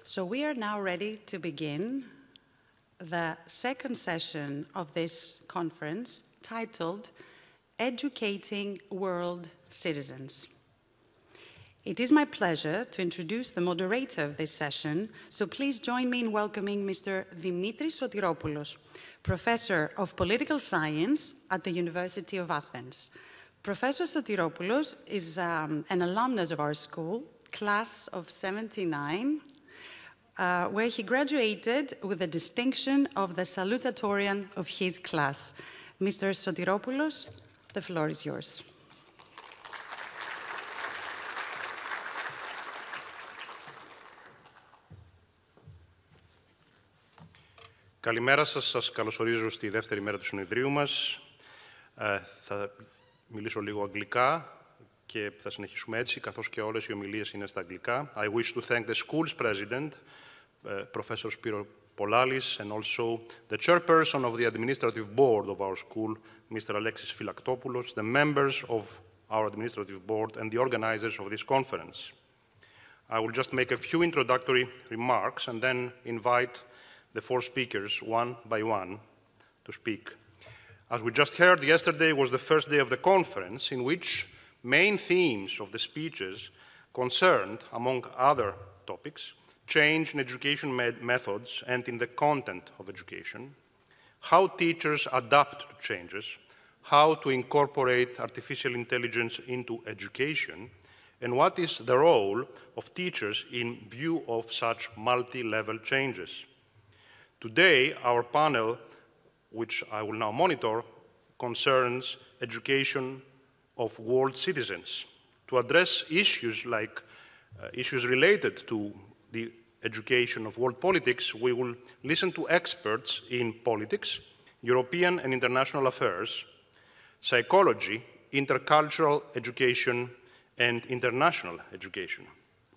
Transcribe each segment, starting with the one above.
So we are now ready to begin the second session of this conference titled Educating World Citizens. It is my pleasure to introduce the moderator of this session, so please join me in welcoming Mr. Dimitris Sotiropoulos, Professor of Political Science at the University of Athens. Professor Sotiropoulos is an alumnus of our school, class of 79, where he graduated with the distinction of the salutatorian of his class. Mr. Sotiropoulos, the floor is yours. Καλημέρα σας. Σας καλωσορίζω στη δεύτερη μέρα του συνεδρίου μας. Θα μιλήσω λίγο αγγλικά και θα συνεχίσουμε έτσι, καθώς και όλες οι ομιλίες είναι στα αγγλικά. I wish to thank the school's president, Professor Spiro Polalis, and also the chairperson of the administrative board of our school, Mr. Alexis Philaktopoulos, the members of our administrative board, and the organizers of this conference. I will just make a few introductory remarks and then invite the four speakers, one by one, to speak. As we just heard, yesterday was the first day of the conference in which main themes of the speeches concerned, among other topics, change in education methods and in the content of education, how teachers adapt to changes, how to incorporate artificial intelligence into education, and what is the role of teachers in view of such multi-level changes. Today, our panel, which I will now monitor, concerns education of world citizens. To address issues like issues related to the education of world politics, we will listen to experts in politics, European and international affairs, psychology, intercultural education, and international education.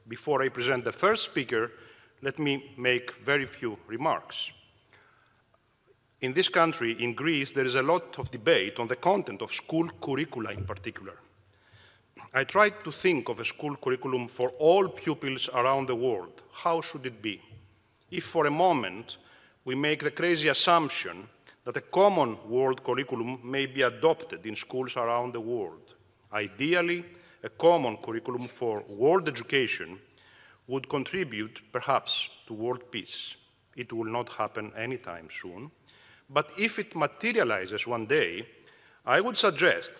Before I present the first speaker, let me make very few remarks. In this country, in Greece, there is a lot of debate on the content of school curricula in particular. I tried to think of a school curriculum for all pupils around the world. How should it be? If for a moment we make the crazy assumption that a common world curriculum may be adopted in schools around the world, ideally, a common curriculum for world education would contribute, perhaps, to world peace. It will not happen anytime soon. But if it materializes one day, I would suggest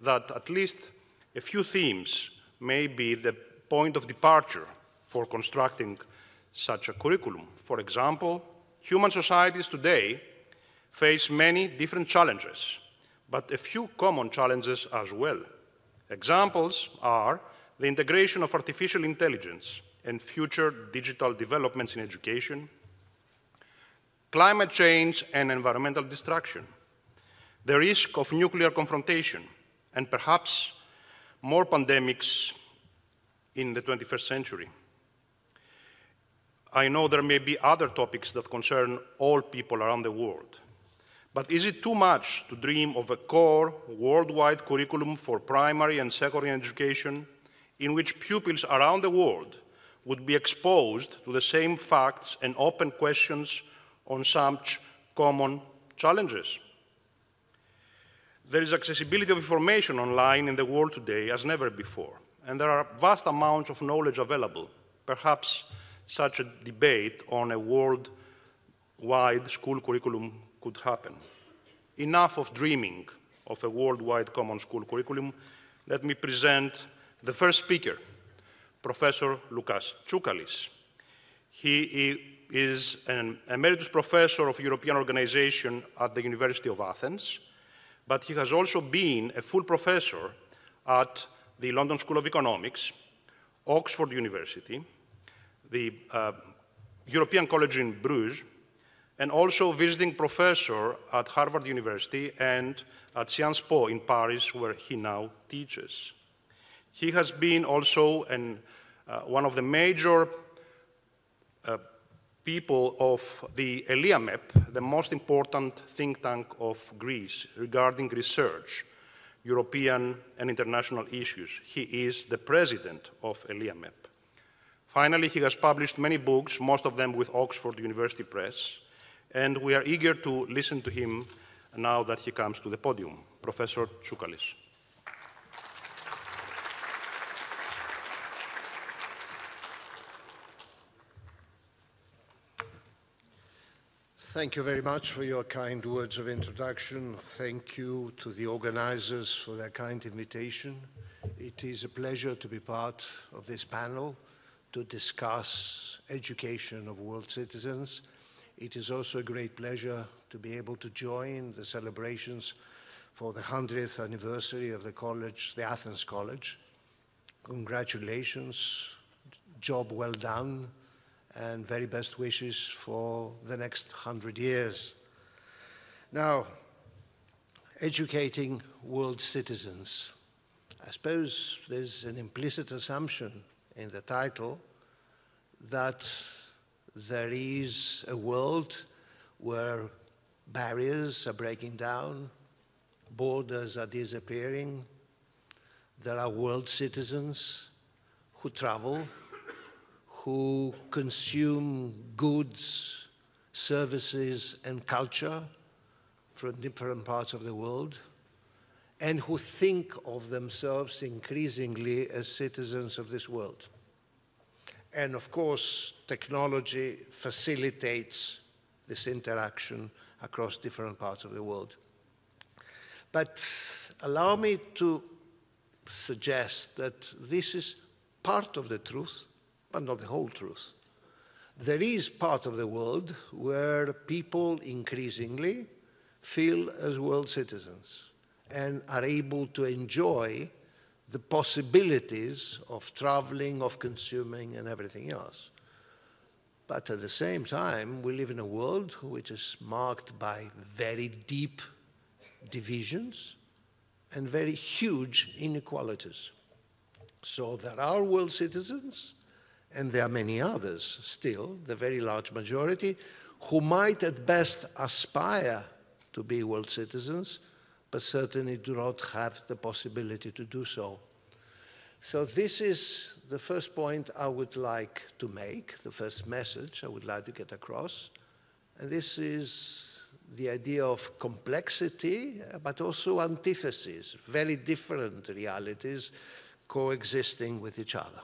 that at least a few themes may be the point of departure for constructing such a curriculum. For example, human societies today face many different challenges, but a few common challenges as well. Examples are the integration of artificial intelligence and future digital developments in education, climate change and environmental destruction, the risk of nuclear confrontation, and perhaps more pandemics in the 21st century. I know there may be other topics that concern all people around the world, but is it too much to dream of a core worldwide curriculum for primary and secondary education in which pupils around the world would be exposed to the same facts and open questions on such common challenges? There is accessibility of information online in the world today as never before, and there are vast amounts of knowledge available. Perhaps such a debate on a worldwide school curriculum could happen. Enough of dreaming of a worldwide common school curriculum. Let me present the first speaker, Professor Lukas Tsoukalis. He is an emeritus professor of European organization at the University of Athens, but he has also been a full professor at the London School of Economics, Oxford University, the European College in Bruges, and also visiting professor at Harvard University and at Sciences Po in Paris, where he now teaches. He has been also one of the major people of the ELIAMEP, the most important think tank of Greece regarding research, European and international issues. He is the president of ELIAMEP. Finally, he has published many books, most of them with Oxford University Press, and we are eager to listen to him now that he comes to the podium. Professor Tsoukalis. Thank you very much for your kind words of introduction. Thank you to the organizers for their kind invitation. It is a pleasure to be part of this panel to discuss education of world citizens. It is also a great pleasure to be able to join the celebrations for the 100th anniversary of the college, the Athens College. Congratulations, job well done, and very best wishes for the next 100 years. Now, educating world citizens. I suppose there's an implicit assumption in the title that there is a world where barriers are breaking down, borders are disappearing, there are world citizens who travel, who consume goods, services, and culture from different parts of the world, and who think of themselves increasingly as citizens of this world. And of course, technology facilitates this interaction across different parts of the world. But allow me to suggest that this is part of the truth, but not the whole truth. There is part of the world where people increasingly feel as world citizens and are able to enjoy the possibilities of traveling, of consuming, and everything else. But at the same time, we live in a world which is marked by very deep divisions and very huge inequalities. So there are world citizens, and there are many others still, the very large majority, who might at best aspire to be world citizens, but certainly do not have the possibility to do so. So this is the first point I would like to make, the first message I would like to get across. And this is the idea of complexity, but also antitheses, very different realities coexisting with each other.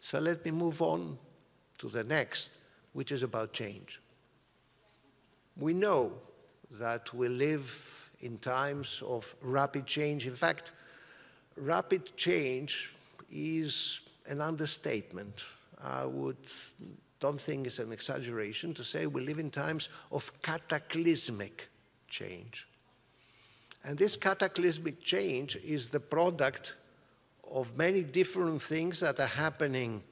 So let me move on to the next, which is about change. We know that we live in times of rapid change. In fact, rapid change is an understatement. I don't think it's an exaggeration to say we live in times of cataclysmic change. And this cataclysmic change is the product of many different things that are happening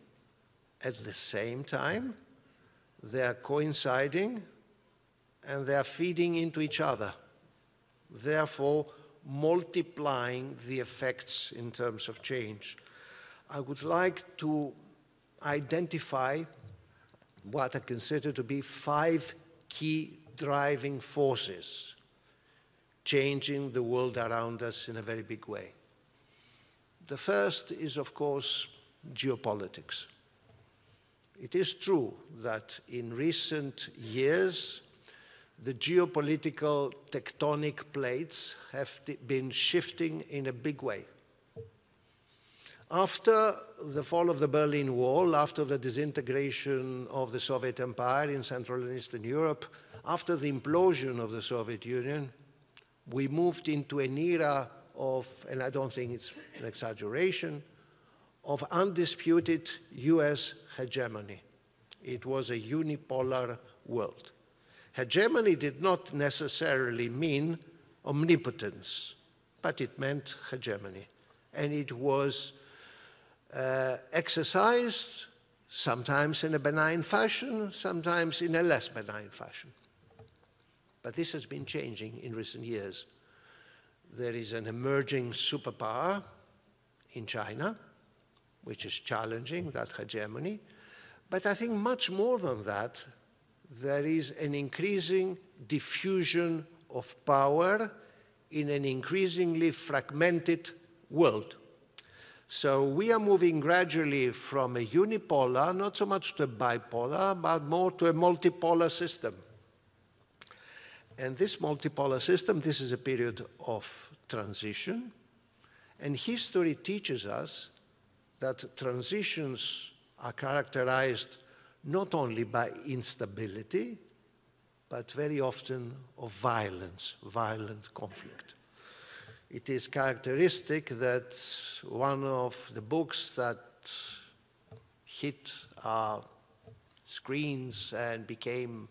at the same time. They are coinciding and they are feeding into each other, therefore multiplying the effects in terms of change. I would like to identify what I consider to be 5 key driving forces changing the world around us in a very big way. The first is, of course, geopolitics. It is true that in recent years, the geopolitical tectonic plates have been shifting in a big way. After the fall of the Berlin Wall, after the disintegration of the Soviet Empire in Central and Eastern Europe, after the implosion of the Soviet Union, we moved into an era of, and I don't think it's an exaggeration, of undisputed US hegemony. It was a unipolar world. Hegemony did not necessarily mean omnipotence, but it meant hegemony. And it was exercised sometimes in a benign fashion, sometimes in a less benign fashion. But this has been changing in recent years. There is an emerging superpower in China, which is challenging that hegemony. But I think much more than that, there is an increasing diffusion of power in an increasingly fragmented world. So we are moving gradually from a unipolar, not so much to a bipolar, but more to a multipolar system. And this multipolar system, this is a period of transition. And history teaches us that transitions are characterized not only by instability, but very often of violence, violent conflict. It is characteristic that one of the books that hit our screens and became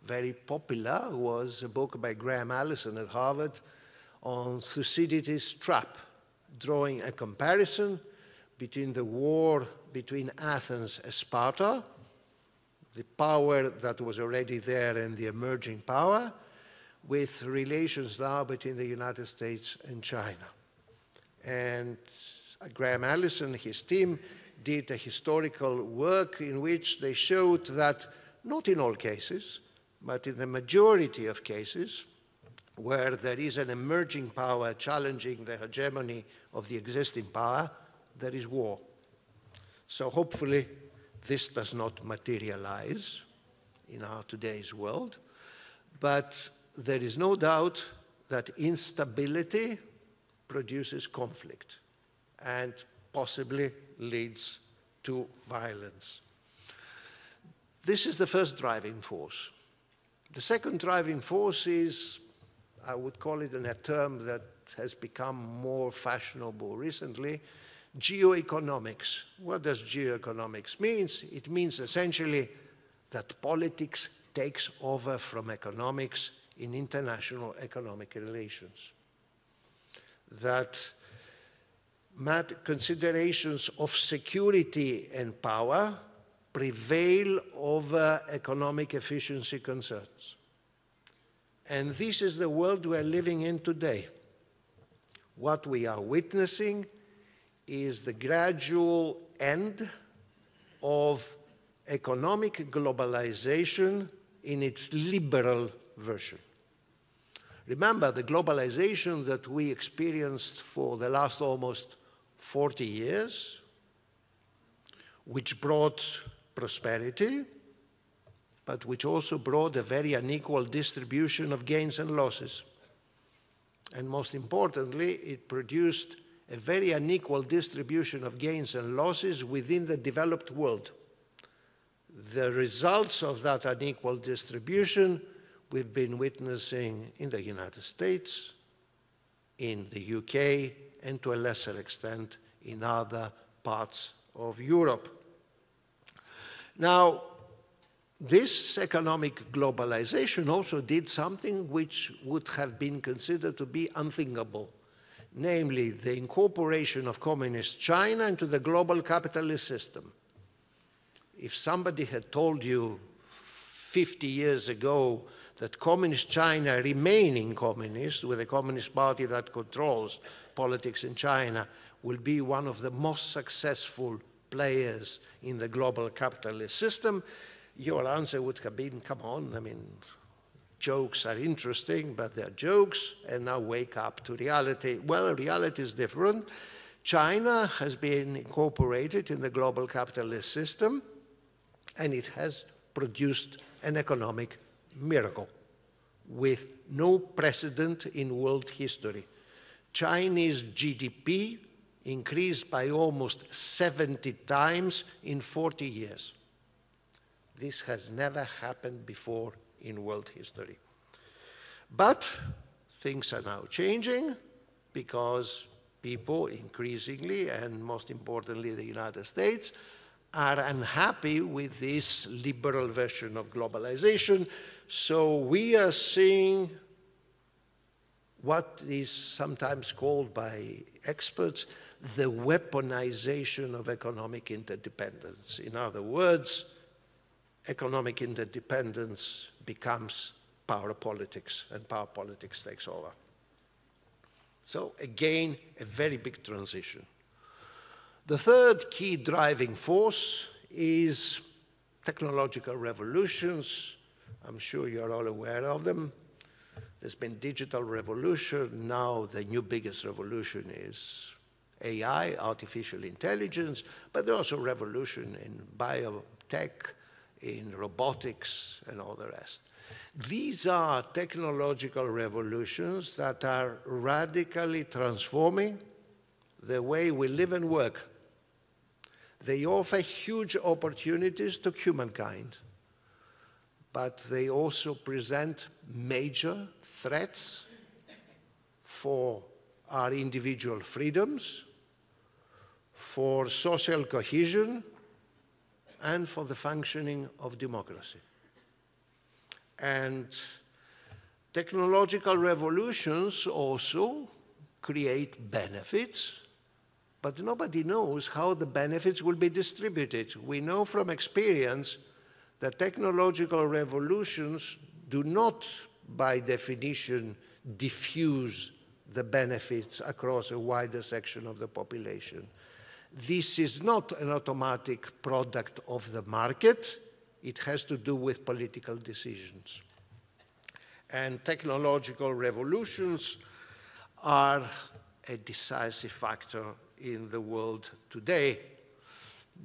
very popular was a book by Graham Allison at Harvard on Thucydides' trap, drawing a comparison between the war between Athens and Sparta, the power that was already there and the emerging power, with relations now between the United States and China. And Graham Allison, his team, did a historical work in which they showed that, not in all cases, but in the majority of cases, where there is an emerging power challenging the hegemony of the existing power, there is war. So hopefully this does not materialize in our today's world, but there is no doubt that instability produces conflict and possibly leads to violence. This is the first driving force. The second driving force is, I would call it in a term that has become more fashionable recently, geoeconomics. What does geoeconomics mean? It means essentially that politics takes over from economics in international economic relations. That considerations of security and power prevail over economic efficiency concerns. And this is the world we're living in today. What we are witnessing is the gradual end of economic globalization in its liberal version. Remember, the globalization that we experienced for the last almost 40 years, which brought prosperity, but which also brought a very unequal distribution of gains and losses. And most importantly, it produced a very unequal distribution of gains and losses within the developed world. The results of that unequal distribution we've been witnessing in the United States, in the UK, and to a lesser extent in other parts of Europe. Now, this economic globalization also did something which would have been considered to be unthinkable, namely the incorporation of communist China into the global capitalist system. If somebody had told you 50 years ago that communist China, remaining communist, with a communist party that controls politics in China, will be one of the most successful players in the global capitalist system, your answer would have been, come on, I mean, jokes are interesting, but they're jokes, and now wake up to reality. Well, reality is different. China has been incorporated in the global capitalist system, and it has produced an economic miracle with no precedent in world history. Chinese GDP increased by almost 70 times in 40 years. This has never happened before in world history. But things are now changing because people increasingly, and most importantly the United States, are unhappy with this liberal version of globalization. So we are seeing what is sometimes called by experts the weaponization of economic interdependence. In other words, economic interdependence becomes power politics, and power politics takes over. So again, a very big transition. The third key driving force is technological revolutions. I'm sure you're all aware of them. There's been digital revolution. Now the new biggest revolution is AI, artificial intelligence, but there's also revolution in biotech, in robotics, and all the rest. These are technological revolutions that are radically transforming the way we live and work. They offer huge opportunities to humankind, but they also present major threats for our individual freedoms, for social cohesion, and for the functioning of democracy. And technological revolutions also create benefits, but nobody knows how the benefits will be distributed. We know from experience that technological revolutions do not, by definition, diffuse the benefits across a wider section of the population. This is not an automatic product of the market. It has to do with political decisions. And technological revolutions are a decisive factor in the world today.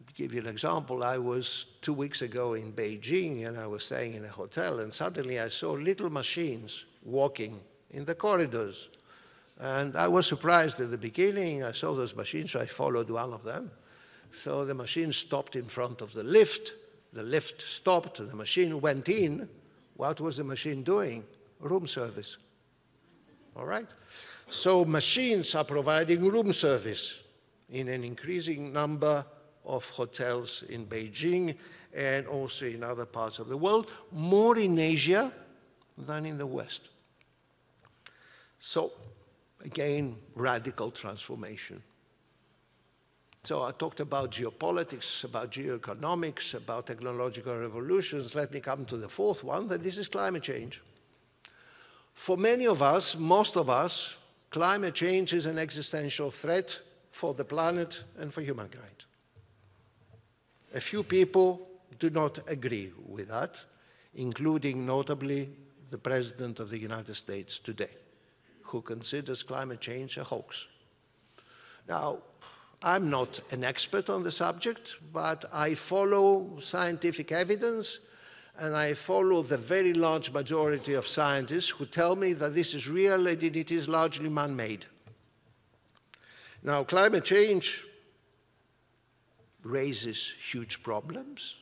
To give you an example, I was 2 weeks ago in Beijing, and I was staying in a hotel, and suddenly I saw little machines walking in the corridors. And I was surprised at the beginning. I saw those machines, so I followed one of them. So the machine stopped in front of the lift. The lift stopped, the machine went in. What was the machine doing? Room service. All right? So machines are providing room service in an increasing number of hotels in Beijing and also in other parts of the world, more in Asia than in the West. So, again, radical transformation. So I talked about geopolitics, about geoeconomics, about technological revolutions. Let me come to the fourth one, that this is climate change. For many of us, most of us, climate change is an existential threat for the planet and for humankind. A few people do not agree with that, including notably the President of the United States today, who considers climate change a hoax. Now, I'm not an expert on the subject, but I follow scientific evidence, and I follow the very large majority of scientists who tell me that this is real and it is largely man-made. Now, climate change raises huge problems.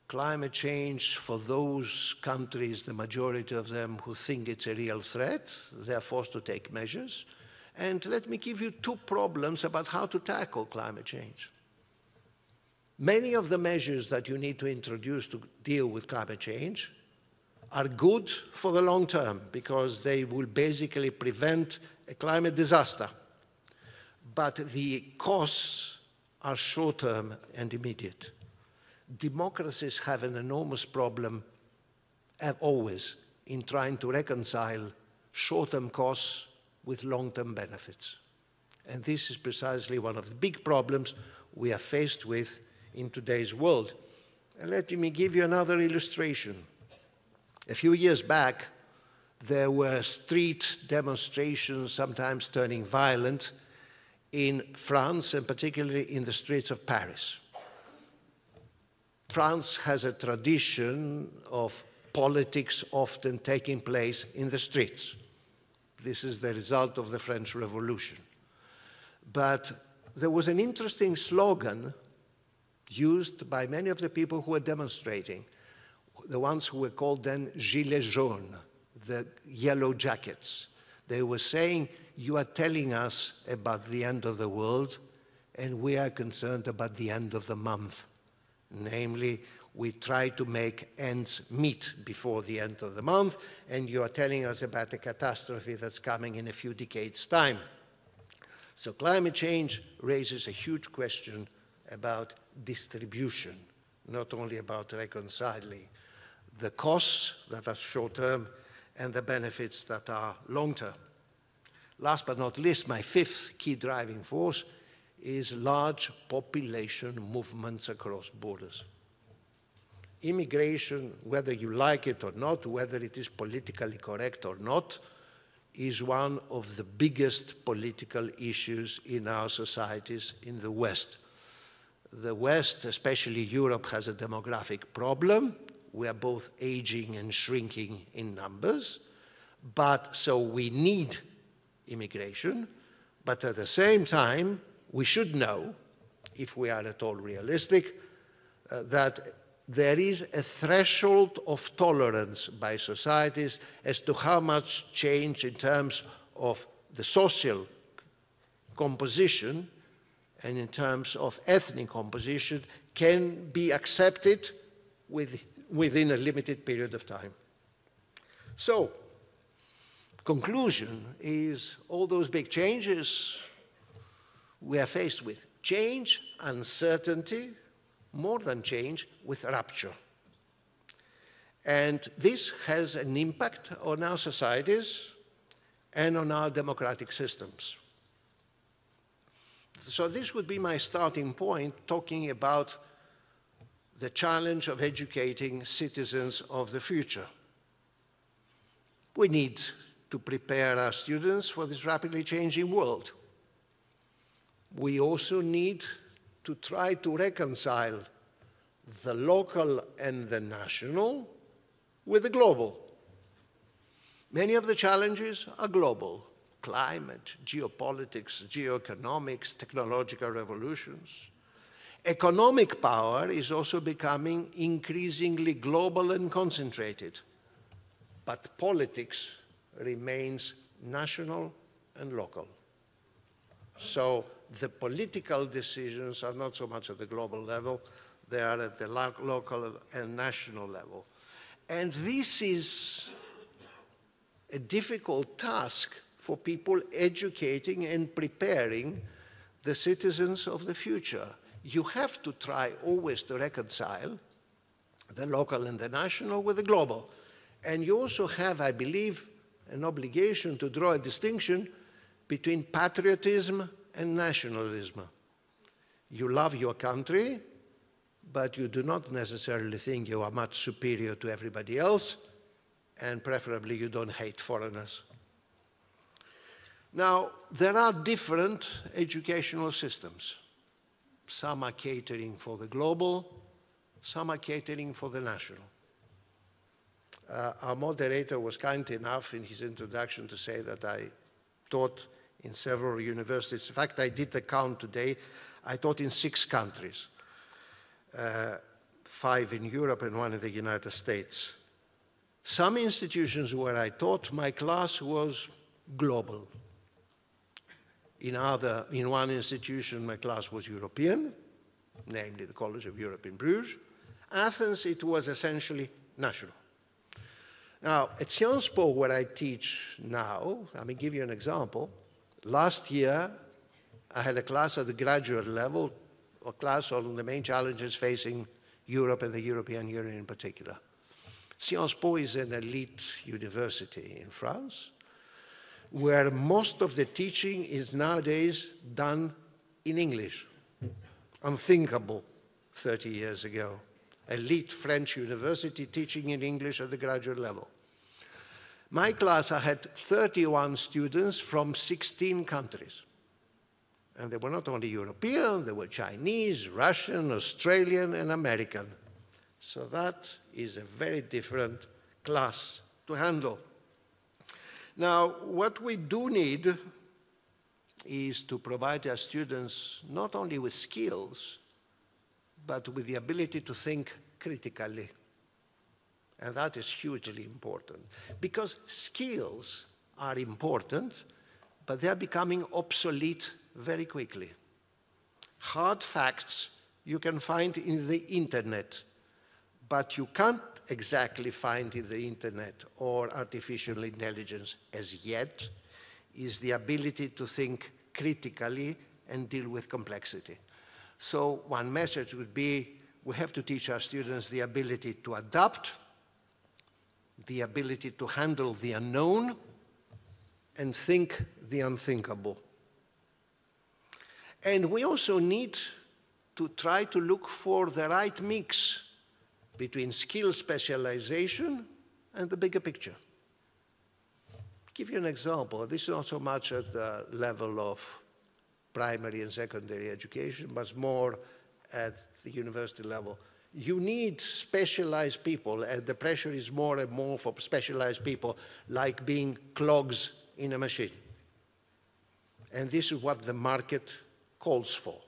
Climate change, for those countries, the majority of them who think it's a real threat, they're forced to take measures. And let me give you two problems about how to tackle climate change. Many of the measures that you need to introduce to deal with climate change are good for the long term because they will basically prevent a climate disaster. But the costs are short-term and immediate. Democracies have an enormous problem, always, in trying to reconcile short-term costs with long-term benefits. And this is precisely one of the big problems we are faced with in today's world. And let me give you another illustration. A few years back, there were street demonstrations, sometimes turning violent, in France, and particularly in the streets of Paris. France has a tradition of politics often taking place in the streets. This is the result of the French Revolution. But there was an interesting slogan used by many of the people who were demonstrating, the ones who were called then gilets jaunes, the yellow jackets. They were saying, you are telling us about the end of the world, and we are concerned about the end of the month. Namely, we try to make ends meet before the end of the month, and you are telling us about a catastrophe that's coming in a few decades' time. So climate change raises a huge question about distribution, not only about reconciling the costs that are short-term and the benefits that are long-term. Last but not least, my fifth key driving force is large population movements across borders. Immigration, whether you like it or not, whether it is politically correct or not, is one of the biggest political issues in our societies in the West. The West, especially Europe, has a demographic problem. We are both aging and shrinking in numbers, so we need immigration, but at the same time, we should know, if we are at all realistic, that there is a threshold of tolerance by societies as to how much change in terms of the social composition and in terms of ethnic composition can be accepted within a limited period of time. So, conclusion is all those big changes we are faced with. Change, uncertainty, more than change, with rupture. And this has an impact on our societies and on our democratic systems. So this would be my starting point, talking about the challenge of educating citizens of the future. We need to prepare our students for this rapidly changing world. We also need to try to reconcile the local and the national with the global. Many of the challenges are global: climate, geopolitics, geoeconomics, technological revolutions. Economic power is also becoming increasingly global and concentrated, but politics remains national and local. So the political decisions are not so much at the global level, they are at the local and national level. And this is a difficult task for people educating and preparing the citizens of the future. You have to try always to reconcile the local and the national with the global. And you also have, I believe, an obligation to draw a distinction between patriotism and nationalism. You love your country, but you do not necessarily think you are much superior to everybody else, and preferably you don't hate foreigners. Now, there are different educational systems. Some are catering for the global, some are catering for the national. Our moderator was kind enough in his introduction to say that I taught in several universities. In fact, I did the count today. I taught in 6 countries, 5 in Europe and 1 in the United States. Some institutions where I taught, my class was global. In one institution, my class was European, namely the College of Europe in Bruges. Athens, it was essentially national. Now, at Sciences Po, where I teach now, let me give you an example. Last year, I had a class at the graduate level, a class on the main challenges facing Europe and the European Union in particular. Sciences Po is an elite university in France, where most of the teaching is nowadays done in English. Unthinkable 30 years ago. Elite French university teaching in English at the graduate level. My class, I had 31 students from 16 countries. And they were not only European, they were Chinese, Russian, Australian, and American. So that is a very different class to handle. Now, what we do need is to provide our students not only with skills, but with the ability to think critically. And that is hugely important, because skills are important, but they are becoming obsolete very quickly. Hard facts you can find in the internet, but you can't exactly find in the internet or artificial intelligence as yet is the ability to think critically and deal with complexity. So one message would be, we have to teach our students the ability to adapt, the ability to handle the unknown, and think the unthinkable. And we also need to try to look for the right mix between skill specialization and the bigger picture. give you an example. This is not so much at the level of primary and secondary education, but more at the university level. You need specialized people, and the pressure is more and more for specialized people, like being clogs in a machine. And this is what the market calls for.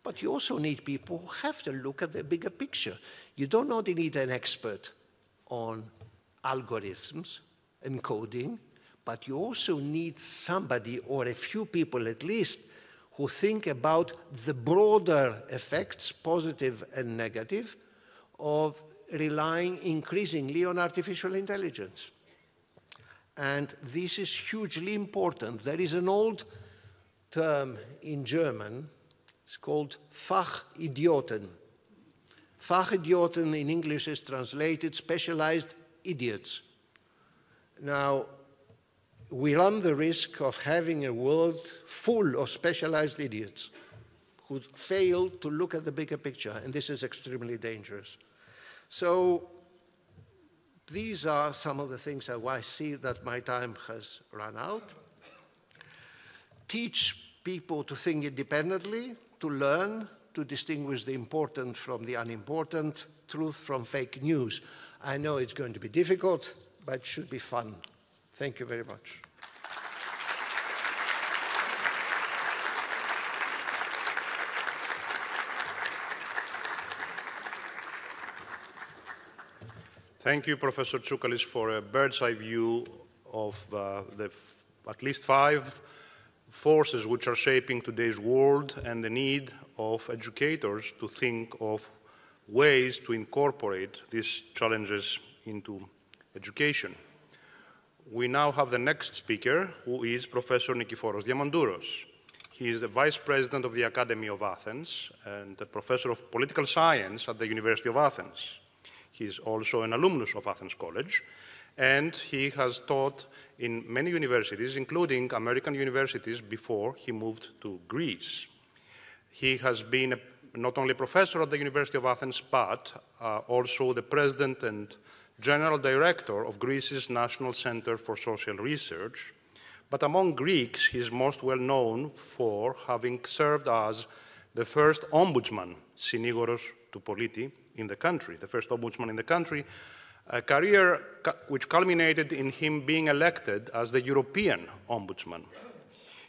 But you also need people who have to look at the bigger picture. You don't only need an expert on algorithms and coding, but you also need somebody, or a few people at least, who think about the broader effects, positive and negative, of relying increasingly on artificial intelligence. And this is hugely important. There is an old term in German, it's called Fachidioten. Fachidioten in English is translated specialized idiots. Now, we run the risk of having a world full of specialized idiots who fail to look at the bigger picture, and this is extremely dangerous. So these are some of the things I see that my time has run out. Teach people to think independently, to learn, to distinguish the important from the unimportant, truth from fake news. I know it's going to be difficult, but it should be fun. Thank you very much. Thank you, Professor Tsoukalis, for a bird's-eye view of at least 5 forces which are shaping today's world and the need of educators to think of ways to incorporate these challenges into education. We now have the next speaker, who is Professor Nikiforos Diamandouros. He is the Vice President of the Academy of Athens and the Professor of Political Science at the University of Athens. He is also an alumnus of Athens College, and he has taught in many universities, including American universities, before he moved to Greece. He has been not only a professor at the University of Athens, but also the president and general director of Greece's National Center for Social Research. But among Greeks, he is most well known for having served as the first ombudsman, synigoros tou politi, in the country, the first ombudsman in the country, a career which culminated in him being elected as the European ombudsman.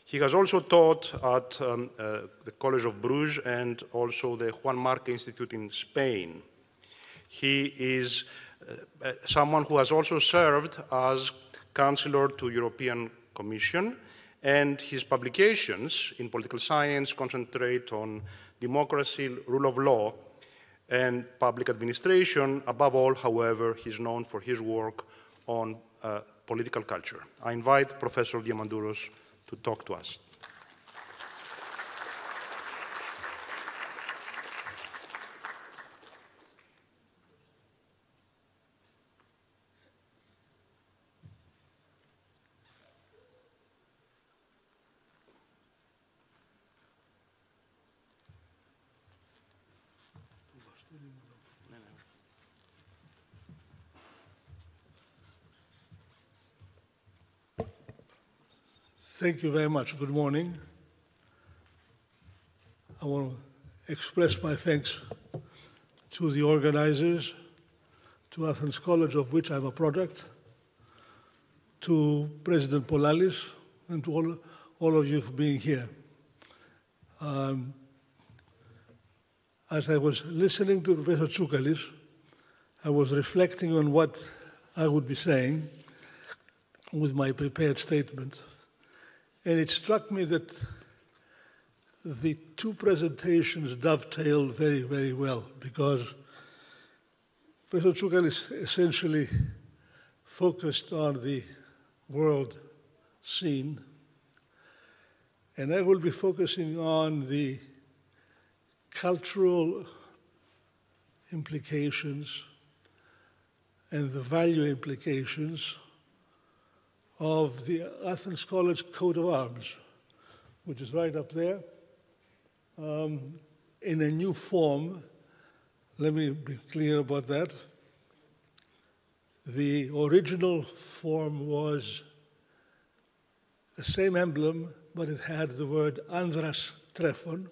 He has also taught at the College of Bruges and also the Juan Marc Institute in Spain. He is someone who has also served as counselor to European Commission, and his publications in political science concentrate on democracy, rule of law, and public administration. Above all, however, he's known for his work on political culture. I invite Professor Diamandouros to talk to us. Thank you very much. Good morning. I want to express my thanks to the organizers, to Athens College, of which I'm a product, to President Polalis, and to all of you for being here. As I was listening to Professor Tsoukalis, I was reflecting on what I would be saying with my prepared statement. And it struck me that the two presentations dovetail very, very well, because Professor Tsoukalis essentially focused on the world scene, and I will be focusing on the cultural implications and the value implications of the Athens College coat of arms, which is right up there, in a new form. Let me be clear about that. The original form was the same emblem, but it had the word Andras Trefon,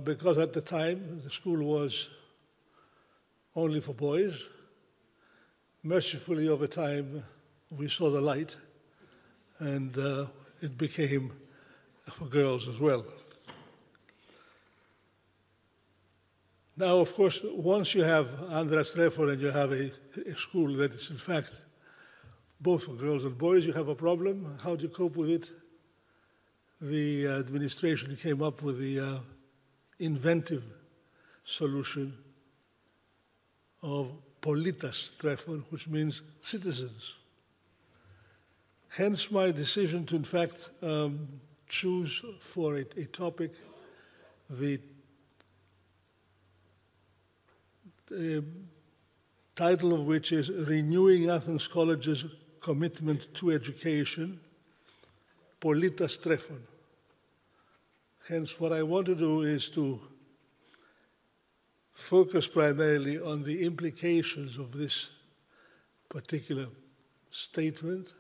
because at the time the school was only for boys. Mercifully, over time, we saw the light, and it became for girls as well. Now, of course, once you have Andras Trefon and you have a school that is, in fact, both for girls and boys, you have a problem. How do you cope with it? The administration came up with the inventive solution of Politas Trefon, which means citizens. Hence my decision to, in fact, choose for a topic the title of which is Renewing Athens College's Commitment to Education, Politas Trefon. Hence, what I want to do is to focus primarily on the implications of this particular statement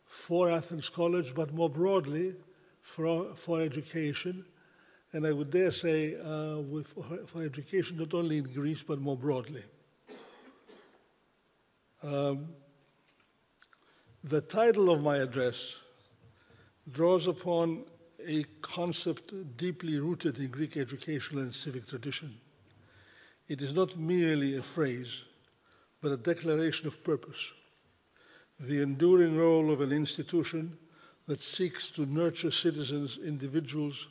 for Athens College, but more broadly for education, and I would dare say for education not only in Greece, but more broadly. The title of my address draws upon a concept deeply rooted in Greek educational and civic tradition. It is not merely a phrase, but a declaration of purpose, the enduring role of an institution that seeks to nurture individuals,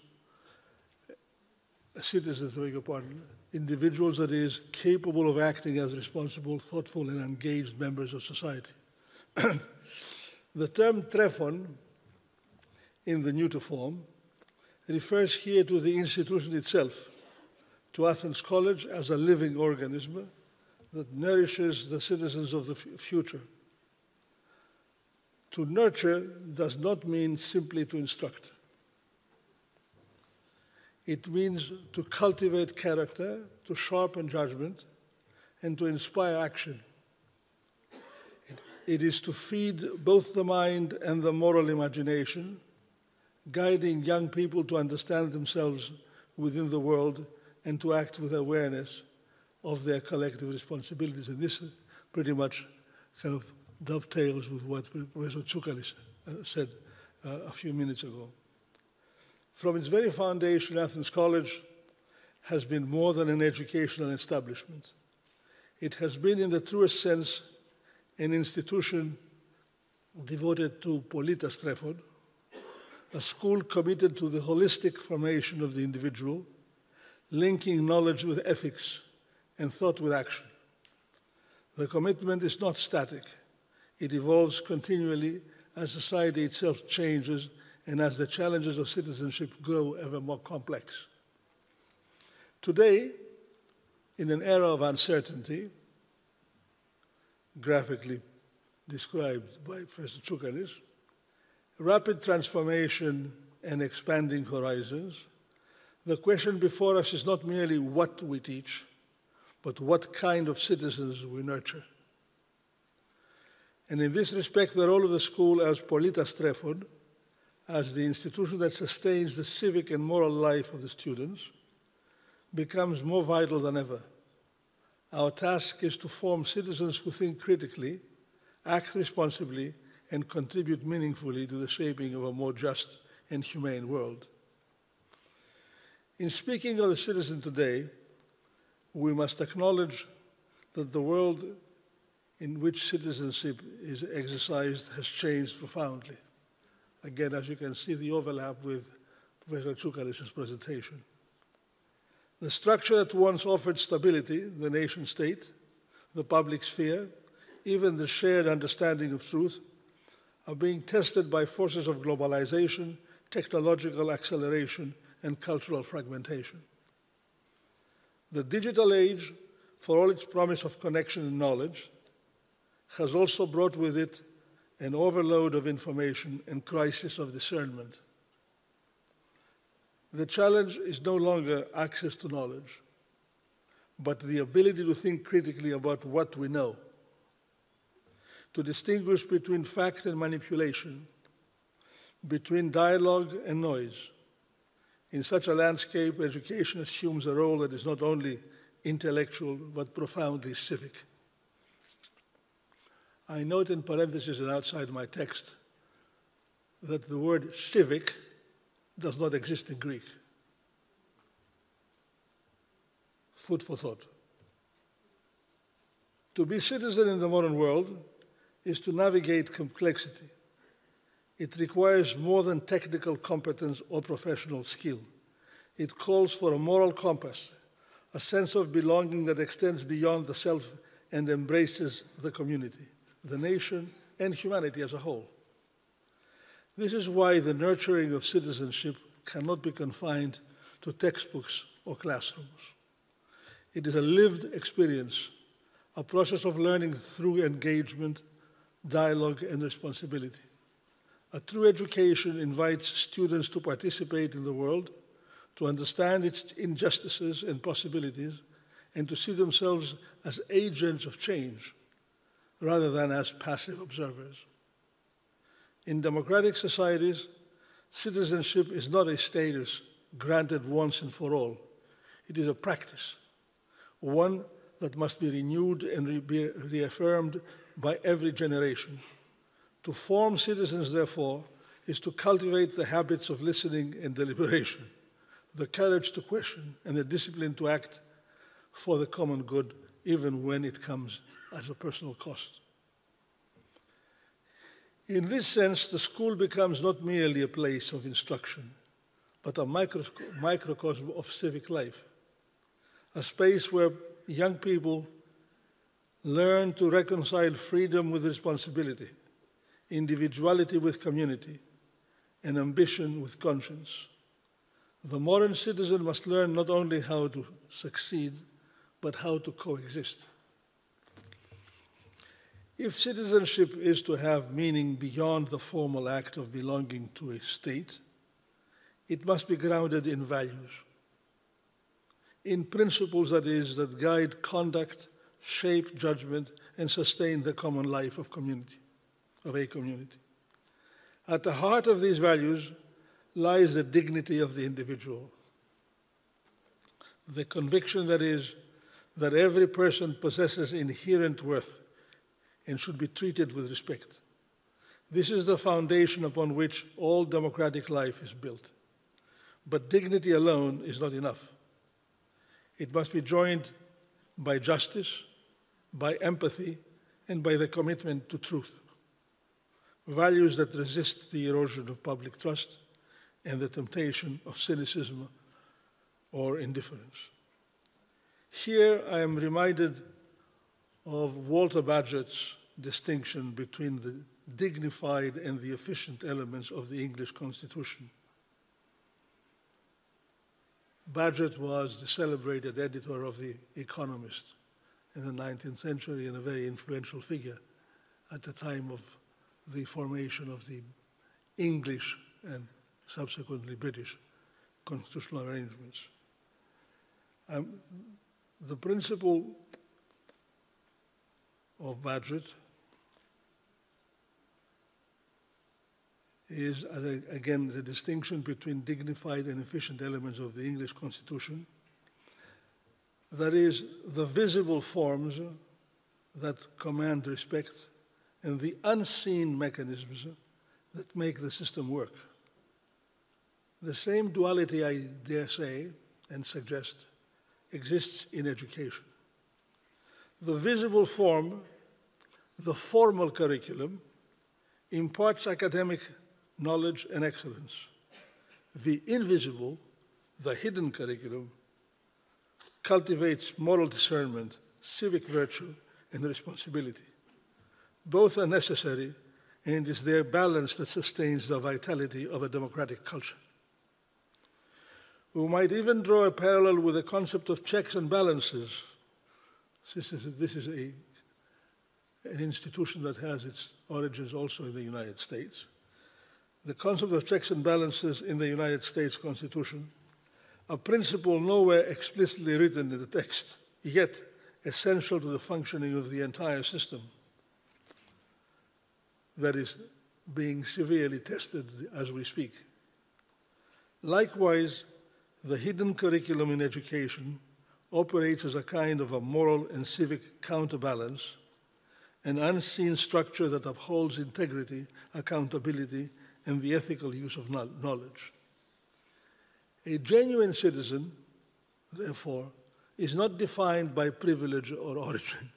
that is capable of acting as responsible, thoughtful, and engaged members of society. The term Trefon, in the neuter form, refers here to the institution itself, to Athens College as a living organism that nourishes the citizens of the future. To nurture does not mean simply to instruct. It means to cultivate character, to sharpen judgment, and to inspire action. It is to feed both the mind and the moral imagination, guiding young people to understand themselves within the world and to act with awareness of their collective responsibilities. And this pretty much kind of dovetails with what Professor Tsoukalis said a few minutes ago. From its very foundation, Athens College has been more than an educational establishment. It has been, in the truest sense, an institution devoted to Politas Trefon, a school committed to the holistic formation of the individual, linking knowledge with ethics and thought with action. The commitment is not static. It evolves continually as society itself changes and as the challenges of citizenship grow ever more complex. Today, in an era of uncertainty, graphically described by Professor Tsoukalis, rapid transformation and expanding horizons, the question before us is not merely what we teach, but what kind of citizens we nurture. And in this respect, the role of the school as Politas Trefon, as the institution that sustains the civic and moral life of the students, becomes more vital than ever. Our task is to form citizens who think critically, act responsibly, and contribute meaningfully to the shaping of a more just and humane world. In speaking of the citizen today, we must acknowledge that the world in which citizenship is exercised has changed profoundly. Again, as you can see, the overlap with Professor Tsoukalis' presentation. The structure that once offered stability, the nation-state, the public sphere, even the shared understanding of truth, are being tested by forces of globalization, technological acceleration, and cultural fragmentation. The digital age, for all its promise of connection and knowledge, has also brought with it an overload of information and crisis of discernment. The challenge is no longer access to knowledge, but the ability to think critically about what we know, to distinguish between fact and manipulation, between dialogue and noise. In such a landscape, education assumes a role that is not only intellectual, but profoundly civic. I note in parentheses and outside my text that the word civic does not exist in Greek. Food for thought. To be citizen in the modern world is to navigate complexity. It requires more than technical competence or professional skill. It calls for a moral compass, a sense of belonging that extends beyond the self and embraces the community, the nation, and humanity as a whole. This is why the nurturing of citizenship cannot be confined to textbooks or classrooms. It is a lived experience, a process of learning through engagement, dialogue, and responsibility. A true education invites students to participate in the world, to understand its injustices and possibilities, and to see themselves as agents of change, rather than as passive observers. In democratic societies, citizenship is not a status granted once and for all. It is a practice, one that must be renewed and be reaffirmed by every generation. To form citizens, therefore, is to cultivate the habits of listening and deliberation, the courage to question, and the discipline to act for the common good, even when it comes at a personal cost. In this sense, the school becomes not merely a place of instruction, but a microcosm of civic life, a space where young people learn to reconcile freedom with responsibility, individuality with community, and ambition with conscience. The modern citizen must learn not only how to succeed, but how to coexist. If citizenship is to have meaning beyond the formal act of belonging to a state, it must be grounded in values, in principles, that is, that guide conduct, shape judgment, and sustain the common life of a community. At the heart of these values lies the dignity of the individual, the conviction, that is, that every person possesses inherent worth and should be treated with respect. This is the foundation upon which all democratic life is built. But dignity alone is not enough. It must be joined by justice, by empathy, and by the commitment to truth, values that resist the erosion of public trust and the temptation of cynicism or indifference. Here I am reminded of Walter Bagehot's distinction between the dignified and the efficient elements of the English Constitution. Bagehot was the celebrated editor of The Economist in the 19th century and a very influential figure at the time of the formation of the English and subsequently British constitutional arrangements. The principle of Bagehot is, again, the distinction between dignified and efficient elements of the English Constitution. That is, the visible forms that command respect and the unseen mechanisms that make the system work. The same duality, I dare say and suggest, exists in education. The visible form, the formal curriculum, imparts academic knowledge and excellence. The invisible, the hidden curriculum, cultivates moral discernment, civic virtue, and responsibility. Both are necessary, and it is their balance that sustains the vitality of a democratic culture. We might even draw a parallel with the concept of checks and balances. This is an institution that has its origins also in the United States. The concept of checks and balances in the United States Constitution, a principle nowhere explicitly written in the text, yet essential to the functioning of the entire system. That is, being severely tested as we speak. Likewise, the hidden curriculum in education operates as a kind of a moral and civic counterbalance, an unseen structure that upholds integrity, accountability, and the ethical use of knowledge. A genuine citizen, therefore, is not defined by privilege or origin,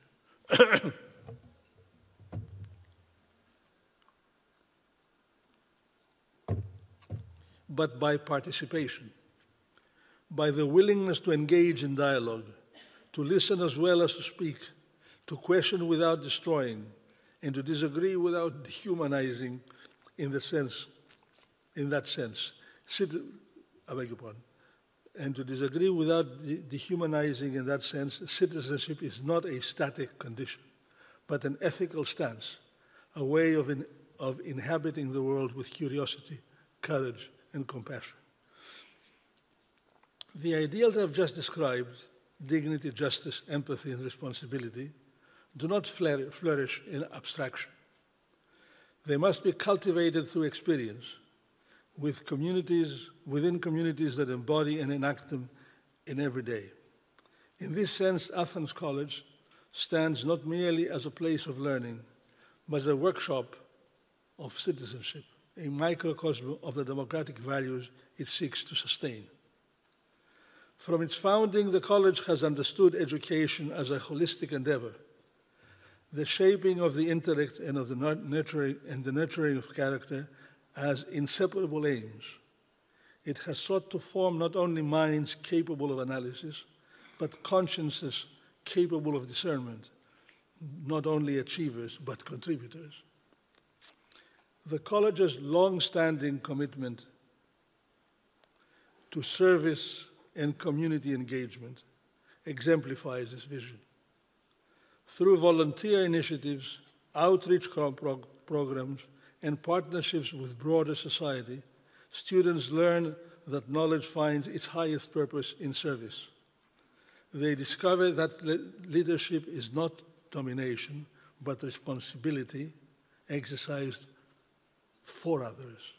but by participation, by the willingness to engage in dialogue, to listen as well as to speak, to question without destroying, and to disagree without dehumanizing in that sense. I beg your pardon. And to disagree without dehumanizing in that sense, citizenship is not a static condition, but an ethical stance, a way of inhabiting the world with curiosity, courage, and compassion. The ideals I've just described, dignity, justice, empathy, and responsibility, do not flourish in abstraction. They must be cultivated through experience, within communities that embody and enact them in every day. In this sense, Athens College stands not merely as a place of learning, but as a workshop of citizenship, a microcosm of the democratic values it seeks to sustain. From its founding, the college has understood education as a holistic endeavor, the shaping of the intellect and of the nurturing of character as inseparable aims. It has sought to form not only minds capable of analysis, but consciences capable of discernment, not only achievers, but contributors. The college's long-standing commitment to service and community engagement exemplifies this vision. Through volunteer initiatives, outreach programs, and partnerships with broader society, students learn that knowledge finds its highest purpose in service. They discover that leadership is not domination, but responsibility exercised for others.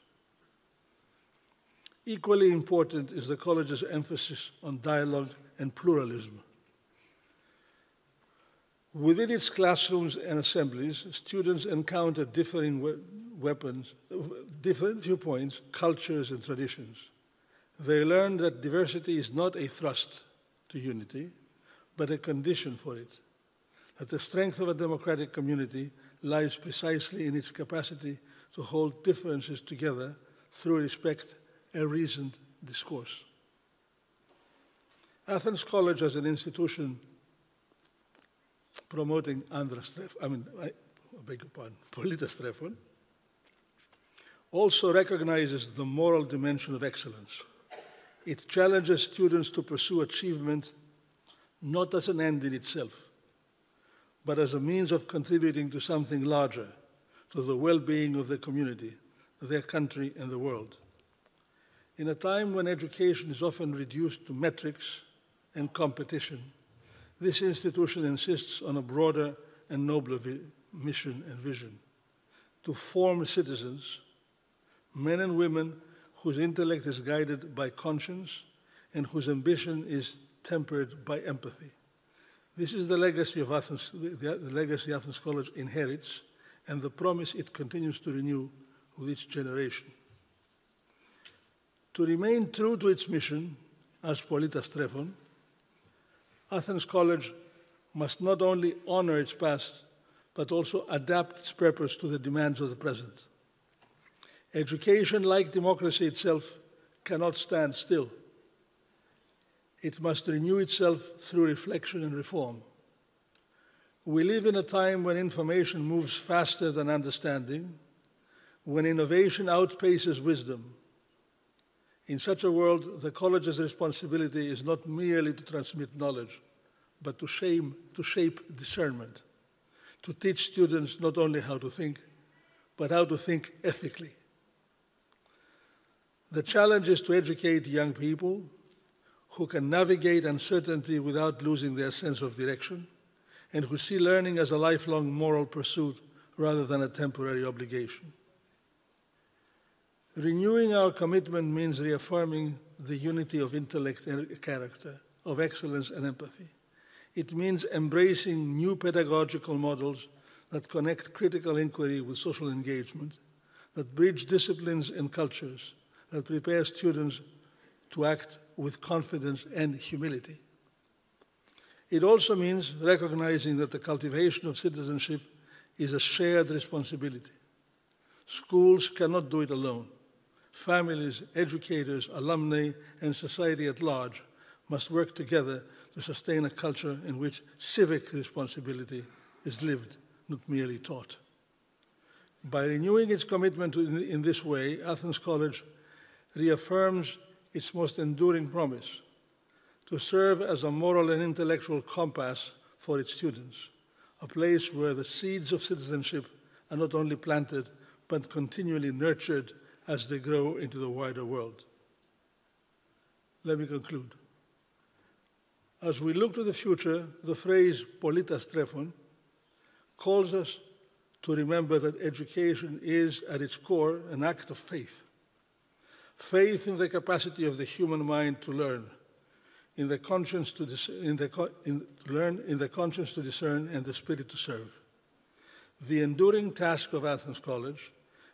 Equally important is the college's emphasis on dialogue and pluralism. Within its classrooms and assemblies, students encounter different viewpoints, cultures, and traditions. They learn that diversity is not a thrust to unity, but a condition for it, that the strength of a democratic community lies precisely in its capacity to hold differences together through respect and reasoned discourse. Athens College as an institution promoting politastrefon, also recognizes the moral dimension of excellence. It challenges students to pursue achievement not as an end in itself, but as a means of contributing to something larger, to the well-being of their community, their country, and the world. In a time when education is often reduced to metrics and competition, this institution insists on a broader and nobler mission and vision: to form citizens, men and women whose intellect is guided by conscience and whose ambition is tempered by empathy. This is the legacy of Athens, the legacy Athens College inherits, and the promise it continues to renew with each generation. To remain true to its mission as politastrefon, Athens College must not only honor its past, but also adapt its purpose to the demands of the present. Education, like democracy itself, cannot stand still. It must renew itself through reflection and reform. We live in a time when information moves faster than understanding, when innovation outpaces wisdom. In such a world, the college's responsibility is not merely to transmit knowledge, but to shape discernment, to teach students not only how to think, but how to think ethically. The challenge is to educate young people who can navigate uncertainty without losing their sense of direction, and who see learning as a lifelong moral pursuit rather than a temporary obligation. Renewing our commitment means reaffirming the unity of intellect and character, of excellence and empathy. It means embracing new pedagogical models that connect critical inquiry with social engagement, that bridge disciplines and cultures, that prepare students to act with confidence and humility. It also means recognizing that the cultivation of citizenship is a shared responsibility. Schools cannot do it alone. Families, educators, alumni, and society at large must work together to sustain a culture in which civic responsibility is lived, not merely taught. By renewing its commitment in this way, Athens College reaffirms its most enduring promise to serve as a moral and intellectual compass for its students, a place where the seeds of citizenship are not only planted, but continually nurtured as they grow into the wider world. Let me conclude. As we look to the future, the phrase "politas trefon" calls us to remember that education is, at its core, an act of faith. Faith in the capacity of the human mind to learn, in the conscience to discern, and the spirit to serve. The enduring task of Athens College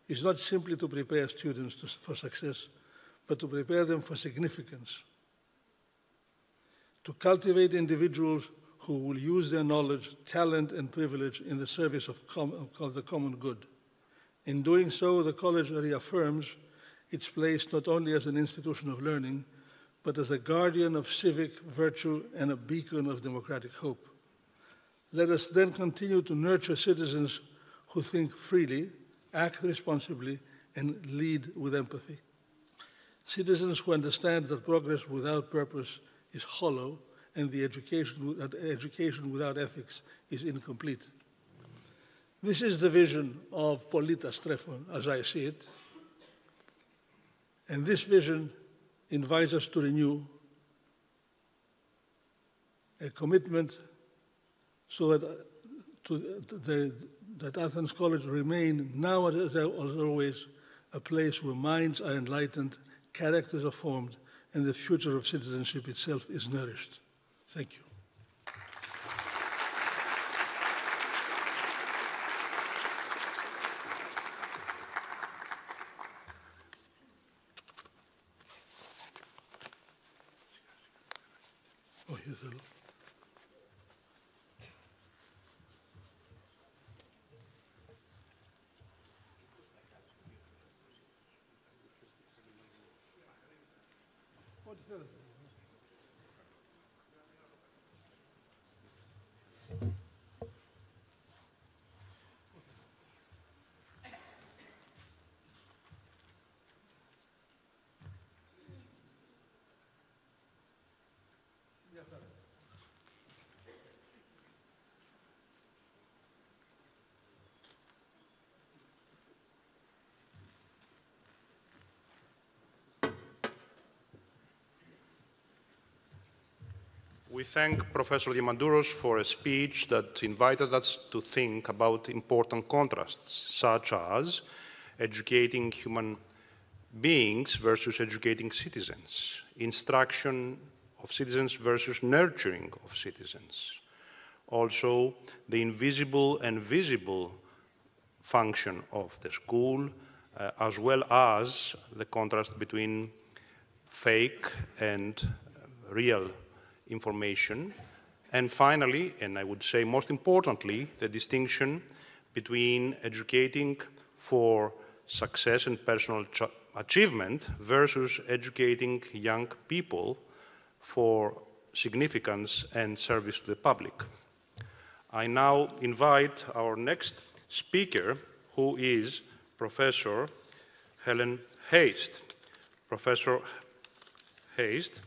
is not simply to prepare students for success, but to prepare them for significance, to cultivate individuals who will use their knowledge, talent, and privilege in the service of the common good. In doing so, the college reaffirms its place not only as an institution of learning, but as a guardian of civic virtue and a beacon of democratic hope. Let us then continue to nurture citizens who think freely, act responsibly, and lead with empathy. Citizens who understand that progress without purpose is hollow, and that education without ethics is incomplete. This is the vision of Politas Trefon, as I see it. And this vision invites us to renew a commitment so that Athens College remain now as always a place where minds are enlightened, characters are formed, and the future of citizenship itself is nourished. Thank you. Oh, here's a We thank Professor Diamandouros for a speech that invited us to think about important contrasts, such as educating human beings versus educating citizens, instruction of citizens versus nurturing of citizens. Also, the invisible and visible function of the school, as well as the contrast between fake and real information. And finally, and I would say most importantly, the distinction between educating for success and personal achievement versus educating young people for significance and service to the public. I now invite our next speaker, who is Professor Helen Heist. Professor Heist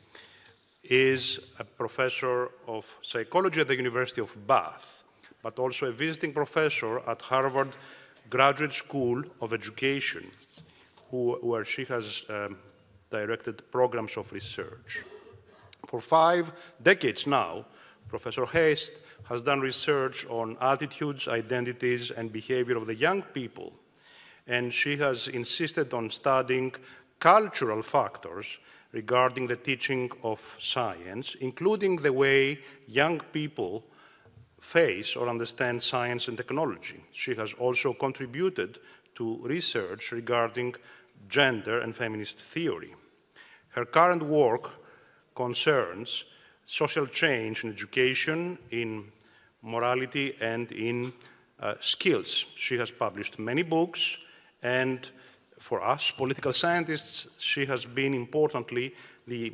is a professor of psychology at the University of Bath, but also a visiting professor at Harvard Graduate School of Education, where she has directed programs of research. For 5 decades now, Professor Heist has done research on attitudes, identities, and behavior of the young people, and she has insisted on studying cultural factors regarding the teaching of science, including the way young people face or understand science and technology. She has also contributed to research regarding gender and feminist theory. Her current work concerns social change in education, in morality, and in skills. She has published many books, and for us, political scientists, she has been, importantly, the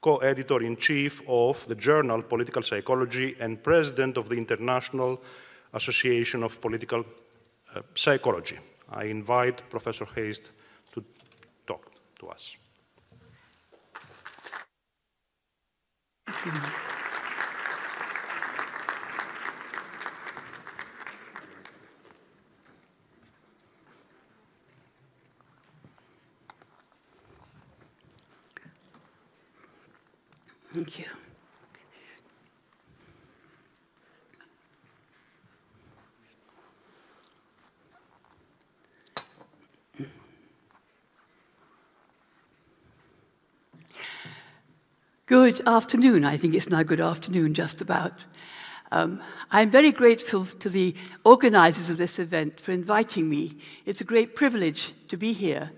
co-editor-in-chief of the journal Political Psychology and president of the International Association of Political Psychology. I invite Professor Hayes to talk to us. Thank you. Good afternoon. I think it's now good afternoon, just about. I'm very grateful to the organizers of this event for inviting me. It's a great privilege to be here.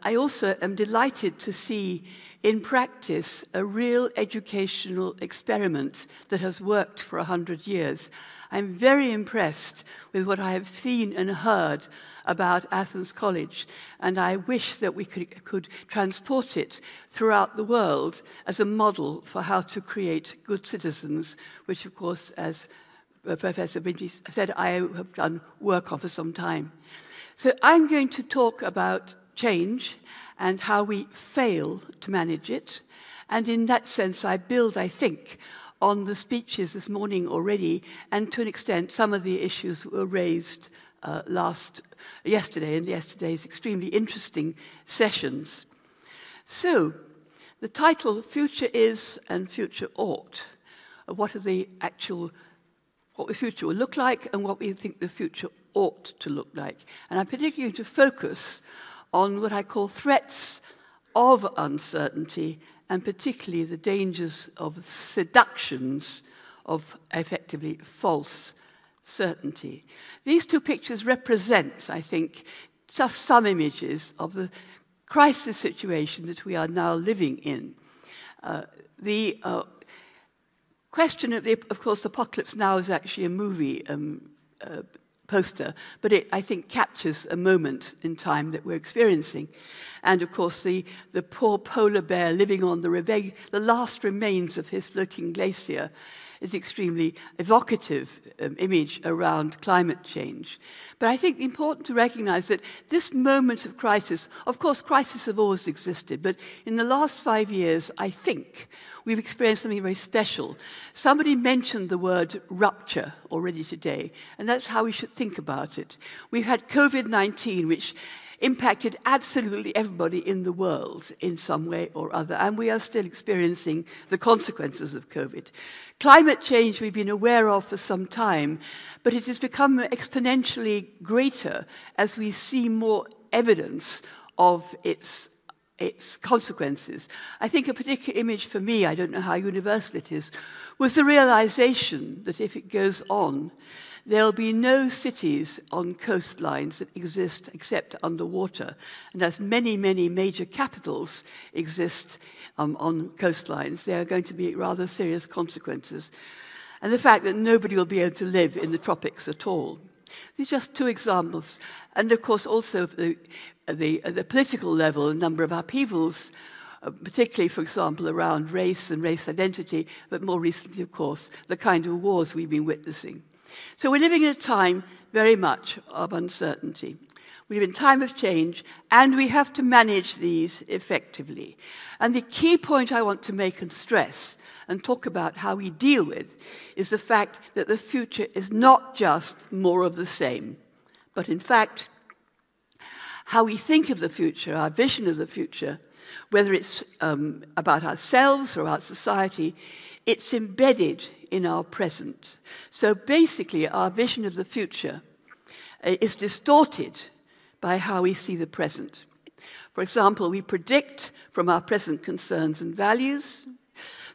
I also am delighted to see in practice a real educational experiment that has worked for 100 years. I'm very impressed with what I have seen and heard about Athens College, and I wish that we could transport it throughout the world as a model for how to create good citizens, which, of course, as Professor Binji said, I have done work on for some time. So I'm going to talk about change and how we fail to manage it. And in that sense, I build, I think, on the speeches this morning already, and to an extent, some of the issues were raised yesterday in yesterday's extremely interesting sessions. So, the title, Future Is and Future Ought. What the future will look like and what we think the future ought to look like. And I'm particularly going to focus on what I call threats of uncertainty, and particularly the dangers of seductions of effectively false certainty. These two pictures represent, I think, just some images of the crisis situation that we are now living in. The question of course, Apocalypse Now is actually a movie poster, but it, I think, captures a moment in time that we're experiencing. And of course, the poor polar bear living on the last remains of his floating glacier is an extremely evocative image around climate change. But I think it's important to recognize that this moment of crisis, of course, crises have always existed, but in the last 5 years, I think, we've experienced something very special. Somebody mentioned the word rupture already today, and that's how we should think about it. We've had COVID-19, which impacted absolutely everybody in the world in some way or other, and we are still experiencing the consequences of COVID. Climate change we've been aware of for some time, but it has become exponentially greater as we see more evidence of its consequences. I think a particular image for me, I don't know how universal it is, was the realization that if it goes on, there'll be no cities on coastlines that exist except underwater. And as many, many major capitals exist on coastlines, there are going to be rather serious consequences. And the fact that nobody will be able to live in the tropics at all. These are just two examples. And of course, also at the political level, a number of upheavals, particularly, for example, around race and race identity, but more recently, of course, the kind of wars we've been witnessing. So we're living in a time very much of uncertainty. We live in a time of change, and we have to manage these effectively. And the key point I want to make and stress and talk about how we deal with is the fact that the future is not just more of the same, but in fact, how we think of the future, our vision of the future, whether it's about ourselves or about society, it's embedded in our present. So basically, our vision of the future is distorted by how we see the present. For example, we predict from our present concerns and values.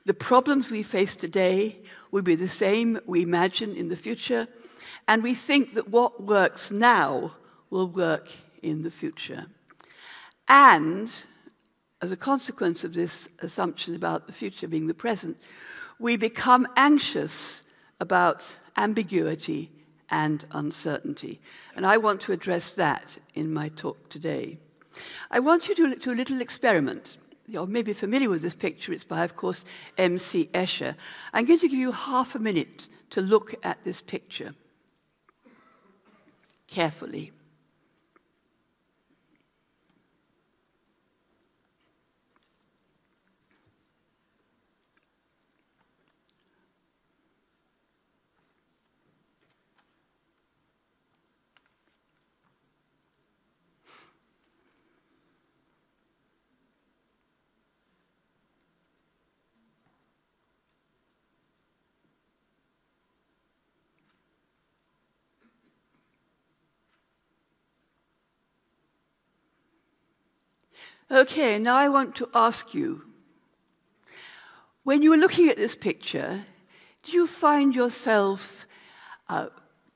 The problems we face today will be the same we imagine in the future, and we think that what works now will work in the future. And as a consequence of this assumption about the future being the present, we become anxious about ambiguity and uncertainty. And I want to address that in my talk today. I want you to do a little experiment. You're maybe familiar with this picture. It's by, of course, M.C. Escher. I'm going to give you half a minute to look at this picture carefully. Okay, now I want to ask you, when you were looking at this picture, did you find yourself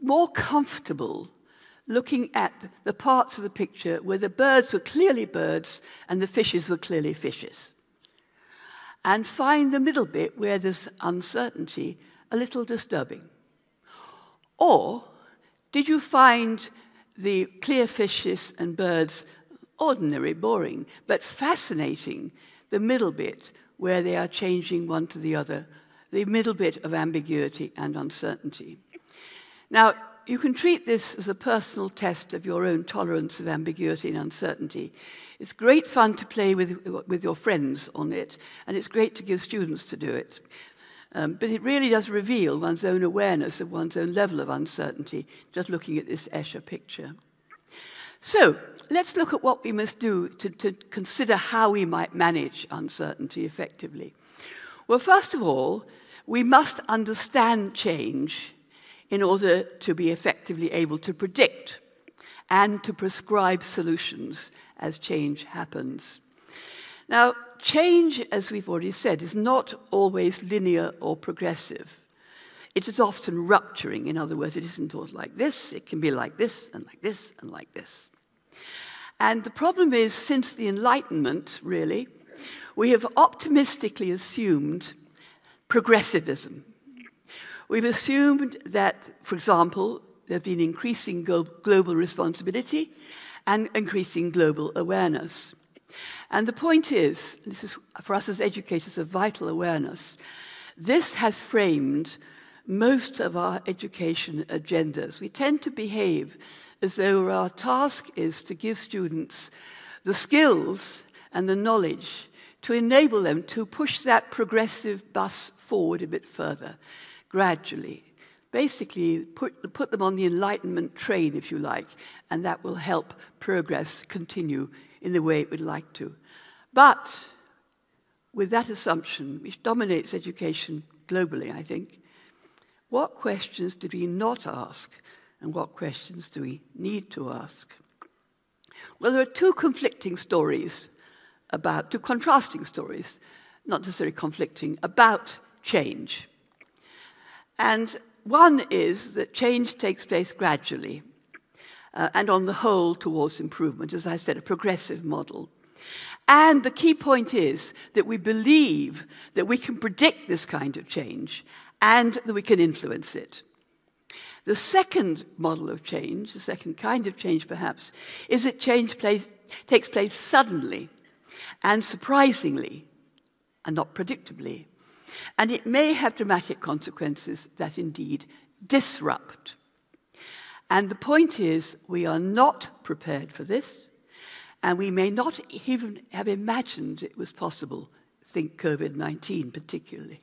more comfortable looking at the parts of the picture where the birds were clearly birds and the fishes were clearly fishes? And find the middle bit where there's uncertainty a little disturbing? Or did you find the clear fishes and birds ordinary, boring, but fascinating, the middle bit where they are changing one to the other, the middle bit of ambiguity and uncertainty? Now, you can treat this as a personal test of your own tolerance of ambiguity and uncertainty. It's great fun to play with your friends on it, and it's great to give students to do it. But it really does reveal one's own awareness of one's own level of uncertainty, just looking at this Escher picture. So, let's look at what we must do to consider how we might manage uncertainty effectively. Well, first of all, we must understand change in order to be effectively able to predict and to prescribe solutions as change happens. Now, change, as we've already said, is not always linear or progressive. It is often rupturing. In other words, it isn't all like this. It can be like this and like this and like this. And the problem is, since the Enlightenment, really, we have optimistically assumed progressivism. We've assumed that, for example, there's been increasing global responsibility and increasing global awareness. And the point is, this is for us as educators of vital awareness, this has framed most of our education agendas. We tend to behave as though our task is to give students the skills and the knowledge to enable them to push that progressive bus forward a bit further, gradually. Basically, put them on the Enlightenment train, if you like, and that will help progress continue in the way it would like to. But with that assumption, which dominates education globally, I think, what questions do we not ask? And what questions do we need to ask? Well, there are two contrasting stories, not necessarily conflicting, about change. And one is that change takes place gradually, and on the whole towards improvement, as I said, a progressive model. And the key point is that we believe that we can predict this kind of change and that we can influence it. The second model of change, the second kind of change perhaps, is that change takes place suddenly and surprisingly and not predictably. And it may have dramatic consequences that indeed disrupt. And the point is, we are not prepared for this, and we may not even have imagined it was possible. Think COVID-19 particularly.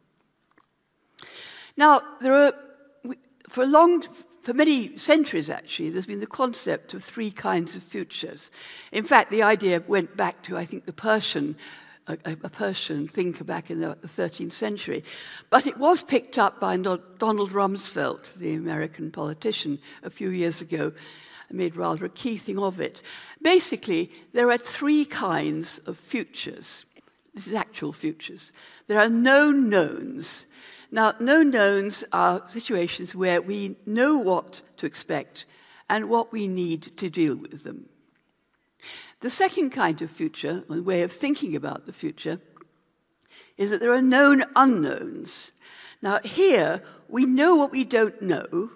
Now, for many centuries, actually, there's been the concept of three kinds of futures. In fact, the idea went back to, I think, a Persian thinker back in the 13th century. But it was picked up by Donald Rumsfeld, the American politician, a few years ago. I made rather a key thing of it. Basically, there are three kinds of futures. This is actual futures. There are known knowns. Now, known knowns are situations where we know what to expect and what we need to deal with them. The second kind of future, or way of thinking about the future, is that there are known unknowns. Now, here, we know what we don't know,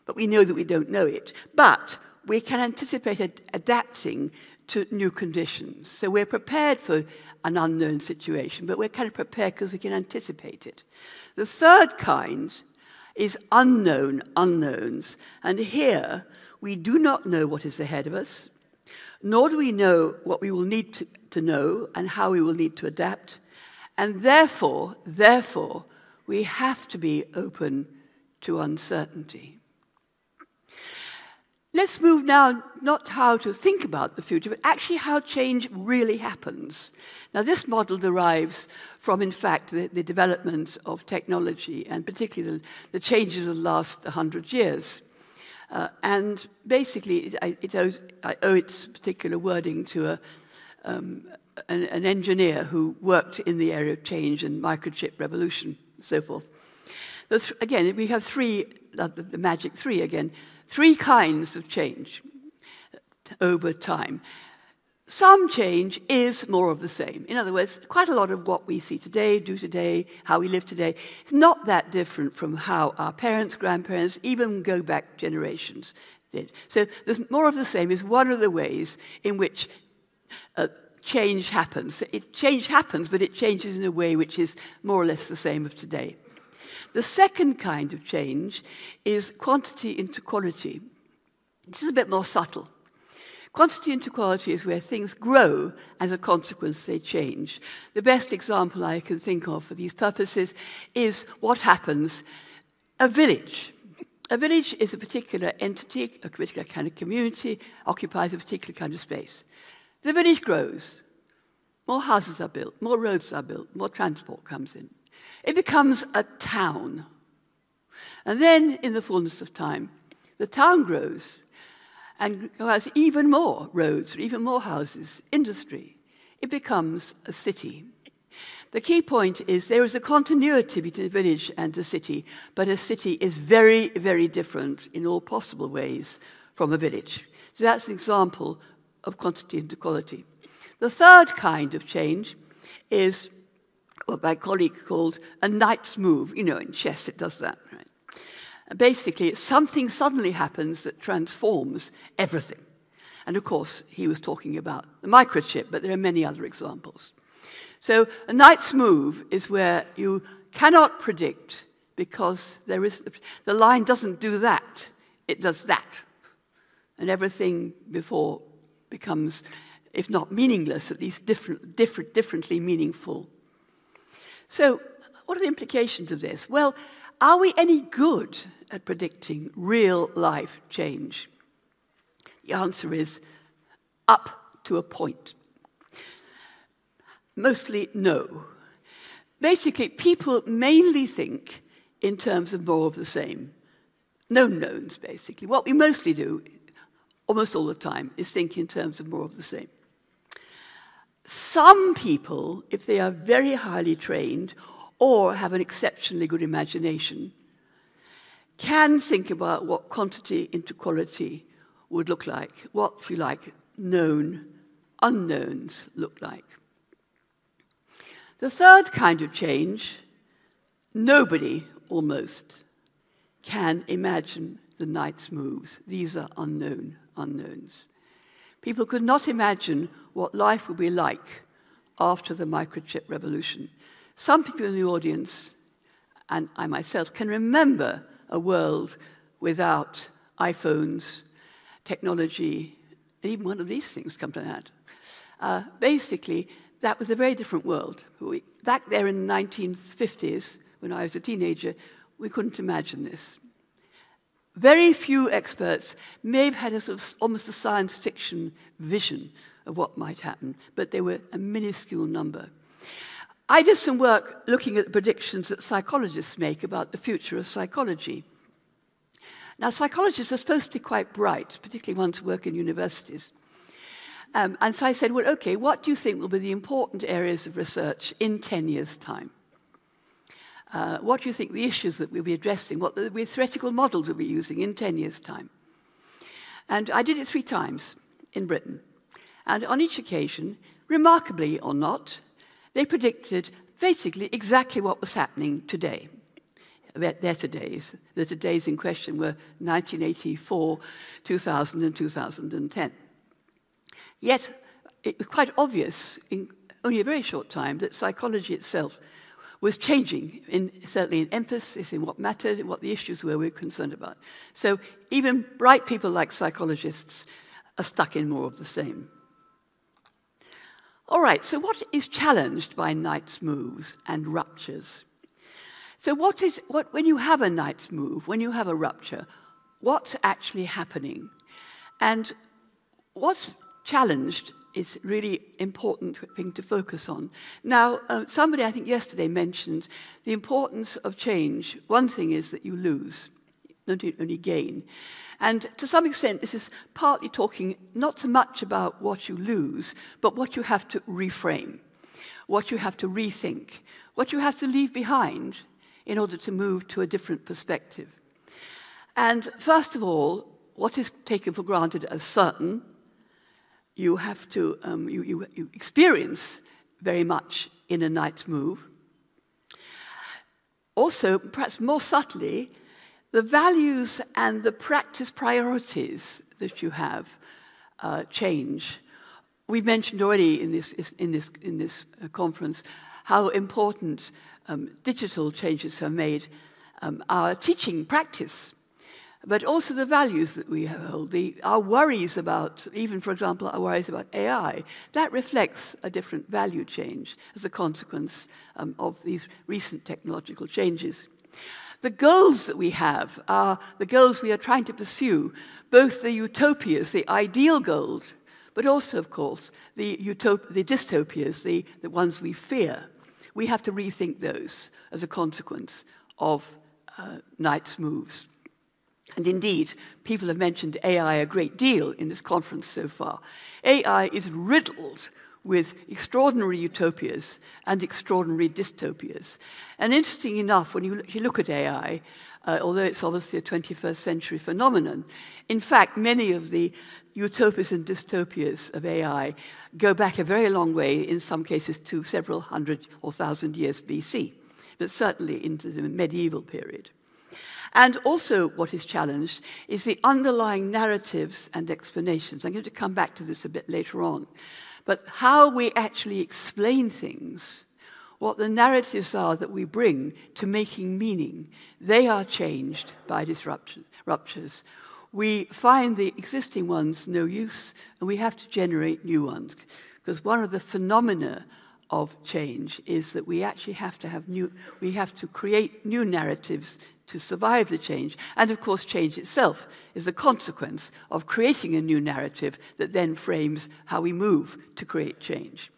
but we know that we don't know it. But we can anticipate adapting to new conditions. So we're prepared for an unknown situation, but we're kind of prepared because we can anticipate it. The third kind is unknown unknowns. And here, we do not know what is ahead of us, nor do we know what we will need to know and how we will need to adapt. And therefore, we have to be open to uncertainty. Let's move now not how to think about the future, but actually how change really happens. Now, this model derives from, in fact, the development of technology, and particularly the changes of the last 100 years. And basically, I owe its particular wording to an engineer who worked in the area of change and microchip revolution, and so forth. Again, we have the magic three again, three kinds of change over time. Some change is more of the same. In other words, quite a lot of what we see today, do today, how we live today, is not that different from how our parents, grandparents, even go back generations did. So there's more of the same is one of the ways in which change happens. Change happens, but it changes in a way which is more or less the same of today. The second kind of change is quantity into quality. This is a bit more subtle. Quantity into quality is where things grow, as a consequence they change. The best example I can think of for these purposes is what happens, a village. A village is a particular entity, a particular kind of community, occupies a particular kind of space. The village grows. More houses are built, more roads are built, more transport comes in. It becomes a town. And then, in the fullness of time, the town grows and has even more roads, even more houses, industry. It becomes a city. The key point is there is a continuity between a village and a city, but a city is very, very different in all possible ways from a village. So that's an example of quantity into quality. The third kind of change is what my colleague called a knight's move. You know, in chess it does that, right? Basically, something suddenly happens that transforms everything. And of course, he was talking about the microchip, but there are many other examples. So a knight's move is where you cannot predict because the line doesn't do that, it does that. And everything before becomes, if not meaningless, at least differently meaningful. So what are the implications of this? Well, are we any good at predicting real life change? The answer is up to a point. Mostly no. Basically, people mainly think in terms of more of the same. Known knowns, basically. What we mostly do, almost all the time, is think in terms of more of the same. Some people, if they are very highly trained or have an exceptionally good imagination, can think about what quantity into quality would look like, what, if you like, known unknowns look like. The third kind of change, nobody almost can imagine the knight's moves. These are unknown unknowns. People could not imagine what life would be like after the microchip revolution. Some people in the audience, and I myself, can remember a world without iPhones, technology, and even one of these things come to that. Basically, that was a very different world. Back there in the 1950s, when I was a teenager, we couldn't imagine this. Very few experts may have had a sort of almost a science fiction vision of what might happen, but they were a minuscule number. I did some work looking at the predictions that psychologists make about the future of psychology. Now, psychologists are supposed to be quite bright, particularly ones who work in universities. And so I said, well, okay, what do you think will be the important areas of research in 10 years' time? What do you think the issues that we'll be addressing, what the theoretical models we'll be using in 10 years' time? And I did it 3 times in Britain. And on each occasion, remarkably or not, they predicted basically exactly what was happening today. The todays in question were 1984, 2000, and 2010. Yet, it was quite obvious in only a very short time that psychology itself was changing, certainly in emphasis, in what mattered, in what the issues were we were concerned about. So even bright people like psychologists are stuck in more of the same. All right, so what is challenged by Knight's moves and ruptures? So when you have a Knight's move, when you have a rupture, what's actually happening? And what's challenged is really important thing to focus on. Now, somebody I think yesterday mentioned the importance of change. One thing is that you lose, not only gain. And to some extent, this is partly talking not so much about what you lose, but what you have to reframe, what you have to rethink, what you have to leave behind in order to move to a different perspective. And first of all, what is taken for granted as certain, you have to you experience very much in a Knight's move. Also, perhaps more subtly, the values and the practice priorities that you have change. We've mentioned already in this conference how important digital changes have made our teaching practice, but also the values that we hold, our worries about, even, for example, our worries about AI, that reflects a different value change as a consequence of these recent technological changes. The goals that we have are the goals we are trying to pursue, both the utopias, the ideal goals, but also, of course, the dystopias, the ones we fear. We have to rethink those as a consequence of Knight's moves. And indeed, people have mentioned AI a great deal in this conference so far. AI is riddled with extraordinary utopias and extraordinary dystopias. And interesting enough, when you look at AI, although it's obviously a 21st century phenomenon, in fact, many of the utopias and dystopias of AI go back a very long way, in some cases to several hundred or thousand years BC, but certainly into the medieval period. And also what is challenged is the underlying narratives and explanations. I'm going to come back to this a bit later on. But how we actually explain things, what the narratives are that we bring to making meaning, they are changed by ruptures. We find the existing ones no use, and we have to generate new ones. Because one of the phenomena of change is that we actually have to create new narratives to survive the change. And of course, change itself is the consequence of creating a new narrative that then frames how we move to create change.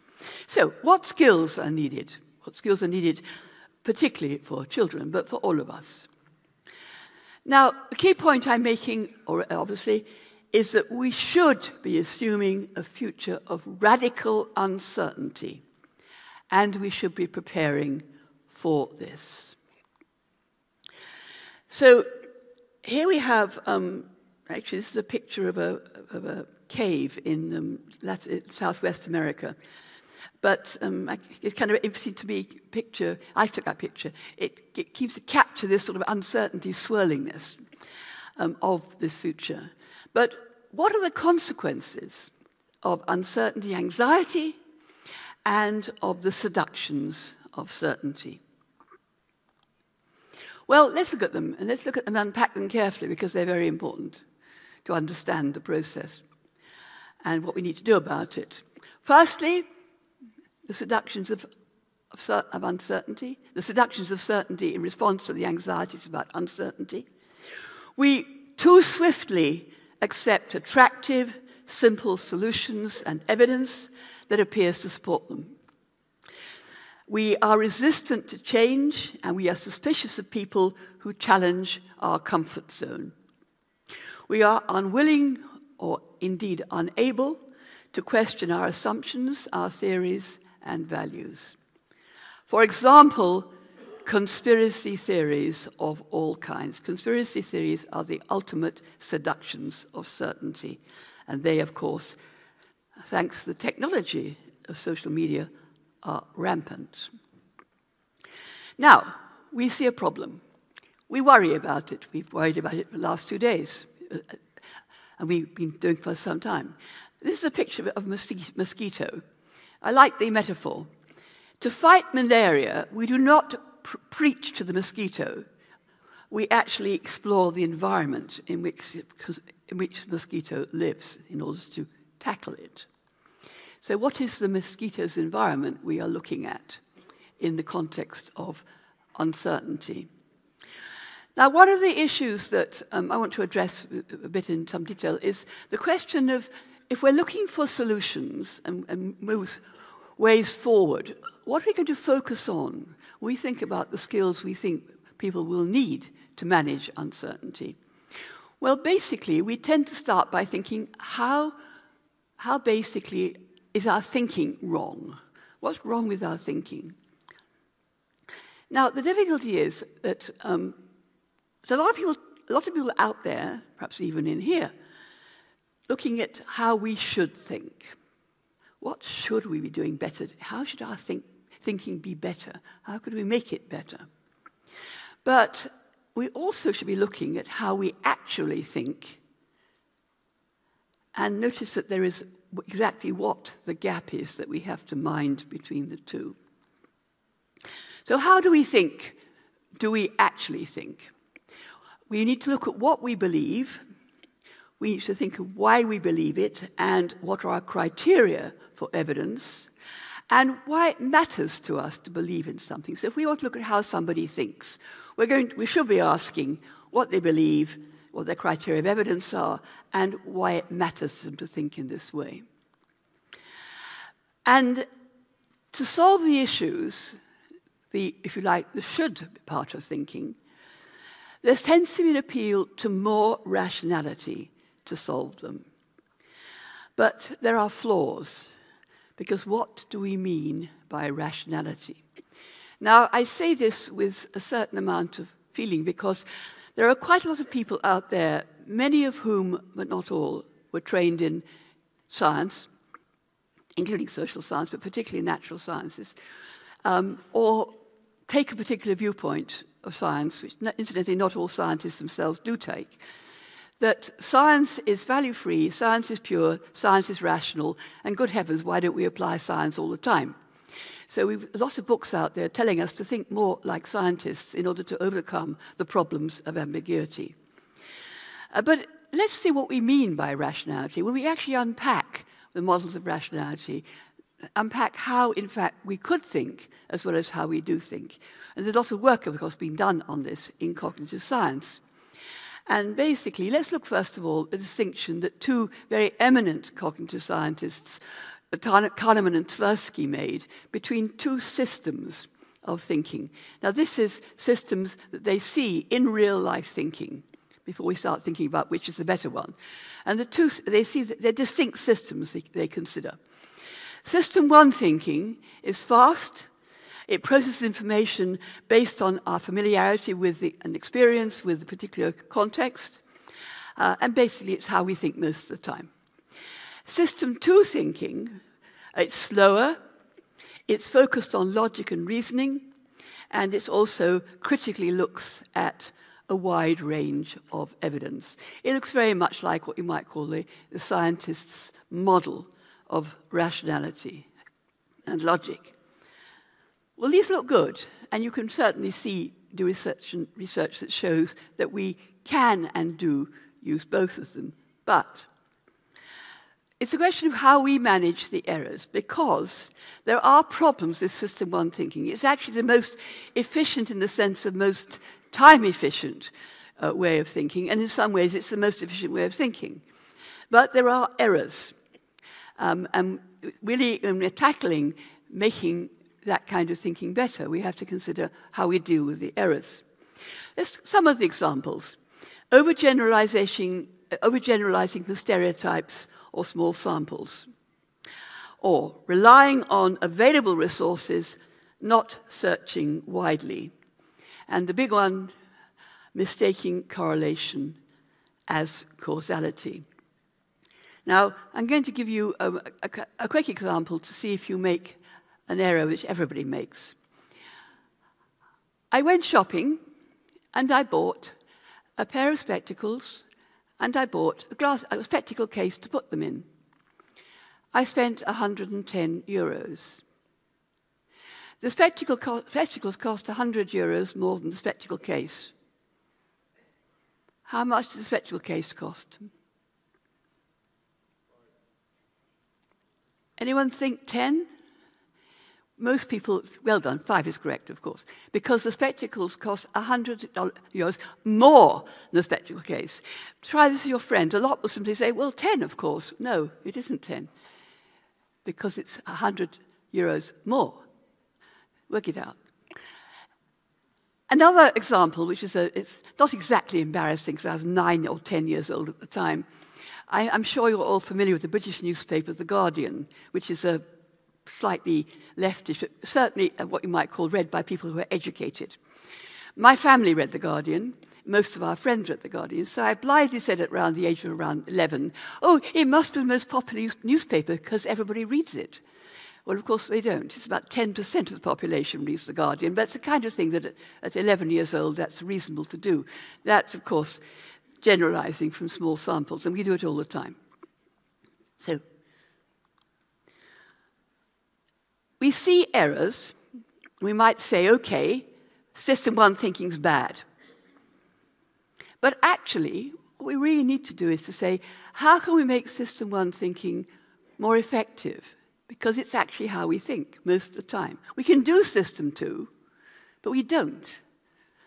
So, what skills are needed? What skills are needed particularly for children, but for all of us? Now, the key point I'm making, obviously, is that we should be assuming a future of radical uncertainty, and we should be preparing for this. So here we have, actually this is a picture of a cave in Southwest America. But it's kind of interesting to me picture, I took that picture, it keeps to capture this sort of uncertainty, swirlingness of this future. But what are the consequences of uncertainty, anxiety, and of the seductions of certainty? Well, let's look at them, and let's look at them and unpack them carefully, because they're very important to understand the process and what we need to do about it. Firstly, the seductions of uncertainty, the seductions of certainty in response to the anxieties about uncertainty. We too swiftly accept attractive, simple solutions and evidence that appears to support them. We are resistant to change, and we are suspicious of people who challenge our comfort zone. We are unwilling or indeed unable to question our assumptions, our theories, and values. For example, conspiracy theories of all kinds. Conspiracy theories are the ultimate seductions of certainty. And they, of course, thanks to the technology of social media, are rampant. Now, we see a problem. We worry about it. We've worried about it for the last 2 days. And we've been doing it for some time. This is a picture of a mosquito. I like the metaphor. To fight malaria, we do not preach to the mosquito. We actually explore the environment in which the mosquito lives in order to tackle it. So what is the mosquito's environment we are looking at in the context of uncertainty? Now, one of the issues that I want to address a bit in some detail is the question of if we're looking for solutions and ways forward, what are we going to focus on? We think about the skills we think people will need to manage uncertainty. Well, basically, we tend to start by thinking, how basically is our thinking wrong? What's wrong with our thinking? Now, the difficulty is that there's a lot of people out there, perhaps even in here, looking at how we should think. What should we be doing better? How should our thinking be better? How could we make it better? But we also should be looking at how we actually think and notice that there is exactly what the gap is that we have to mind between the two. So how do we think? Do we actually think? We need to look at what we believe. We need to think of why we believe it and what are our criteria for evidence and why it matters to us to believe in something. So if we want to look at how somebody thinks, we should be asking what they believe, what their criteria of evidence are, and why it matters to them to think in this way. And to solve the issues, if you like, the should part of thinking, there tends to be an appeal to more rationality to solve them. But there are flaws, because what do we mean by rationality? Now, I say this with a certain amount of feeling, because there are quite a lot of people out there, many of whom, but not all, were trained in science, including social science, but particularly natural sciences, or take a particular viewpoint of science, which incidentally not all scientists themselves do take, that science is value-free, science is pure, science is rational, and good heavens, why don't we apply science all the time? So we've a lot of books out there telling us to think more like scientists in order to overcome the problems of ambiguity. But let's see what we mean by rationality. When we actually unpack the models of rationality, unpack how, in fact, we could think as well as how we do think. And there's a lot of work, of course, being done on this in cognitive science. And basically, let's look first of all at the distinction that two very eminent cognitive scientists, Kahneman and Tversky, made between two systems of thinking. Now, this is systems that they see in real-life thinking before we start thinking about which is the better one. And the two, they see that they're distinct systems they consider. System one thinking is fast. It processes information based on our familiarity with and experience with the particular context. And basically, it's how we think most of the time. System two thinking, it's slower. It's focused on logic and reasoning. And it also critically looks at a wide range of evidence. It looks very much like what you might call the scientist's model of rationality and logic. Well, these look good, and you can certainly do research that shows that we can and do use both of them. But it's a question of how we manage the errors, because there are problems with system one thinking. It's actually the most efficient in the sense of most time-efficient way of thinking, and in some ways it's the most efficient way of thinking. But there are errors. And really, when we're tackling making that kind of thinking better, we have to consider how we deal with the errors. Some of the examples. Overgeneralization overgeneralizing the stereotypes or small samples. Or relying on available resources, not searching widely. And the big one, mistaking correlation as causality. Now, I'm going to give you a quick example to see if you make an error which everybody makes. I went shopping and I bought a pair of spectacles and I bought a spectacle case to put them in. I spent 110 euros. The spectacles cost 100 euros more than the spectacle case. How much does the spectacle case cost? Anyone think 10? Most people, well done, 5 is correct, of course, because the spectacles cost 100 euros more than the spectacle case. Try this with your friend. A lot will simply say, well, 10, of course. No, it isn't 10, because it's 100 euros more. Work it out. Another example, which is it's not exactly embarrassing, because I was 9 or 10 years old at the time. I'm sure you're all familiar with the British newspaper, The Guardian, which is a slightly leftish, but certainly what you might call read by people who are educated. My family read The Guardian. Most of our friends read The Guardian. So I blithely said at around the age of around 11, oh, it must be the most popular newspaper because everybody reads it. Well, of course, they don't. It's about 10% of the population reads The Guardian, but it's the kind of thing that at 11 years old, that's reasonable to do. That's, of course, generalizing from small samples, and we do it all the time. So, we see errors. We might say, okay, system one thinking's bad. But actually, what we really need to do is to say, how can we make system one thinking more effective? Because it's actually how we think most of the time. We can do system two, but we don't.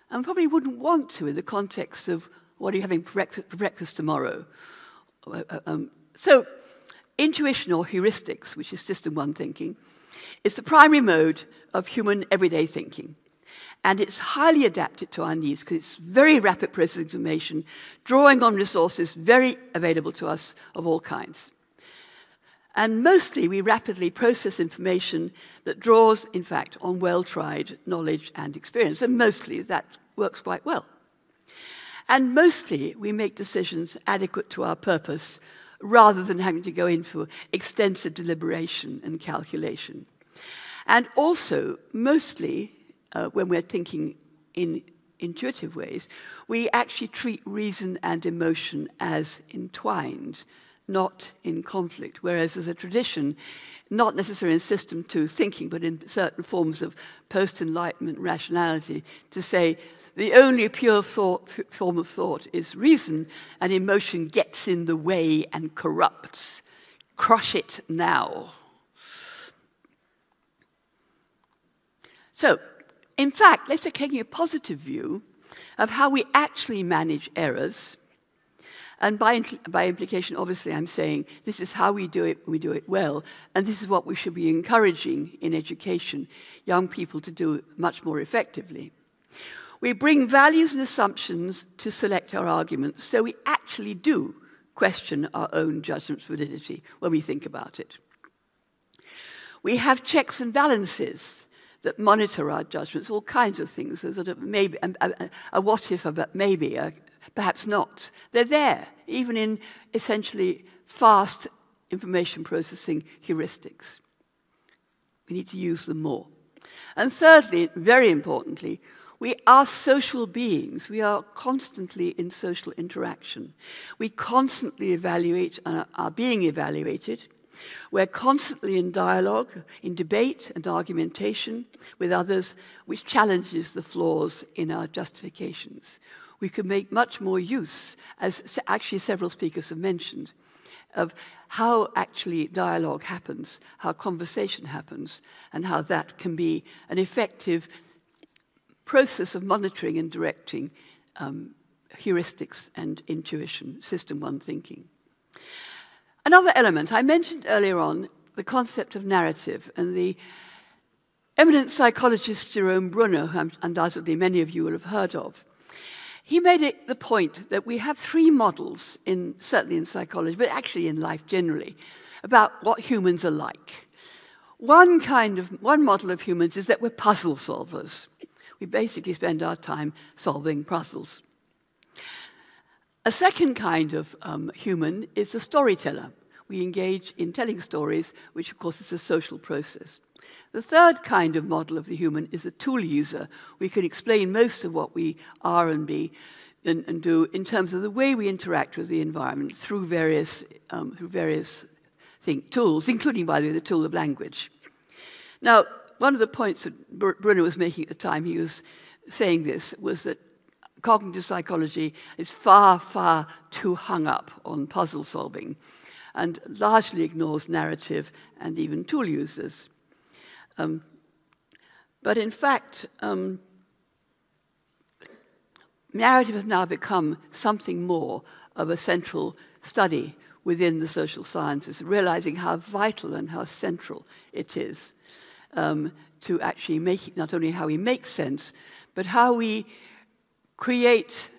And probably wouldn't want to in the context of what are you having for breakfast tomorrow? So intuition or heuristics, which is system one thinking, is the primary mode of human everyday thinking. And it's highly adapted to our needs because it's very rapid processing information, drawing on resources very available to us of all kinds. And mostly we rapidly process information that draws, in fact, on well-tried knowledge and experience. And mostly that works quite well. And mostly we make decisions adequate to our purpose rather than having to go in for extensive deliberation and calculation. And also, mostly, when we're thinking in intuitive ways, we actually treat reason and emotion as entwined, not in conflict, whereas there's a tradition, not necessarily in system two thinking, but in certain forms of post-enlightenment rationality, to say the only pure form of thought is reason, and emotion gets in the way and corrupts. Crush it now. So, in fact, let's take taking a positive view of how we actually manage errors. And by implication, obviously, I'm saying this is how we do it when we do it well, and this is what we should be encouraging in education, young people to do much more effectively. We bring values and assumptions to select our arguments, so we actually do question our own judgment's validity when we think about it. We have checks and balances that monitor our judgments, all kinds of things. There's sort of maybe a what if, a maybe, perhaps not. They're there, even in essentially fast information processing heuristics. We need to use them more. And thirdly, very importantly, we are social beings. We are constantly in social interaction. We constantly evaluate and are being evaluated. We're constantly in dialogue, in debate and argumentation with others, which challenges the flaws in our justifications. We could make much more use, as actually several speakers have mentioned, of how actually dialogue happens, how conversation happens, and how that can be an effective process of monitoring and directing heuristics and intuition, system one thinking. Another element, I mentioned earlier on the concept of narrative, and the eminent psychologist Jerome Bruner, who undoubtedly many of you will have heard of. he made it the point that we have three models, certainly in psychology, but actually in life generally, about what humans are like. One model of humans is that we're puzzle solvers. We basically spend our time solving puzzles. A second kind of human is a storyteller. We engage in telling stories, which of course is a social process. The third kind of model of the human is a tool user. We can explain most of what we are and be and do in terms of the way we interact with the environment through various tools, including, by the way, the tool of language. Now, one of the points that Bruno was making at the time he was saying this was that cognitive psychology is far, far too hung up on puzzle solving and largely ignores narrative and even tool users. But in fact, narrative has now become something more of a central study within the social sciences, realizing how vital and how central it is to actually make it, not only how we make sense, but how we create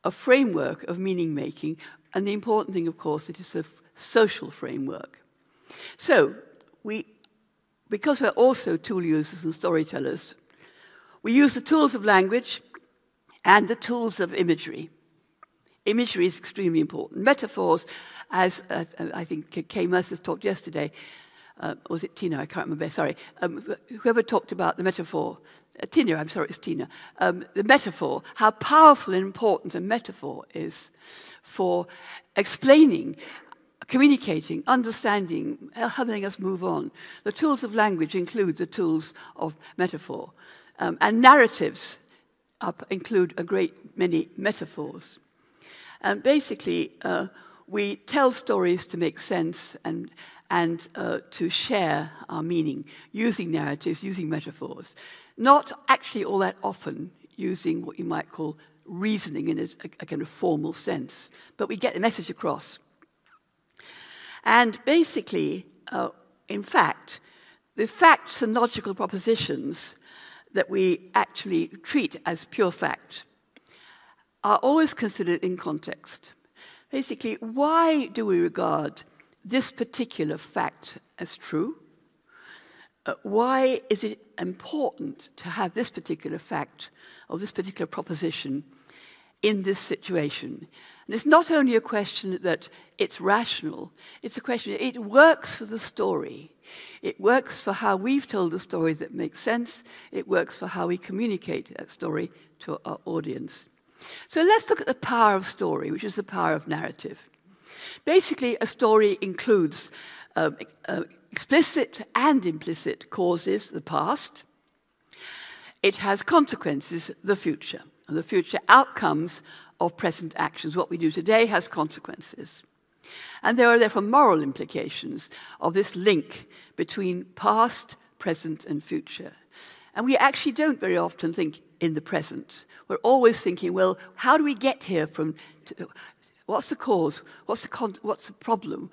a framework of meaning-making. And the important thing, of course, it is a social framework. So, because we're also tool users and storytellers, we use the tools of language and the tools of imagery. Imagery is extremely important. Metaphors, as I think Kay Mercer talked yesterday, was it Tina? I can't remember, sorry. Whoever talked about the metaphor, Tina, I'm sorry, it's Tina. The metaphor, how powerful and important a metaphor is for explaining, communicating, understanding, helping us move on. The tools of language include the tools of metaphor. And narratives include a great many metaphors. And basically, we tell stories to make sense and to share our meaning, using narratives, using metaphors. Not actually all that often using what you might call reasoning in a kind of formal sense, but we get the message across. And basically, in fact, the facts and logical propositions that we actually treat as pure fact are always considered in context. Basically, why do we regard this particular fact as true? Why is it important to have this particular fact or this particular proposition in this situation? And it's not only a question that it's rational, it's a question, it works for the story. It works for how we've told a story that makes sense. It works for how we communicate that story to our audience. So let's look at the power of story, which is the power of narrative. Basically, a story includes explicit and implicit causes, the past. It has consequences, the future. And the future outcomes of present actions. What we do today has consequences. And there are therefore moral implications of this link between past, present, and future. And we actually don't very often think in the present. We're always thinking, well, how do we get here what's the cause? What's the problem?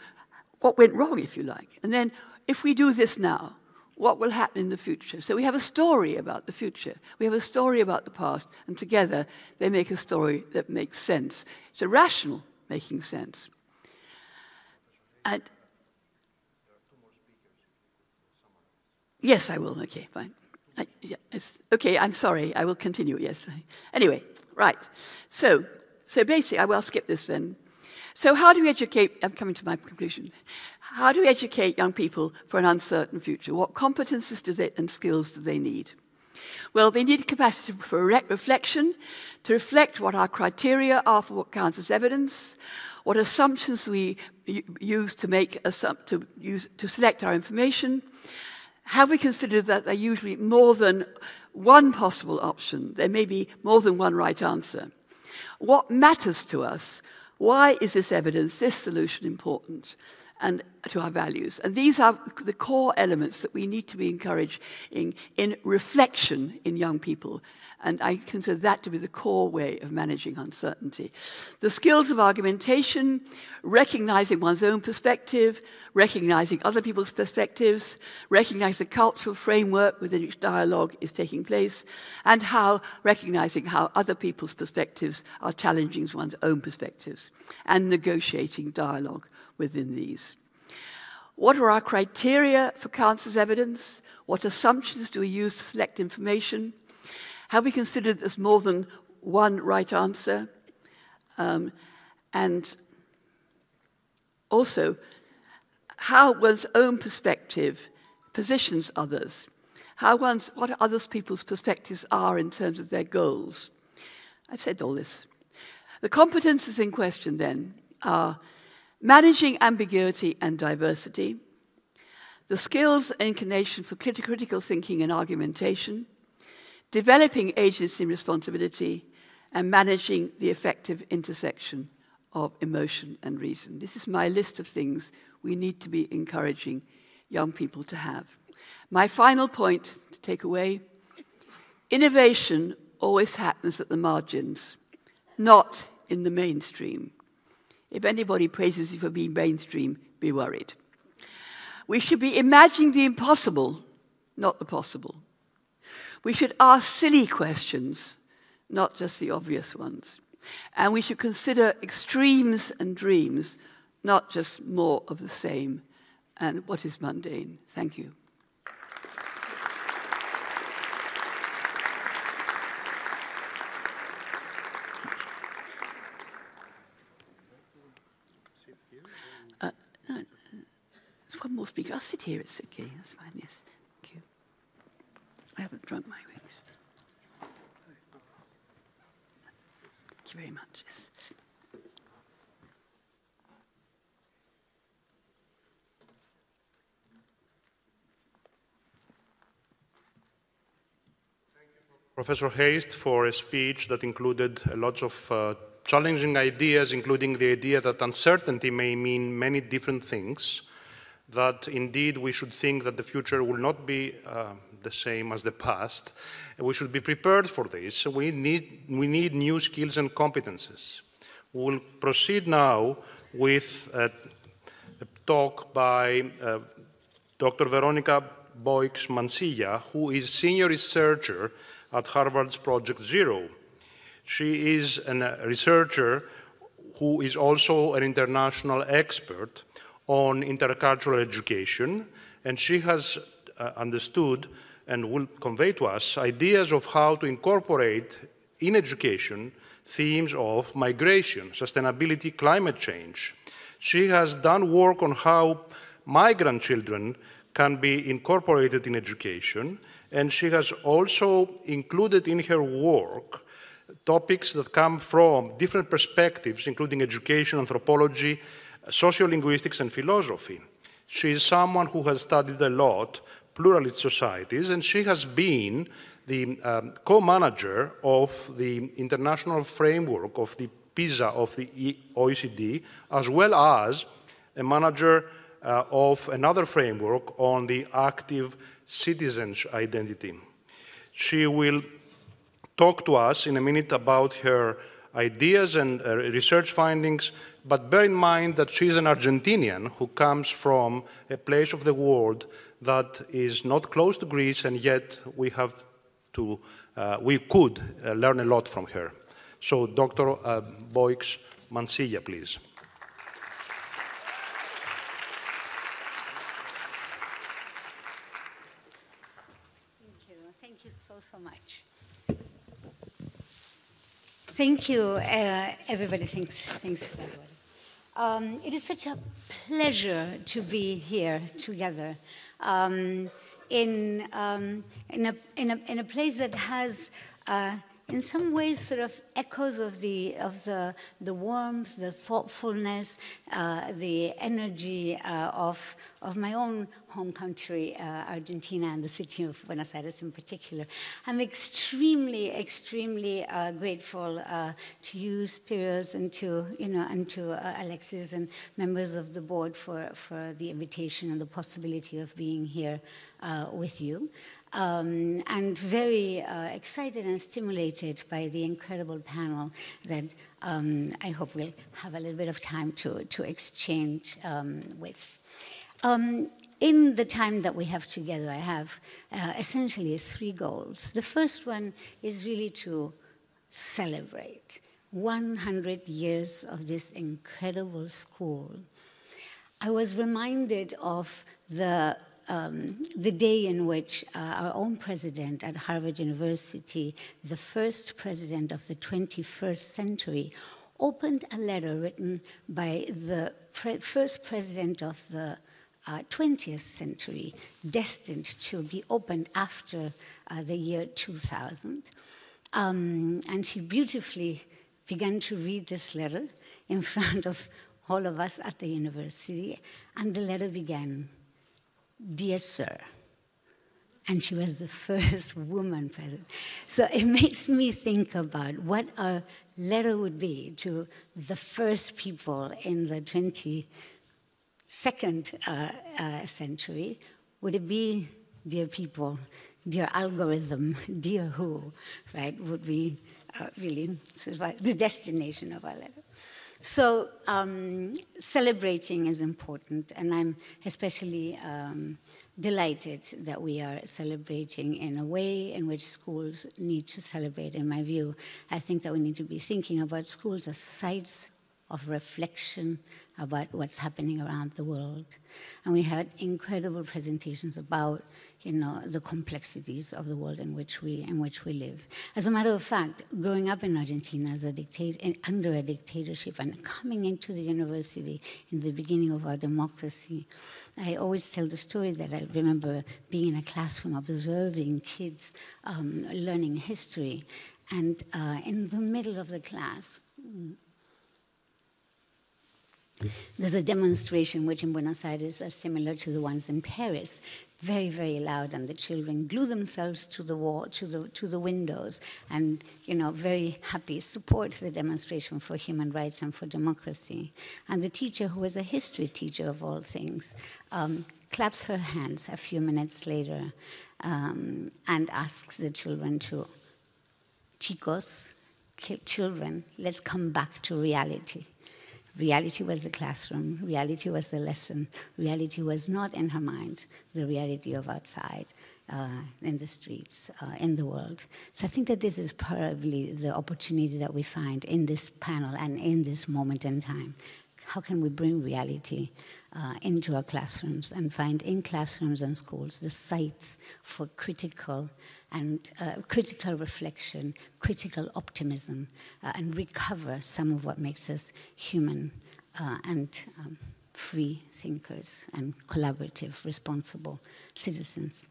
What went wrong, if you like? And then, if we do this now, what will happen in the future? So we have a story about the future. We have a story about the past, and together they make a story that makes sense. It's a rational making sense. And yes, I will. Okay, fine. Okay, I'm sorry. I will continue. Yes. Anyway, right. So basically, I will skip this then. So how do we educate, I'm coming to my conclusion, how do we educate young people for an uncertain future? What competences and skills do they need? Well, they need a capacity for reflection, to reflect what our criteria are for what counts as evidence, what assumptions we use to select our information. Have we considered that there are usually more than one possible option? There may be more than one right answer. What matters to us? Why is this evidence, this solution important? and to our values. And these are the core elements that we need to be encouraging in reflection in young people. And I consider that to be the core way of managing uncertainty. The skills of argumentation, recognizing one's own perspective, recognizing other people's perspectives, recognizing the cultural framework within which dialogue is taking place, and recognizing how other people's perspectives are challenging one's own perspectives, and negotiating dialogue within these. What are our criteria for counsel's evidence? What assumptions do we use to select information? Have we considered there's more than one right answer? And also, how one's own perspective positions others. What other people's perspectives are in terms of their goals. I've said all this. The competences in question then are managing ambiguity and diversity, the skills and inclination for critical thinking and argumentation, developing agency and responsibility, and managing the effective intersection of emotion and reason. This is my list of things we need to be encouraging young people to have. My final point to take away, innovation always happens at the margins, not in the mainstream. If anybody praises you for being mainstream, be worried. We should be imagining the impossible, not the possible. We should ask silly questions, not just the obvious ones. And we should consider extremes and dreams, not just more of the same and what is mundane. Thank you. There's one more speaker. I'll sit here, it's okay. That's fine, yes. Thank you. I haven't drunk my wings. Thank you very much. Professor Hayes for a speech that included lots of challenging ideas, including the idea that uncertainty may mean many different things, that indeed we should think that the future will not be the same as the past. We should be prepared for this. We need new skills and competences. We'll proceed now with a talk by Dr. Veronica Boix-Mansilla, who is senior researcher at Harvard's Project Zero. She is a researcher who is also an international expert on intercultural education, and she has understood and will convey to us ideas of how to incorporate in education themes of migration, sustainability, climate change. She has done work on how migrant children can be incorporated in education, and she has also included in her work topics that come from different perspectives, including education, anthropology, sociolinguistics, and philosophy. She is someone who has studied a lot pluralist societies, and she has been the co-manager of the international framework of the PISA of the OECD, as well as a manager of another framework on the active citizen's identity. She will talk to us in a minute about her ideas and research findings, but bear in mind that she's an Argentinian who comes from a place of the world that is not close to Greece, and yet we could learn a lot from her. So Dr. Boix-Mansilla, please. Thank you so much. Thank you, everybody. Thanks, everybody. It is such a pleasure to be here together in a place that has in some ways sort of echoes of the warmth, the thoughtfulness, the energy of my own home country, Argentina, and the city of Buenos Aires in particular. I'm extremely, extremely grateful to you, Spiros, and to Alexis and members of the board for the invitation and the possibility of being here with you. And very excited and stimulated by the incredible panel that I hope we'll have a little bit of time to exchange with. In the time that we have together, I have essentially 3 goals. The first one is really to celebrate 100 years of this incredible school. I was reminded of the day in which our own president at Harvard University, the first president of the 21st century, opened a letter written by the first president of the 20th century, destined to be opened after the year 2000. And he beautifully began to read this letter in front of all of us at the university, and the letter began, "Dear Sir." And she was the first woman president. So it makes me think about what our letter would be to the first people in the 22nd century. Would it be, "Dear people, dear algorithm, dear who," right? Would be really sort of the destination of our letter. So celebrating is important, and I'm especially delighted that we are celebrating in a way in which schools need to celebrate, in my view. I think that we need to be thinking about schools as sites of reflection about what's happening around the world. And we had incredible presentations about, the complexities of the world in which we live. As a matter of fact, growing up in Argentina as under a dictatorship and coming into the university in the beginning of our democracy, I always tell the story that I remember being in a classroom observing kids learning history, and in the middle of the class, there's a demonstration which in Buenos Aires are similar to the ones in Paris, very, very loud, and the children glue themselves to the wall, to the windows, and very happy, support the demonstration for human rights and for democracy. And the teacher, who was a history teacher of all things, claps her hands a few minutes later and asks the children to, "Chicos, children, let's come back to reality." Reality was the classroom. Reality was the lesson. Reality was not in her mind the reality of outside, in the streets, in the world. So I think that this is probably the opportunity that we find in this panel and in this moment in time. How can we bring reality into our classrooms and find in classrooms and schools the sites for critical reflection, critical optimism, and recover some of what makes us human and free thinkers and collaborative, responsible citizens.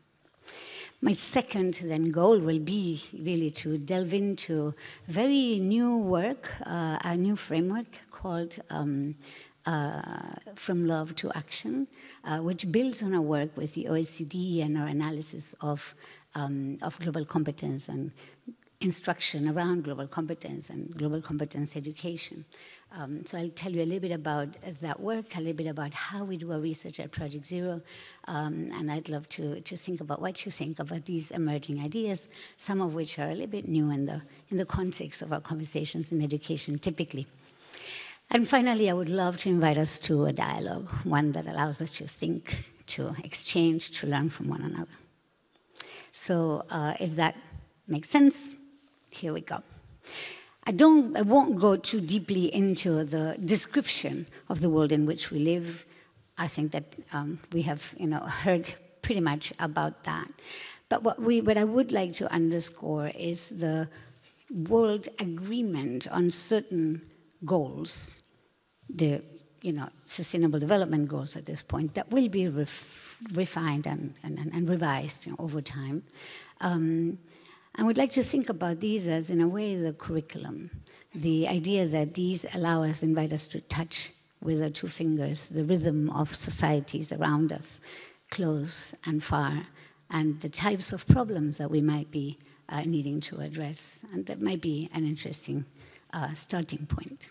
My second then goal will be really to delve into very new work, a new framework called From Love to Action, which builds on our work with the OECD and our analysis of global competence and instruction around global competence and global competence education. So I'll tell you a little bit about that work, a little bit about how we do our research at Project Zero, and I'd love to think about what you think about these emerging ideas, some of which are a little bit new in the context of our conversations in education typically. And finally, I would love to invite us to a dialogue, one that allows us to think, to exchange, to learn from one another. So if that makes sense, here we go. I won't go too deeply into the description of the world in which we live. I think that we have heard pretty much about that. But what I would like to underscore is the world agreement on certain goals, the Sustainable Development Goals at this point, that will be refined and revised over time. And we'd like to think about these as, in a way, the curriculum. The idea that these allow us, invite us to touch with our two fingers the rhythm of societies around us, close and far, and the types of problems that we might be needing to address. And that might be an interesting starting point.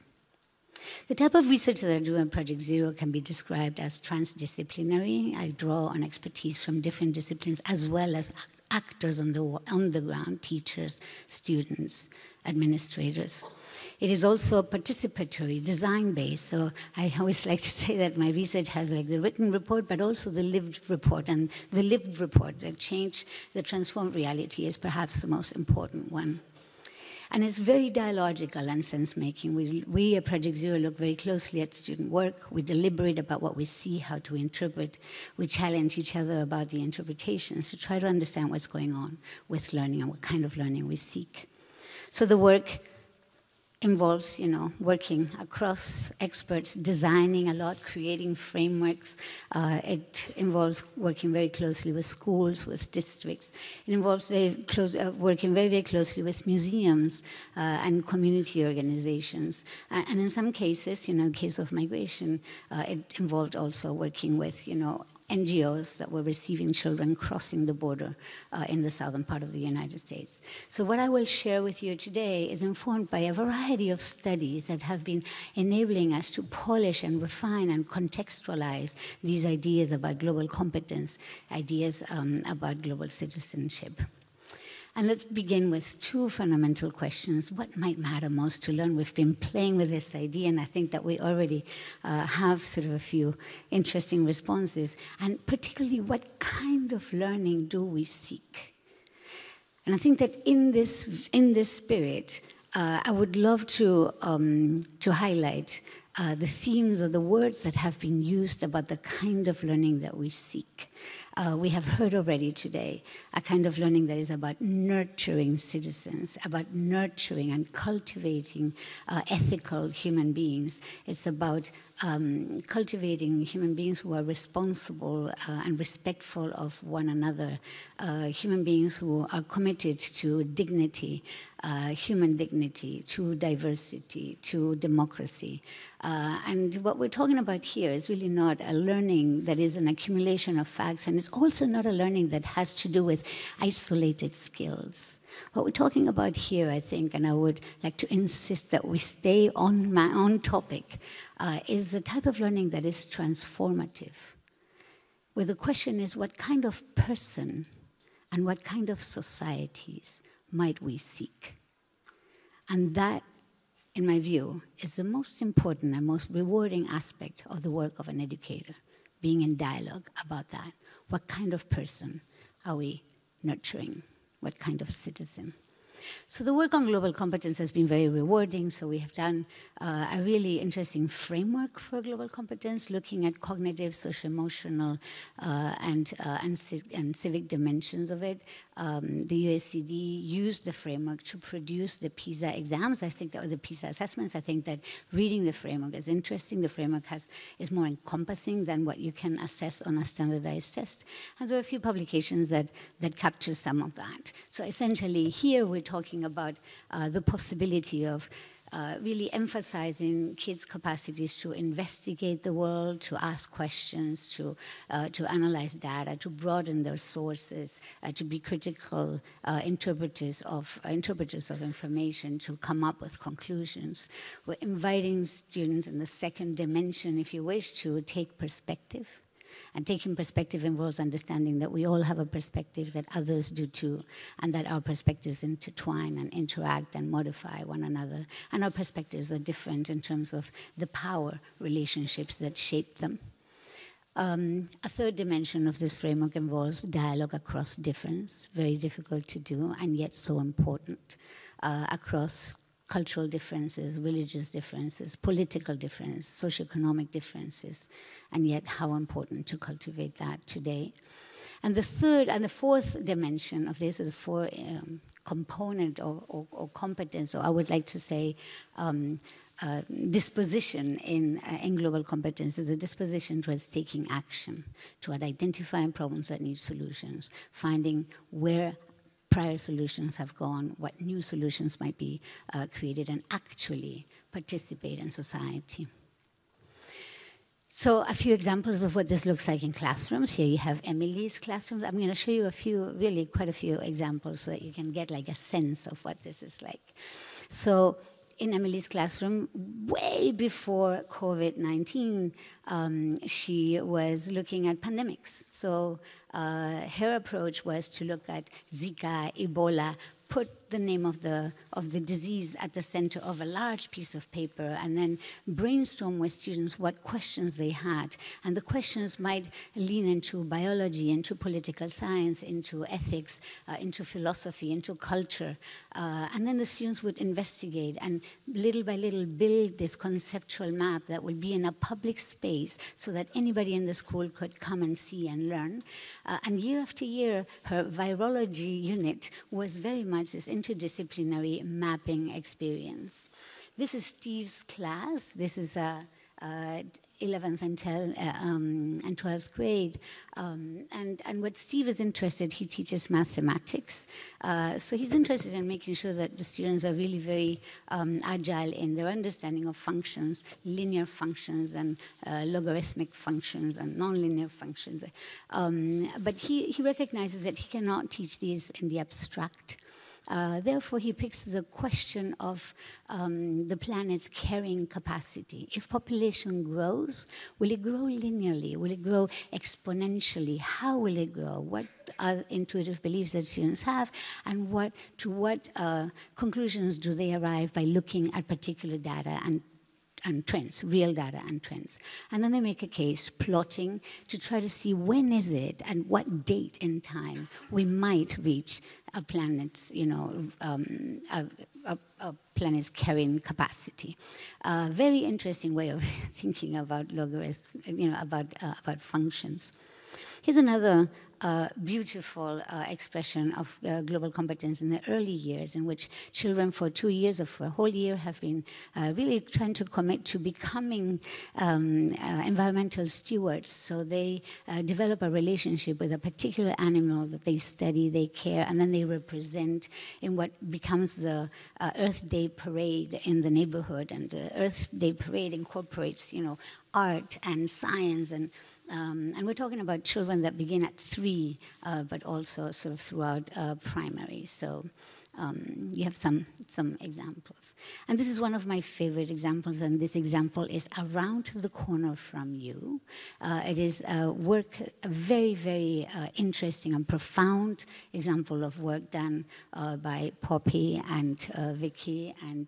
The type of research that I do in Project Zero can be described as transdisciplinary. I draw on expertise from different disciplines as well as actors on the ground, teachers, students, administrators. It is also participatory, design-based. So I always like to say that my research has like the written report, but also the lived report. And the lived report that changed, that transformed reality is perhaps the most important one. And it's very dialogical and sense-making. We at Project Zero look very closely at student work. We deliberate about what we see, how to interpret. We challenge each other about the interpretations to try to understand what's going on with learning and what kind of learning we seek. So the work involves, working across experts, designing a lot, creating frameworks. It involves working very closely with schools, with districts. It involves working very, very closely with museums and community organizations. And in some cases, in the case of migration, it involved also working with, NGOs that were receiving children crossing the border in the southern part of the United States. So what I will share with you today is informed by a variety of studies that have been enabling us to polish and refine and contextualize these ideas about global competence, ideas about global citizenship. And let's begin with two fundamental questions. What might matter most to learn? We've been playing with this idea, and I think that we already have sort of a few interesting responses. And particularly, what kind of learning do we seek? And I think that in this spirit, I would love to highlight the themes or the words that have been used about the kind of learning that we seek. We have heard already today a kind of learning that is about nurturing citizens, about nurturing and cultivating ethical human beings. It's about cultivating human beings who are responsible and respectful of one another, human beings who are committed to dignity, human dignity, to diversity, to democracy. And what we're talking about here is really not a learning that is an accumulation of facts, and it's also not a learning that has to do with isolated skills. What we're talking about here, I think, and I would like to insist that we stay on topic, is the type of learning that is transformative. Where the question is, what kind of person and what kind of societies might we seek? And that, in my view, is the most important and most rewarding aspect of the work of an educator, being in dialogue about that. What kind of person are we nurturing? What kind of citizen? So the work on global competence has been very rewarding. So we have done a really interesting framework for global competence, looking at cognitive, socio-emotional, and civic dimensions of it. The USCD used the framework to produce the PISA exams. I think that was the PISA assessments. I think that reading the framework is interesting. The framework is more encompassing than what you can assess on a standardized test. And there are a few publications that capture some of that. So essentially, here we're talking about the possibility of really emphasizing kids' capacities to investigate the world, to ask questions, to analyze data, to broaden their sources, to be critical interpreters of information, to come up with conclusions. We're inviting students in the second dimension, if you wish, to take perspective. And taking perspective involves understanding that we all have a perspective, that others do too, and that our perspectives intertwine and interact and modify one another. And our perspectives are different in terms of the power relationships that shape them. A third dimension of this framework involves dialogue across difference, very difficult to do, and yet so important, across cultural differences, religious differences, political differences, socioeconomic differences, and yet how important to cultivate that today. And the third and the fourth dimension of this is the fourth component or competence, or I would like to say disposition in global competence is a disposition towards taking action, toward identifying problems that need solutions, finding where prior solutions have gone, what new solutions might be created, and actually participate in society. So a few examples of what this looks like in classrooms. Here you have Emily's classrooms. I'm going to show you a few, really quite a few examples so that you can get like a sense of what this is like. So in Emily's classroom, way before COVID-19, she was looking at pandemics. So her approach was to look at Zika, Ebola, put the name of the disease at the center of a large piece of paper, and then brainstorm with students what questions they had. And the questions might lean into biology, into political science, into ethics, into philosophy, into culture. And then the students would investigate and little by little build this conceptual map that would be in a public space so that anybody in the school could come and see and learn. And year after year, her virology unit was very much this interdisciplinary mapping experience. This is Steve's class. This is 11th and 12th grade. And what Steve is interested, he teaches mathematics. So he's interested in making sure that the students are really very agile in their understanding of functions, linear functions and logarithmic functions and nonlinear functions. But he recognizes that he cannot teach these in the abstract. Therefore, he picks the question of the planet's carrying capacity. If population grows, will it grow linearly? Will it grow exponentially? How will it grow? What are intuitive beliefs that students have? And to what conclusions do they arrive by looking at particular data and trends, real data and trends. And then they make a case, plotting, to try to see when is it and what date in time we might reach a planet's, a planet's carrying capacity. Very interesting way of thinking about logarithms, about functions. Here's another beautiful expression of global competence in the early years, in which children for 2 years or for a whole year have been really trying to commit to becoming environmental stewards. So they develop a relationship with a particular animal that they study, they care, and then they represent in what becomes the Earth Day parade in the neighborhood. And the Earth Day parade incorporates, art and science and we're talking about children that begin at 3, but also sort of throughout primary. So you have some examples. And this is one of my favorite examples, and this example is around the corner from you. It is a very, very interesting and profound example of work done by Poppy and Vicky and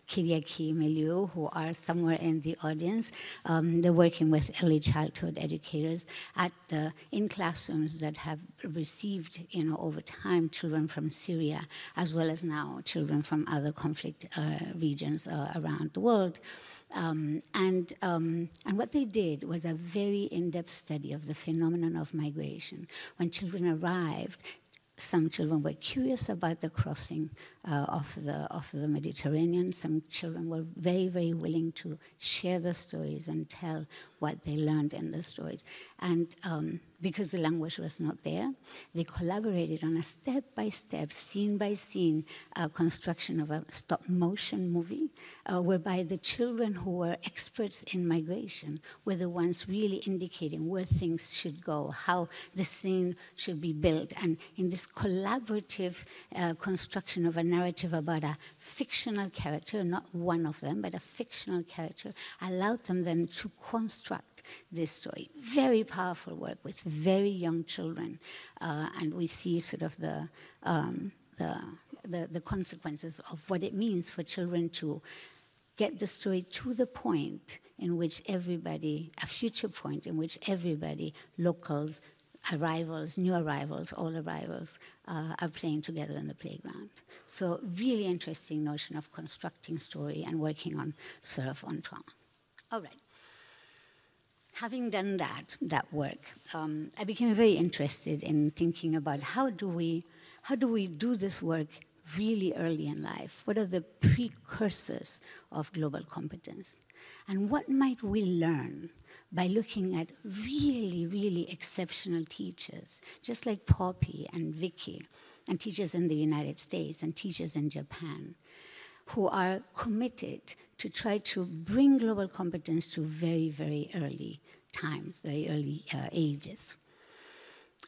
Kyriaki Milieu, who are somewhere in the audience. They're working with early childhood educators in classrooms that have received, over time, children from Syria, as well as now children from other conflict regions around the world. And what they did was a very in-depth study of the phenomenon of migration. When children arrived, some children were curious about the crossing of the Mediterranean. Some children were very, very willing to share their stories and tell what they learned in the stories. And because the language was not there, they collaborated on a step-by-step, scene-by-scene construction of a stop-motion movie, whereby the children who were experts in migration were the ones really indicating where things should go, how the scene should be built. And in this collaborative construction of a narrative about a fictional character, not one of them, but a fictional character, allowed them then to construct this story. Very powerful work with very young children, and we see sort of the consequences of what it means for children to get the story to the point in which everybody, a future point in which everybody, locals, arrivals, new arrivals, all arrivals, are playing together in the playground. So really interesting notion of constructing story and working on surf on trauma. All right. Having done that work, I became very interested in thinking about how do we do this work really early in life? What are the precursors of global competence? And what might we learn by looking at really, really exceptional teachers, just like Poppy and Vicky, and teachers in the United States and teachers in Japan, who are committed to try to bring global competence to very, very early times, very early ages.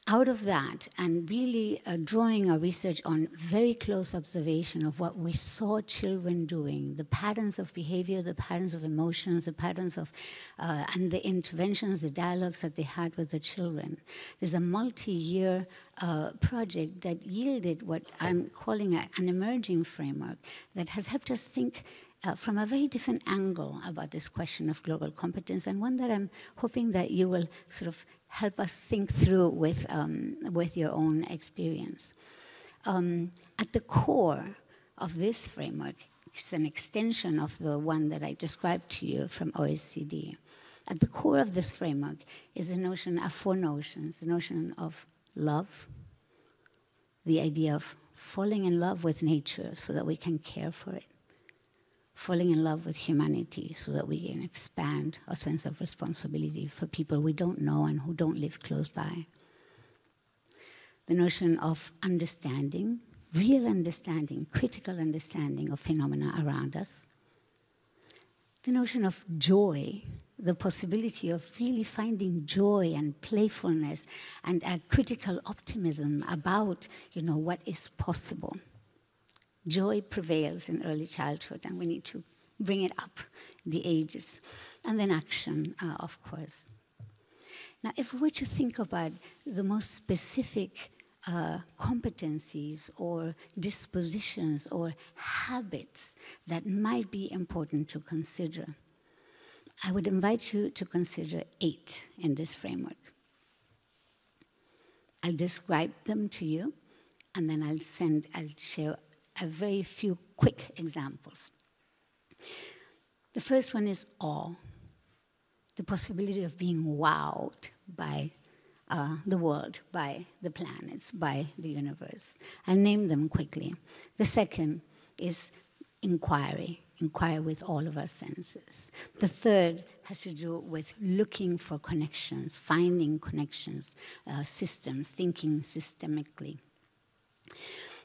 Out of that, and really drawing our research on very close observation of what we saw children doing, the patterns of behavior, the patterns of emotions, the patterns of, and the interventions, the dialogues that they had with the children. There's a multi-year project that yielded what I'm calling an emerging framework that has helped us think from a very different angle about this question of global competence, and one that I'm hoping that you will sort of help us think through with your own experience. At the core of this framework, it's an extension of the one that I described to you from OECD. At the core of this framework is the notion of four notions: the notion of love, the idea of falling in love with nature so that we can care for it, falling in love with humanity so that we can expand our sense of responsibility for people we don't know and who don't live close by. The notion of understanding, real understanding, critical understanding of phenomena around us. The notion of joy, the possibility of really finding joy and playfulness and a critical optimism about, what is possible. Joy prevails in early childhood, and we need to bring it up the ages. And then action, of course. Now, if we were to think about the most specific competencies or dispositions or habits that might be important to consider, I would invite you to consider 8 in this framework. I'll describe them to you, and then I'll share a very few quick examples. The first one is awe, the possibility of being wowed by the world, by the planets, by the universe. I'll name them quickly. The second is inquiry with all of our senses. The third has to do with looking for connections, finding connections, systems, thinking systemically.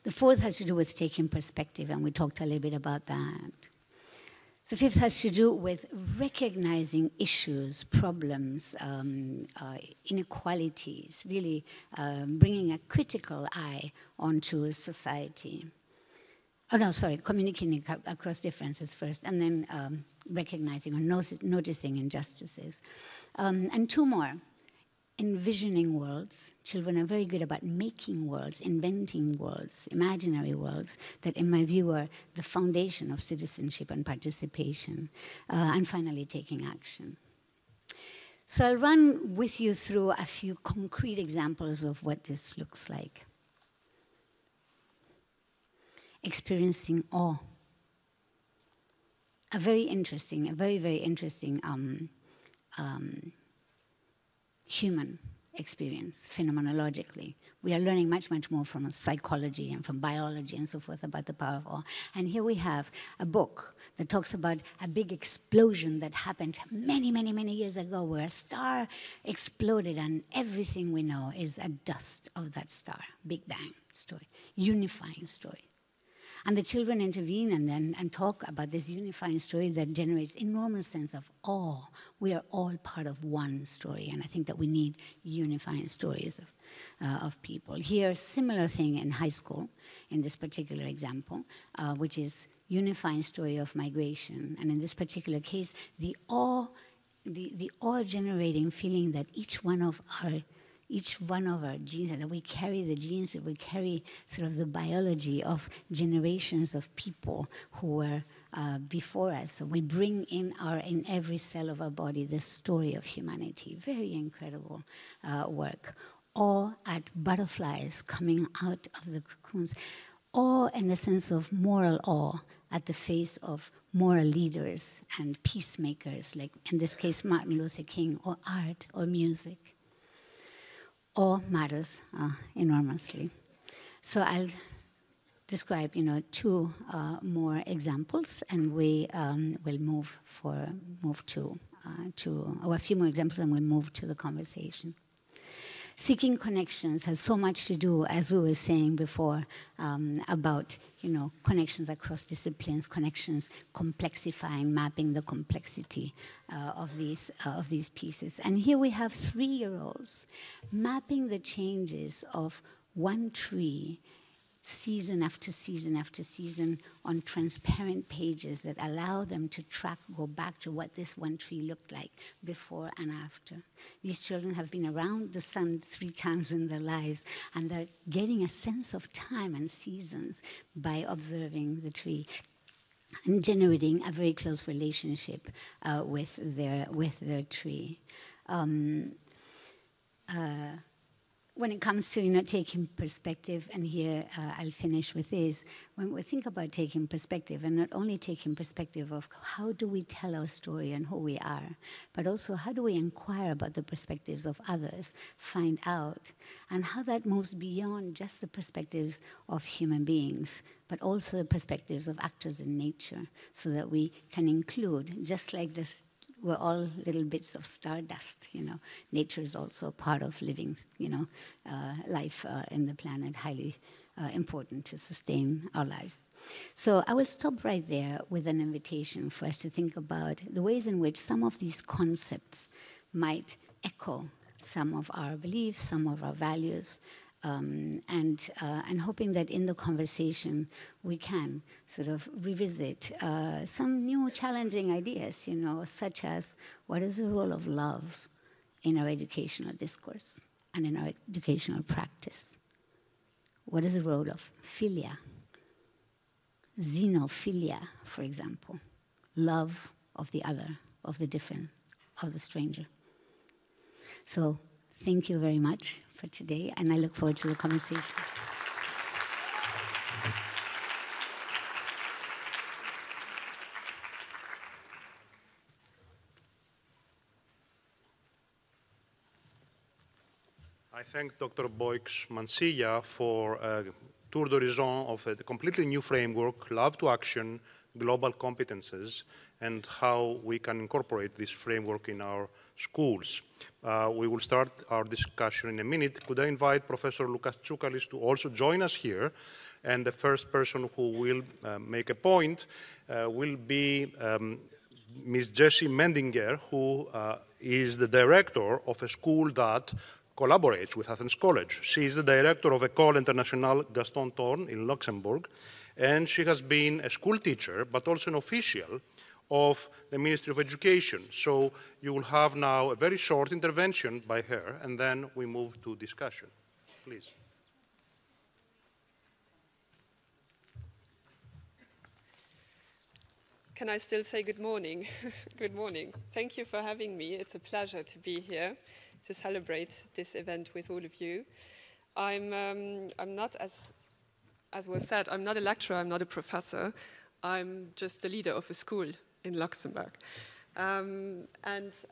The fourth has to do with taking perspective, and we talked a little bit about that. The fifth has to do with recognizing issues, problems, inequalities, really bringing a critical eye onto society. Communicating across differences first, and then recognizing or noticing injustices. And 2 more. Envisioning worlds. Children are very good about making worlds, inventing worlds, imaginary worlds that, in my view, are the foundation of citizenship and participation. And finally, taking action. So I'll run with you through a few concrete examples of what this looks like. Experiencing awe. A very, very interesting human experience, phenomenologically. We are learning much, much more from psychology and from biology and so forth about the power of awe. And here we have a book that talks about a big explosion that happened many, many, many years ago, where a star exploded, and everything we know is a dust of that star. Big Bang story, unifying story. And the children intervene and talk about this unifying story that generates enormous sense of awe. We are all part of one story, and I think that we need unifying stories of people. Here, similar thing in high school, in this particular example, which is unifying story of migration. And in this particular case, the awe-generating feeling that each one of our genes, that we carry the genes, that we carry sort of the biology of generations of people who were before us. So we bring in every cell of our body the story of humanity. Very incredible work. Awe at butterflies coming out of the cocoons. Awe in the sense of moral awe at the face of moral leaders and peacemakers, like in this case Martin Luther King, or art or music. Awe matters enormously. So I'll describe, 2 more examples, and we will move to or a few more examples, and we'll move to the conversation. Seeking connections has so much to do, as we were saying before, about connections across disciplines, connections complexifying, mapping the complexity of these pieces. And here we have 3-year-olds mapping the changes of one tree season after season after season on transparent pages that allow them to go back to what this one tree looked like before and after. These children have been around the sun 3 times in their lives, and they're getting a sense of time and seasons by observing the tree and generating a very close relationship with their tree. When it comes to taking perspective, and here I'll finish with this, when we think about taking perspective, and not only taking perspective of how do we tell our story and who we are, but also how do we inquire about the perspectives of others, find out, and how that moves beyond just the perspectives of human beings, but also the perspectives of actors in nature, so that we can include, just like this, we're all little bits of stardust, Nature is also a part of living, life in the planet, highly important to sustain our lives. So I will stop right there with an invitation for us to think about the ways in which some of these concepts might echo some of our beliefs, some of our values, and hoping that in the conversation we can sort of revisit some new challenging ideas, such as what is the role of love in our educational discourse and in our educational practice? What is the role of philia, xenophilia, for example, love of the other, of the different, of the stranger? So thank you very much for today, and I look forward to the conversation. I thank Dr. Boix-Mansilla for a tour d'horizon of a completely new framework, Love to Action, Global Competences, and how we can incorporate this framework in our schools. We will start our discussion in a minute. Could I invite Professor Loukas Tsoukalis to also join us here? And the first person who will make a point will be Ms. Jessie Mendinger, who is the director of a school that collaborates with Athens College. She is the director of École Internationale Gaston Thorn in Luxembourg, and she has been a school teacher, but also an official of the Ministry of Education. So you will have now a very short intervention by her, and then we move to discussion. Please. Can I still say good morning? Good morning. Thank you for having me. It's a pleasure to be here to celebrate this event with all of you. I'm not, as was said, I'm not a lecturer, I'm not a professor. I'm just the leader of a school in Luxembourg. And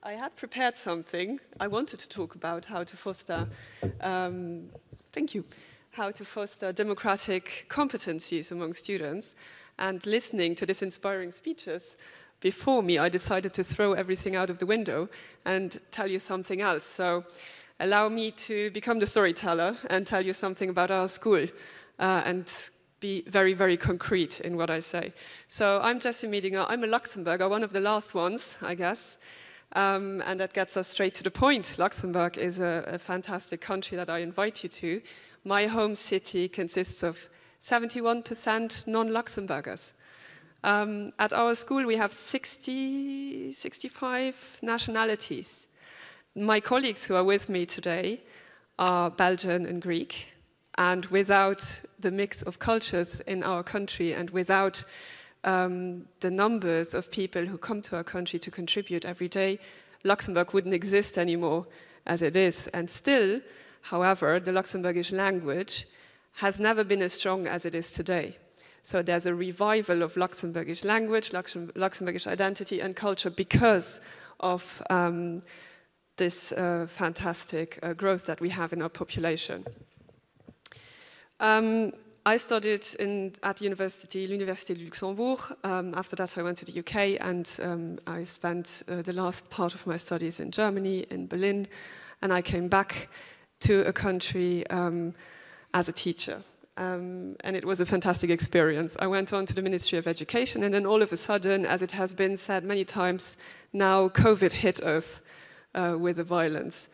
I had prepared something. I wanted to talk about how to foster, how to foster democratic competencies among students. And listening to these inspiring speeches before me, I decided to throw everything out of the window and tell you something else. So allow me to become the storyteller and tell you something about our school and be very, very concrete in what I say. So I'm Jessie Mendinger. I'm a Luxembourger, one of the last ones, I guess. And that gets us straight to the point. Luxembourg is a fantastic country that I invite you to. My home city consists of 71% non-Luxembourgers. At our school, we have 65 nationalities. My colleagues who are with me today are Belgian and Greek. And without the mix of cultures in our country and without the numbers of people who come to our country to contribute every day, Luxembourg wouldn't exist anymore as it is. And still, however, the Luxembourgish language has never been as strong as it is today. So there's a revival of Luxembourgish language, Luxembourgish identity and culture because of this fantastic growth that we have in our population. I studied at l'Université du Luxembourg. After that, I went to the UK, and I spent the last part of my studies in Germany, in Berlin, and I came back to a country as a teacher. And it was a fantastic experience. I went on to the Ministry of Education, and then all of a sudden, as it has been said many times, now COVID hit us with the violence.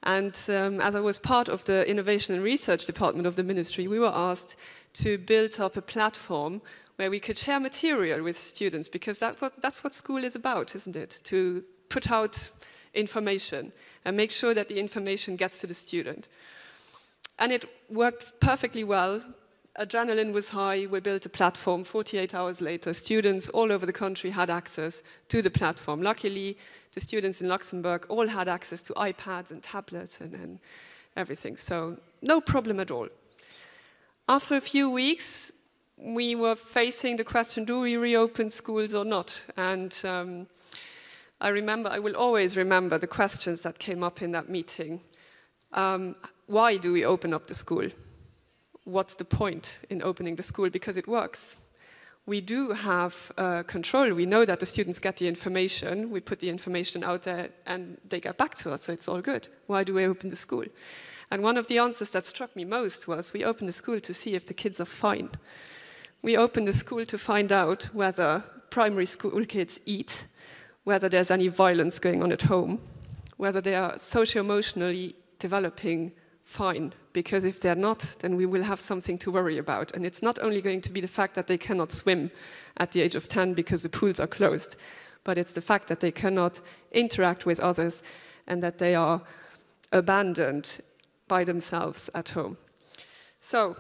And as I was part of the Innovation and Research Department of the Ministry, we were asked to build up a platform where we could share material with students, because that's what school is about, isn't it? To put out information and make sure that the information gets to the student. And it worked perfectly well. Adrenaline was high. We built a platform. 48 hours later, students all over the country had access to the platform. Luckily, the students in Luxembourg all had access to iPads and tablets and everything. So no problem at all. After a few weeks, we were facing the question, do we reopen schools or not? And I will always remember the questions that came up in that meeting. Why do we open up the school? What's the point in opening the school? Because it works. We do have control. We know that the students get the information. We put the information out there and they get back to us, so it's all good. Why do we open the school? And one of the answers that struck me most was, we open the school to see if the kids are fine. We open the school to find out whether primary school kids eat, whether there's any violence going on at home, whether they are socio-emotionally developing fine, because if they're not, then we will have something to worry about. And it's not only going to be the fact that they cannot swim at the age of 10 because the pools are closed, but it's the fact that they cannot interact with others and that they are abandoned by themselves at home. So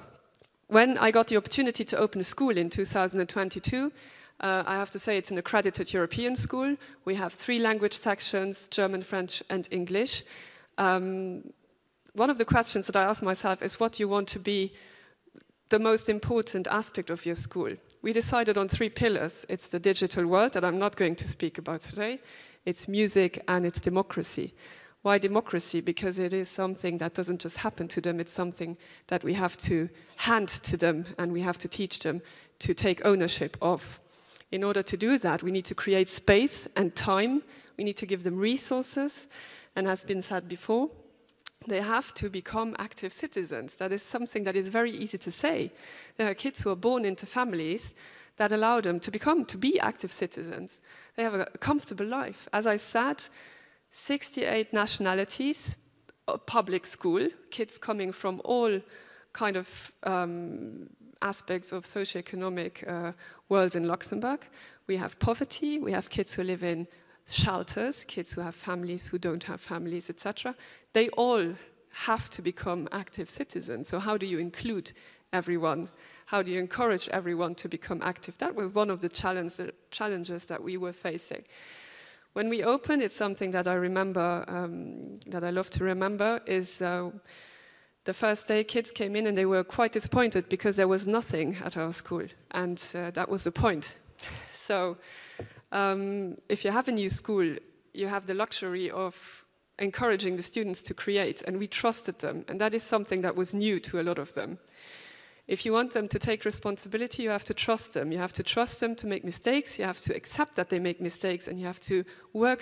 when I got the opportunity to open a school in 2022, I have to say it's an accredited European school. We have 3 language sections, German, French, and English. One of the questions that I ask myself is, what do you want to be the most important aspect of your school? We decided on 3 pillars. It's the digital world, that I'm not going to speak about today. It's music, and it's democracy. Why democracy? Because it is something that doesn't just happen to them. It's something that we have to hand to them, and we have to teach them to take ownership of. In order to do that, we need to create space and time. We need to give them resources. And as has been said before, they have to become active citizens. That is something that is very easy to say. There are kids who are born into families that allow them to be active citizens. They have a comfortable life. As I said, 68 nationalities, a public school, kids coming from all kind of aspects of socioeconomic worlds in Luxembourg. We have poverty, we have kids who live in shelters, kids who have families who don't have families, etc. They all have to become active citizens. So how do you include everyone? How do you encourage everyone to become active? That was one of the challenges that we were facing. When we opened, it's something that I remember, that I love to remember, is the first day kids came in and they were quite disappointed because there was nothing at our school. And that was the point. So if you have a new school, you have the luxury of encouraging the students to create, and we trusted them, and that is something that was new to a lot of them. If you want them to take responsibility, you have to trust them. You have to trust them to make mistakes, you have to accept that they make mistakes, and you have to work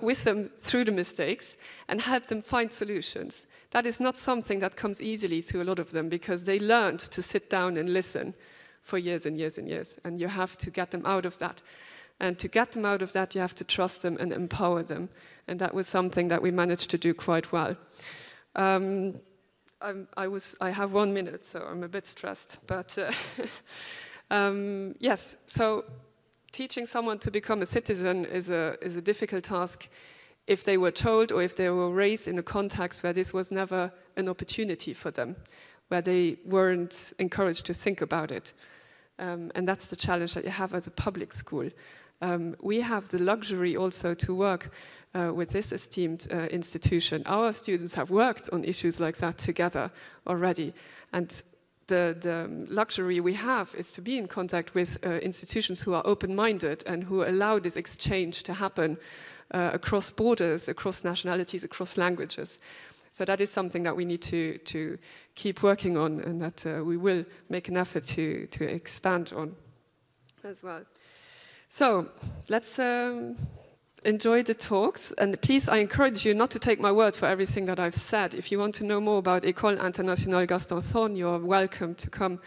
with them through the mistakes and help them find solutions. That is not something that comes easily to a lot of them, because they learned to sit down and listen for years and years and years, and you have to get them out of that. And to get them out of that, you have to trust them and empower them. And that was something that we managed to do quite well. I have 1 minute, so I'm a bit stressed. But yes, so teaching someone to become a citizen is a difficult task if they were told or if they were raised in a context where this was never an opportunity for them, where they weren't encouraged to think about it. And that's the challenge that you have as a public school. We have the luxury also to work with this esteemed institution. Our students have worked on issues like that together already. And the luxury we have is to be in contact with institutions who are open-minded and who allow this exchange to happen across borders, across nationalities, across languages. So that is something that we need to keep working on, and that we will make an effort to expand on as well. So let's enjoy the talks, and please, I encourage you not to take my word for everything that I've said. If you want to know more about École Internationale Gaston Thorn, you're welcome to come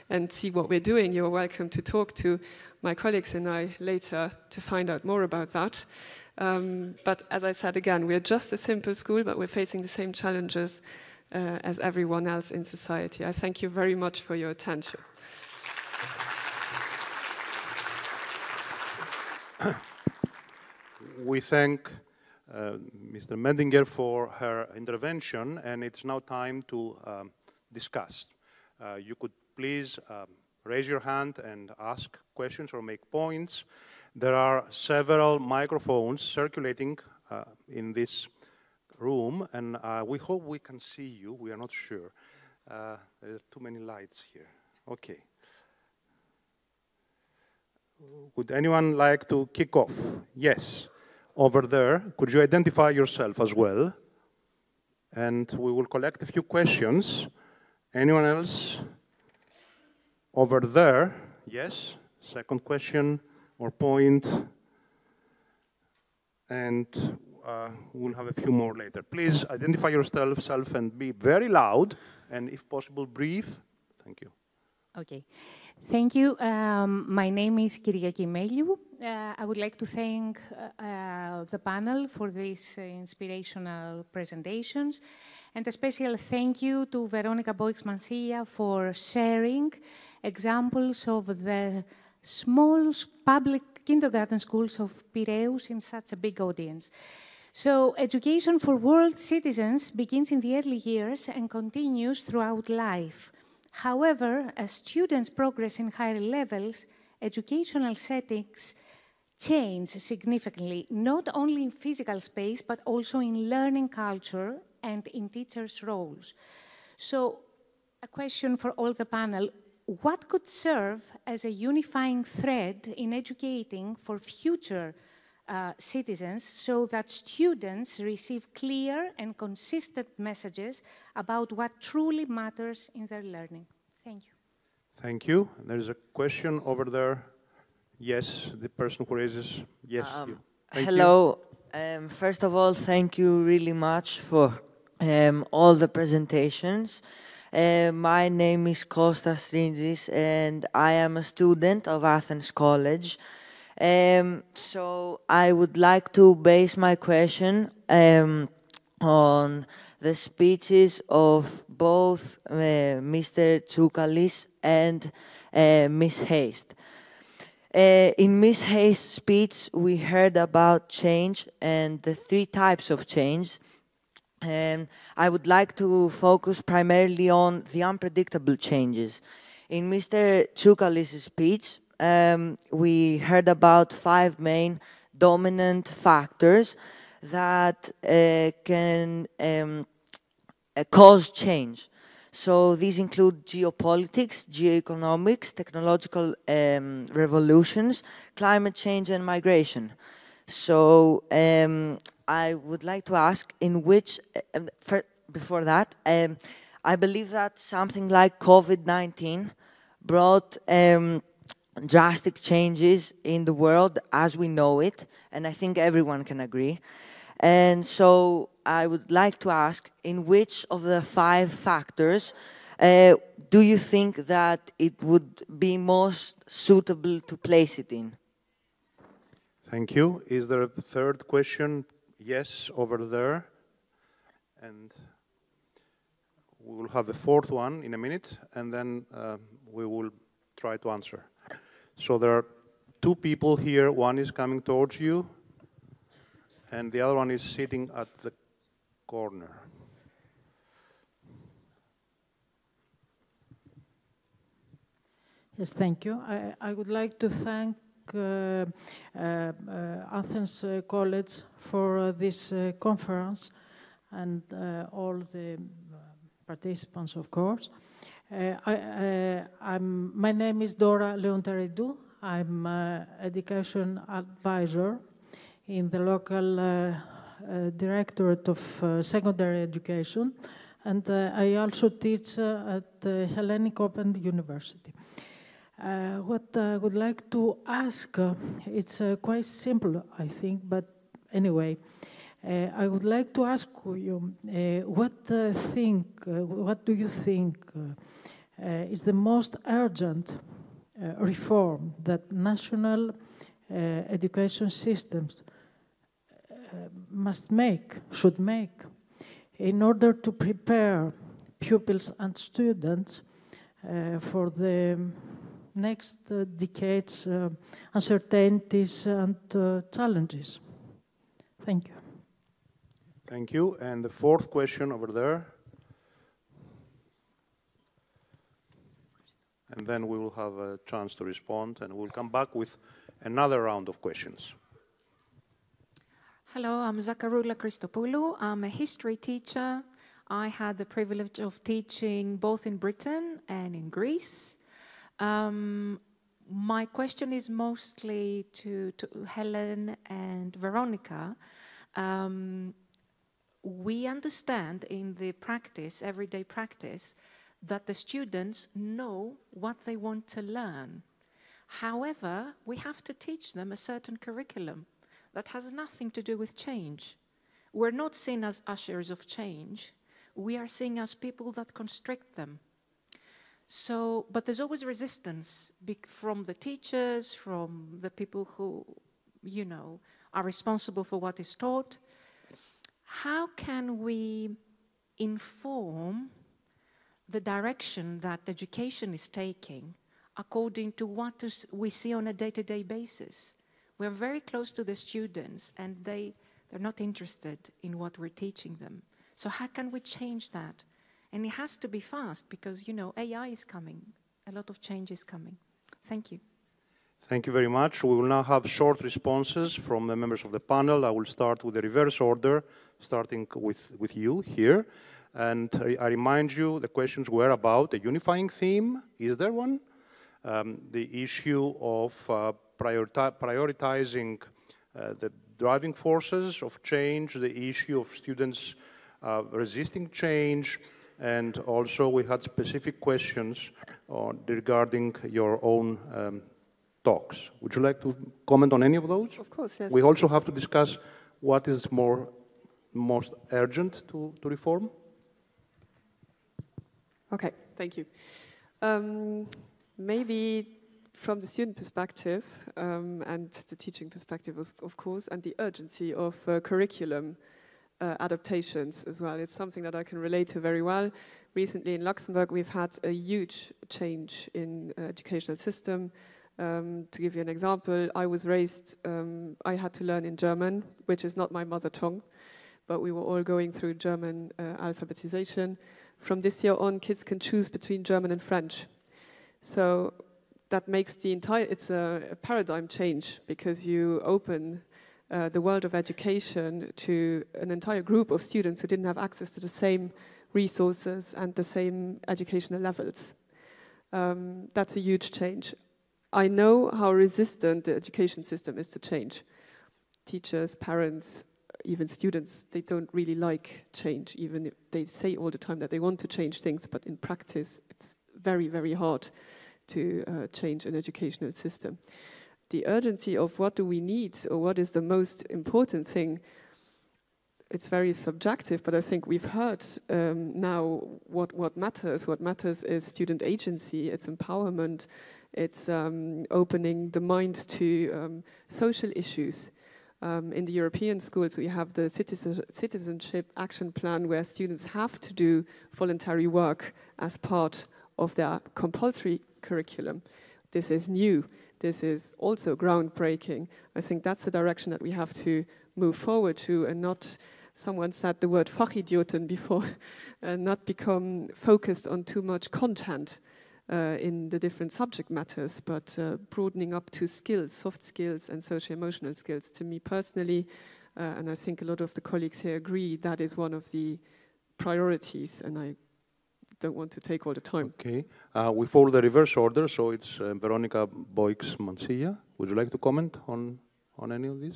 and see what we're doing. You're welcome to talk to my colleagues and I later to find out more about that. But as I said again, we're just a simple school, but we're facing the same challenges as everyone else in society. I thank you very much for your attention. We thank Mr. Mendinger for her intervention, and it's now time to discuss. You could please raise your hand and ask questions or make points. There are several microphones circulating in this room, and we hope we can see you. We are not sure. There are too many lights here. Okay. Would anyone like to kick off? Yes. Over there, could you identify yourself as well? And we will collect a few questions. Anyone else? Over there, yes. Second question or point. And we'll have a few more later. Please identify yourself and be very loud, and if possible, brief. Thank you. Okay. Thank you. My name is Kyriaki Meliou. I would like to thank the panel for these inspirational presentations, and a special thank you to Veronica Boix-Mancilla for sharing examples of the small public kindergarten schools of Piraeus in such a big audience. So, education for world citizens begins in the early years and continues throughout life. However, as students progress in higher levels, educational settings change significantly, not only in physical space, but also in learning culture and in teachers' roles. So, a question for all the panel: what could serve as a unifying thread in educating for future citizens so that students receive clear and consistent messages about what truly matters in their learning? Thank you. Thank you. There's a question over there. Yes, the person who raises. Yes, you. Hello. First of all, thank you really much for all the presentations. My name is Kostas Stringis, and I am a student of Athens College. So I would like to base my question on the speeches of both Mr. Tsoukalis and Ms. Hayes. In Ms. Hayes' speech, we heard about change and the 3 types of change. And I would like to focus primarily on the unpredictable changes. In Mr. Tsoukalis' speech, we heard about 5 main dominant factors that can cause change. So these include geopolitics, geoeconomics, technological revolutions, climate change, and migration. So I would like to ask in which, before that, I believe that something like COVID-19 brought drastic changes in the world as we know it, and I think everyone can agree. And so I would like to ask, in which of the 5 factors do you think that it would be most suitable to place it in? Thank you. Is there a third question? Yes, over there. And we will have a 4th one in a minute, and then we will try to answer. So there are 2 people here. One is coming towards you, and the other one is sitting at the corner. Yes, thank you. I would like to thank Athens College for this conference and all the participants, of course. My name is Dora Leontaridou. I'm education advisor in the local Directorate of Secondary Education, and I also teach at Hellenic Open University. What I would like to ask, it's quite simple, I think, but anyway, I would like to ask you, what do you think is the most urgent reform that national education systems should make in order to prepare pupils and students for the next decade's uncertainties and challenges? Thank you. Thank you. And the fourth question over there. And then we will have a chance to respond, and we'll come back with another round of questions. Hello, I'm Zakarula Christopoulou. I'm a history teacher. I had the privilege of teaching both in Britain and in Greece. My question is mostly to Helen and Veronica. We understand in the practice, everyday practice, that the students know what they want to learn. However, we have to teach them a certain curriculum that has nothing to do with change. We're not seen as ushers of change. We are seen as people that constrict them. So, but there's always resistance from the teachers, from the people who, you know, are responsible for what is taught. How can we inform the direction that education is taking according to what we see on a day-to-day basis? We're very close to the students, and they're not interested in what we're teaching them. So how can we change that? And it has to be fast because, you know, AI is coming. A lot of change is coming. Thank you. Thank you very much. We will now have short responses from the members of the panel. I will start with the reverse order, starting with you here. And I remind you, the questions were about a unifying theme. Is there one? The issue of prioritizing the driving forces of change, the issue of students resisting change, and also we had specific questions regarding your own talks. Would you like to comment on any of those? Of course, yes. We also have to discuss what is most urgent to reform. Okay, thank you. Maybe from the student perspective and the teaching perspective, of course, and the urgency of curriculum adaptations as well. It's something that I can relate to very well. Recently in Luxembourg, we've had a huge change in educational system. To give you an example, I was raised, I had to learn in German, which is not my mother tongue, but we were all going through German alphabetization. From this year on, kids can choose between German and French. So that makes it's a paradigm change, because you open the world of education to an entire group of students who didn't have access to the same resources and the same educational levels. That's a huge change. I know how resistant the education system is to change. Teachers, parents, even students, they don't really like change, even if they say all the time that they want to change things, but in practice, it's very, very hard to change an educational system. The urgency of what do we need, or what is the most important thing, it's very subjective, but I think we've heard now what matters. What matters is student agency, it's empowerment, it's opening the mind to social issues. In the European schools, we have the citizenship action plan, where students have to do voluntary work as part of their compulsory curriculum. This is new. This is also groundbreaking. I think that's the direction that we have to move forward to, and not, someone said the word Fachidioten before, and not become focused on too much content in the different subject matters, but broadening up to skills, soft skills and socio-emotional skills. To me personally, and I think a lot of the colleagues here agree, that is one of the priorities, and I don't want to take all the time. Okay, we follow the reverse order, so it's Veronica Boix-Mansilla. Would you like to comment on any of this?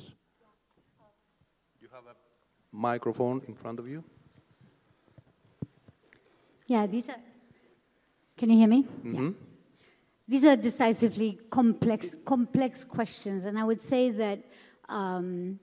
You have microphone in front of you. Yeah, these are, can you hear me? Mm-hmm. Yeah. These are decisively complex questions, and I would say that on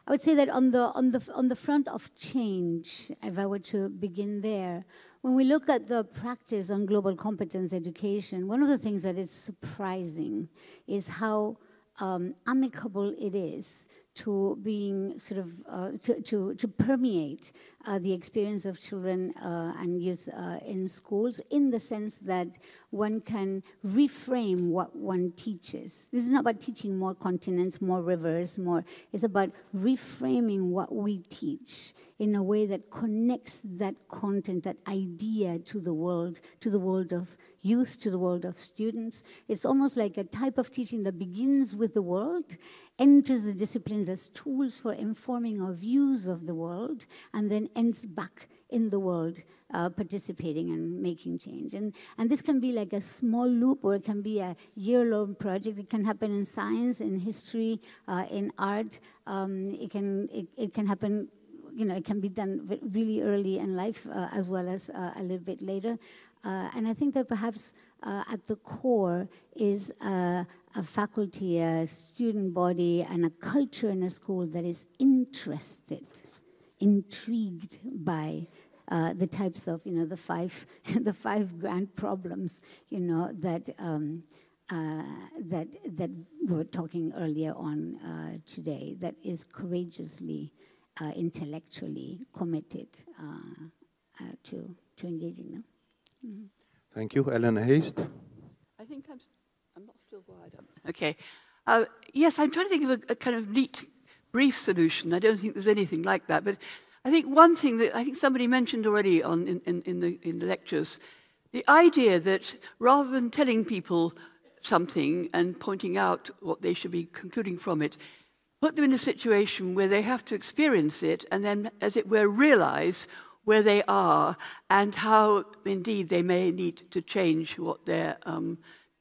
the front of change, if I were to begin there, when we look at the practice on global competence education, one of the things that is surprising is how amicable it is to being sort of to permeate the experience of children and youth in schools, in the sense that one can reframe what one teaches. This is not about teaching more continents, more rivers, more. It's about reframing what we teach in a way that connects that content, that idea to the world of youth, to the world of students. It's almost like a type of teaching that begins with the world, enters the disciplines as tools for informing our views of the world, and then ends back in the world, participating and making change. And this can be like a small loop, or it can be a year-long project. It can happen in science, in history, in art. It can happen, you know, it can be done really early in life, as well as a little bit later. And I think that perhaps at the core is a faculty, a student body, and a culture in a school that is interested, intrigued by the types of, you know, the five grand problems, you know, that we were talking earlier on today, that is courageously, intellectually committed to engaging them. Mm-hmm. Thank you. Elena Haste. I think I'm not still wired up. Okay. Yes, I'm trying to think of a kind of neat, brief solution. I don't think there's anything like that. But I think one thing that I think somebody mentioned already in the lectures, the idea that rather than telling people something and pointing out what they should be concluding from it, put them in a situation where they have to experience it and then, as it were, realize where they are and how, indeed, they may need to change what they're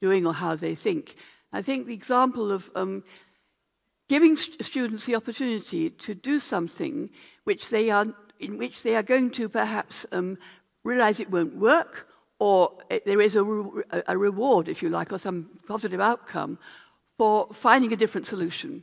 doing or how they think. I think the example of giving students the opportunity to do something in which they are going to perhaps realize it won't work, or there is a reward, if you like, or some positive outcome for finding a different solution.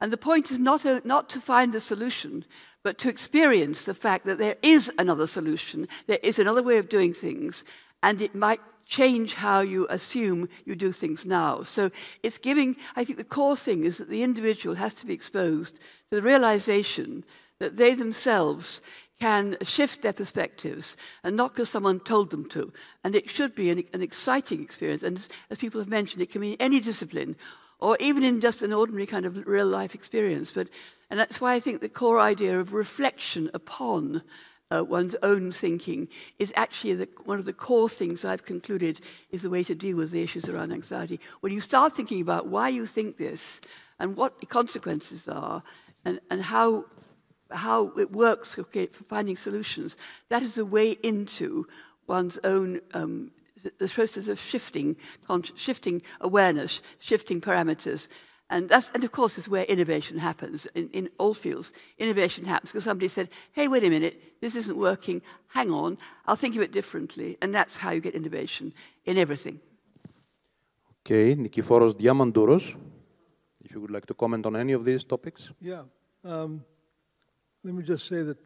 And the point is not to find the solution, but to experience the fact that there is another solution, there is another way of doing things, and it might change how you assume you do things now. So it's giving, I think the core thing is that the individual has to be exposed to the realization that they themselves can shift their perspectives, and not because someone told them to. And it should be an exciting experience. And as people have mentioned, it can be in any discipline, or even in just an ordinary kind of real-life experience. And that's why I think the core idea of reflection upon one's own thinking is actually one of the core things I've concluded is the way to deal with the issues around anxiety. When you start thinking about why you think this, and what the consequences are, and how it works for finding solutions, that is a way into one's own the process of shifting awareness, shifting parameters. And of course, is where innovation happens. In all fields, innovation happens because somebody said, hey, wait a minute, this isn't working. Hang on, I'll think of it differently. And that's how you get innovation in everything. Okay, Nikiforos Diamandouros, if you would like to comment on any of these topics. Yeah, let me just say that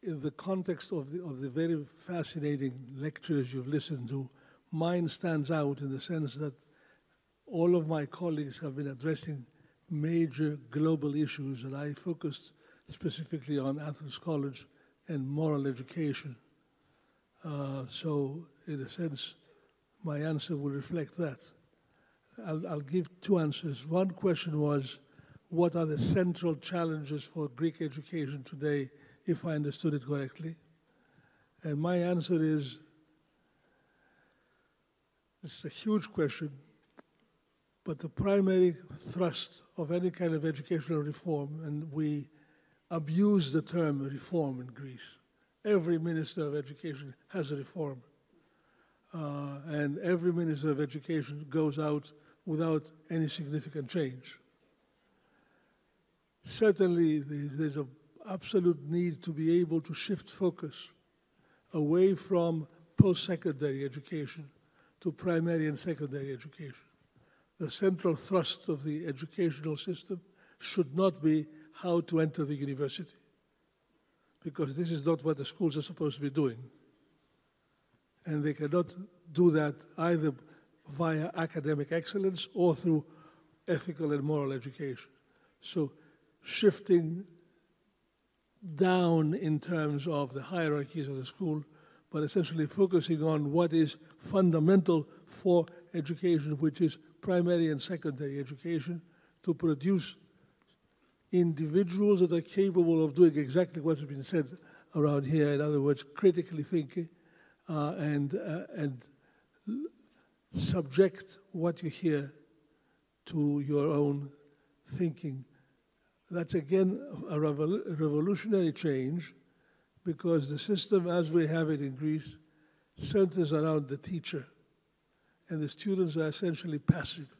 in the context of the very fascinating lectures you've listened to, mine stands out in the sense that all of my colleagues have been addressing major global issues, and I focused specifically on Athens College and moral education. So, in a sense, my answer will reflect that. I'll give two answers. One question was, what are the central challenges for Greek education today, if I understood it correctly? And my answer is, it's a huge question, but the primary thrust of any kind of educational reform, and we abuse the term reform in Greece. Every minister of education has a reform. And every minister of education goes out without any significant change. certainly there's an absolute need to be able to shift focus away from post-secondary education to primary and secondary education. The central thrust of the educational system should not be how to enter the university, because this is not what the schools are supposed to be doing. And they cannot do that either via academic excellence or through ethical and moral education. So shifting down in terms of the hierarchies of the school, but essentially focusing on what is fundamental for education, which is primary and secondary education, to produce individuals that are capable of doing exactly what has been said around here, in other words, critically thinking and subject what you hear to your own thinking. That's again a revolutionary change, because the system as we have it in Greece centers around the teacher, and the students are essentially passive.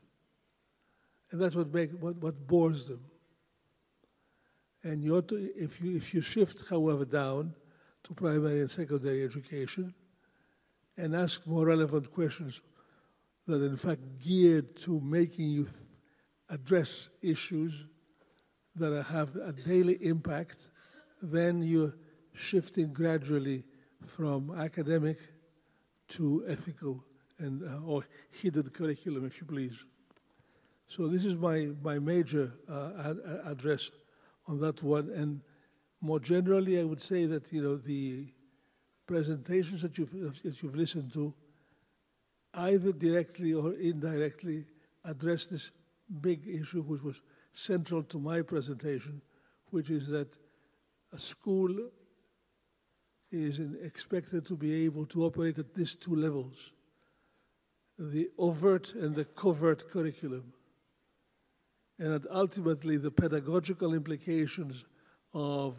And that's what bores them. And you ought to, if you shift, however, down to primary and secondary education and ask more relevant questions that are in fact geared to making you address issues that have a daily impact, then you're shifting gradually from academic to ethical and or hidden curriculum, if you please. So this is my major address on that one. And more generally, I would say that the presentations that you've listened to, either directly or indirectly, address this big issue which was central to my presentation, which is that a school is expected to be able to operate at these two levels, the overt and the covert curriculum. And that ultimately the pedagogical implications of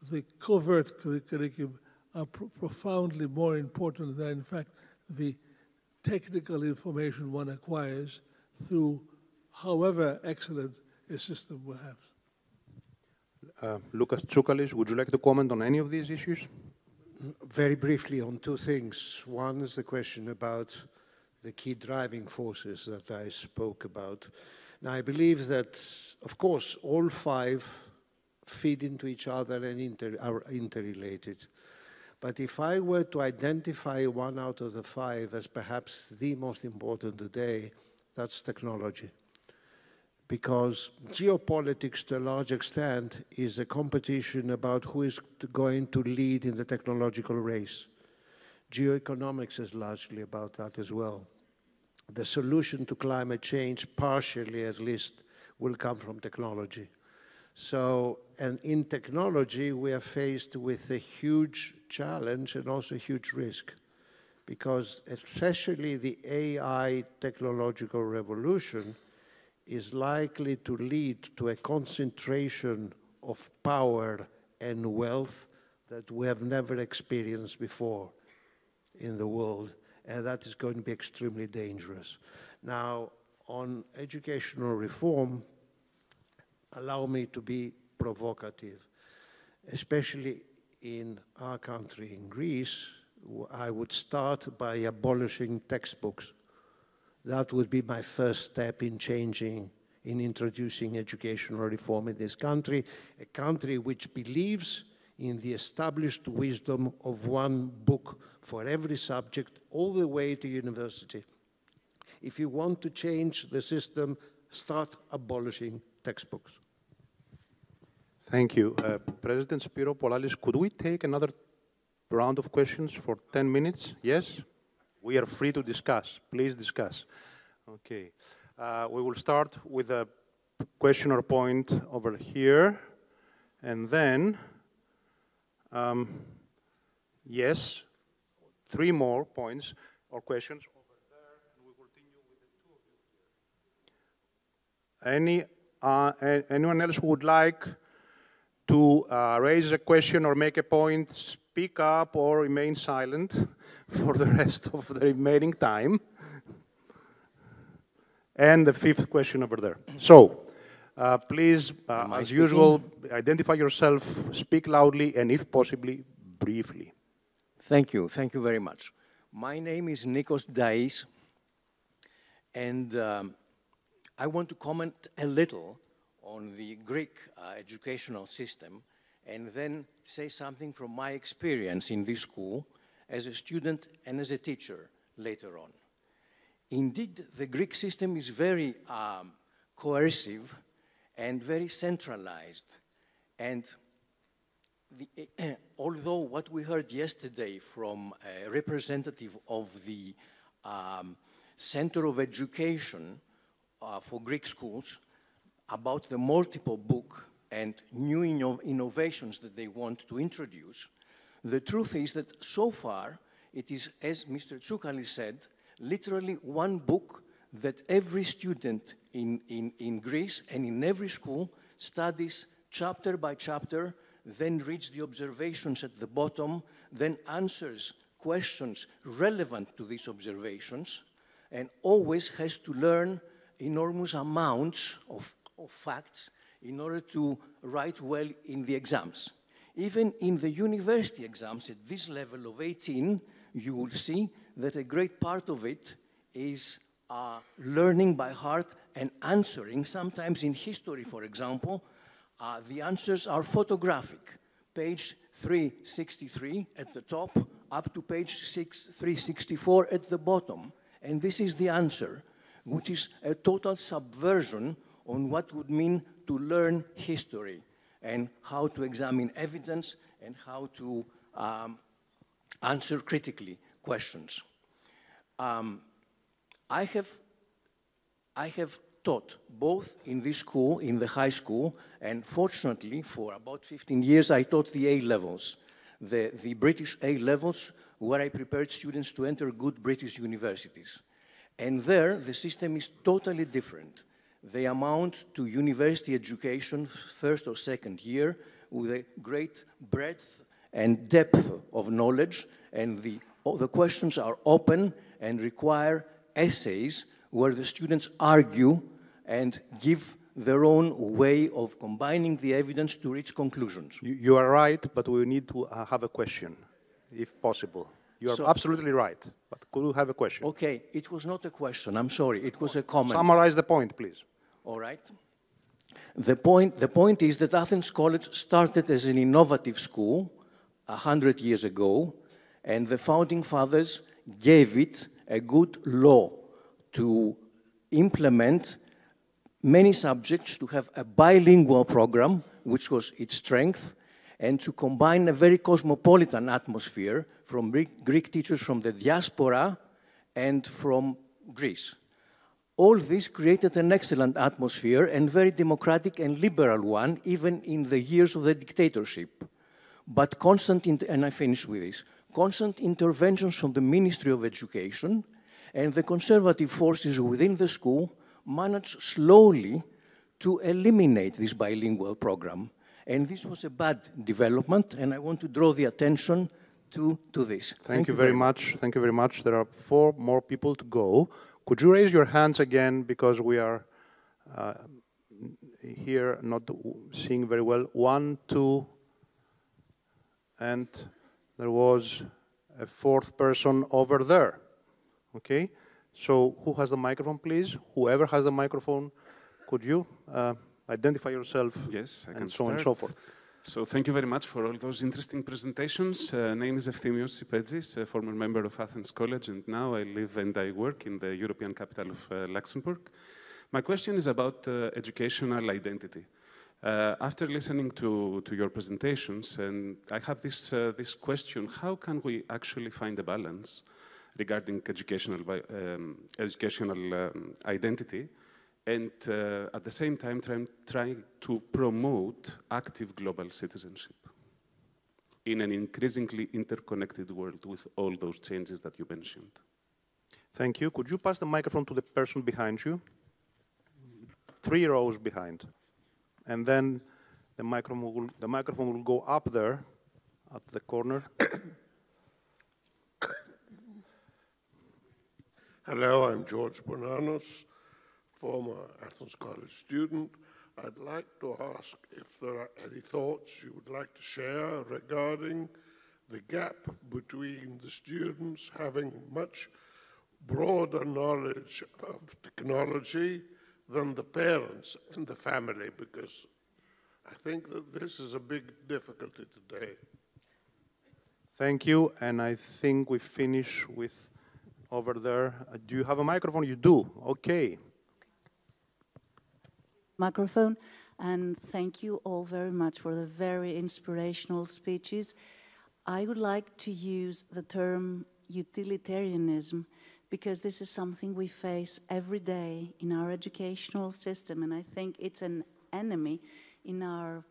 the covert curriculum are profoundly more important than, in fact, the technical information one acquires through however excellent a system will have. Lucas Tsoukalis, would you like to comment on any of these issues? Very briefly on two things. One is the question about the key driving forces that I spoke about. Now, I believe that, of course, all five feed into each other and are interrelated. But if I were to identify one out of the five as perhaps the most important today, that's technology. Because geopolitics, to a large extent, is a competition about who is going to lead in the technological race. Geoeconomics is largely about that as well. The solution to climate change, partially at least, will come from technology. So, and in technology, we are faced with a huge challenge and also a huge risk, because especially the AI technological revolution is likely to lead to a concentration of power and wealth that we have never experienced before in the world, and that is going to be extremely dangerous. Now, on educational reform, allow me to be provocative, especially in our country, in Greece. I would start by abolishing textbooks. That would be my first step in changing, in introducing educational reform in this country, a country which believes in the established wisdom of one book for every subject all the way to university. If you want to change the system, start abolishing textbooks. Thank you. President Spiro Polalis, could we take another round of questions for 10 minutes? Yes? We are free to discuss. Please discuss. Okay. We will start with a question or point over here, and then, yes, 3 more points or questions over there, and we will continue with the 2 of you here. Anyone else who would like to raise a question or make a point, speak up or remain silent for the rest of the remaining time? And the 5th question over there. So, Please, as usual, identify yourself, speak loudly, and if possibly, briefly. Thank you very much. My name is Nikos Dais, and I want to comment a little on the Greek educational system, and then say something from my experience in this school as a student and as a teacher later on. Indeed, the Greek system is very coercive and very centralized. And although what we heard yesterday from a representative of the Center of Education for Greek schools about the multiple book and new innovations that they want to introduce, the truth is that so far it is, as Mr. Tsoukalis said, literally one book that every student in Greece and in every school studies chapter by chapter, then reads the observations at the bottom, then answers questions relevant to these observations, and always has to learn enormous amounts of facts in order to write well in the exams. Even in the university exams at this level of 18, you will see that a great part of it is learning by heart and answering. Sometimes in history, for example, the answers are photographic. Page 363 at the top, up to page 364 at the bottom. And this is the answer, which is a total subversion on what would mean to learn history and how to examine evidence and how to answer critically questions. I have taught both in this school, in the high school, and fortunately for about 15 years I taught the A-levels, the British A-levels, where I prepared students to enter good British universities. And there the system is totally different. They amount to university education, first or second year, with a great breadth and depth of knowledge, and the questions are open and require essays where the students argue and give their own way of combining the evidence to reach conclusions. You are right, but we need to have a question, if possible. You are absolutely right, but could we have a question? Okay, it was not a question, I'm sorry, it was a comment. Summarize the point, please. All right. The point is that Athens College started as an innovative school 100 years ago, and the founding fathers gave it a good law to implement many subjects, to have a bilingual program, which was its strength, and to combine a very cosmopolitan atmosphere from Greek teachers from the diaspora and from Greece. All this created an excellent atmosphere and very democratic and liberal one, even in the years of the dictatorship. But constant, and I finish with this, constant interventions from the Ministry of Education and the conservative forces within the school managed slowly to eliminate this bilingual program. And this was a bad development, and I want to draw the attention to this. Thank you very much. Thank you very much. There are 4 more people to go. Could you raise your hands again, because we are here not seeing very well. 1, 2, and there was a 4th person over there. Okay, so who has the microphone, please? Whoever has the microphone, could you identify yourself? Yes, I can and so start. on and so forth. So thank you very much for all those interesting presentations. Name is Efthymios Sipetsis, a former member of Athens College, and now I live and I work in the European capital of Luxembourg. My question is about educational identity. After listening to your presentations, and I have this question: how can we actually find a balance regarding educational identity, and at the same time trying to promote active global citizenship in an increasingly interconnected world with all those changes that you mentioned? Thank you. Could you pass the microphone to the person behind you? 3 rows behind. And then the microphone will go up there at the corner. Hello, I'm George Bonanos, former Athens College student. I'd like to ask if there are any thoughts you would like to share regarding the gap between the students having much broader knowledge of technology than the parents and the family, because I think that this is a big difficulty today. Thank you, and I think we finish with over there. Do you have a microphone? You do. Okay. Microphone, and thank you all very much for the very inspirational speeches. I would like to use the term utilitarianism because this is something we face every day in our educational system, and I think it's an enemy in our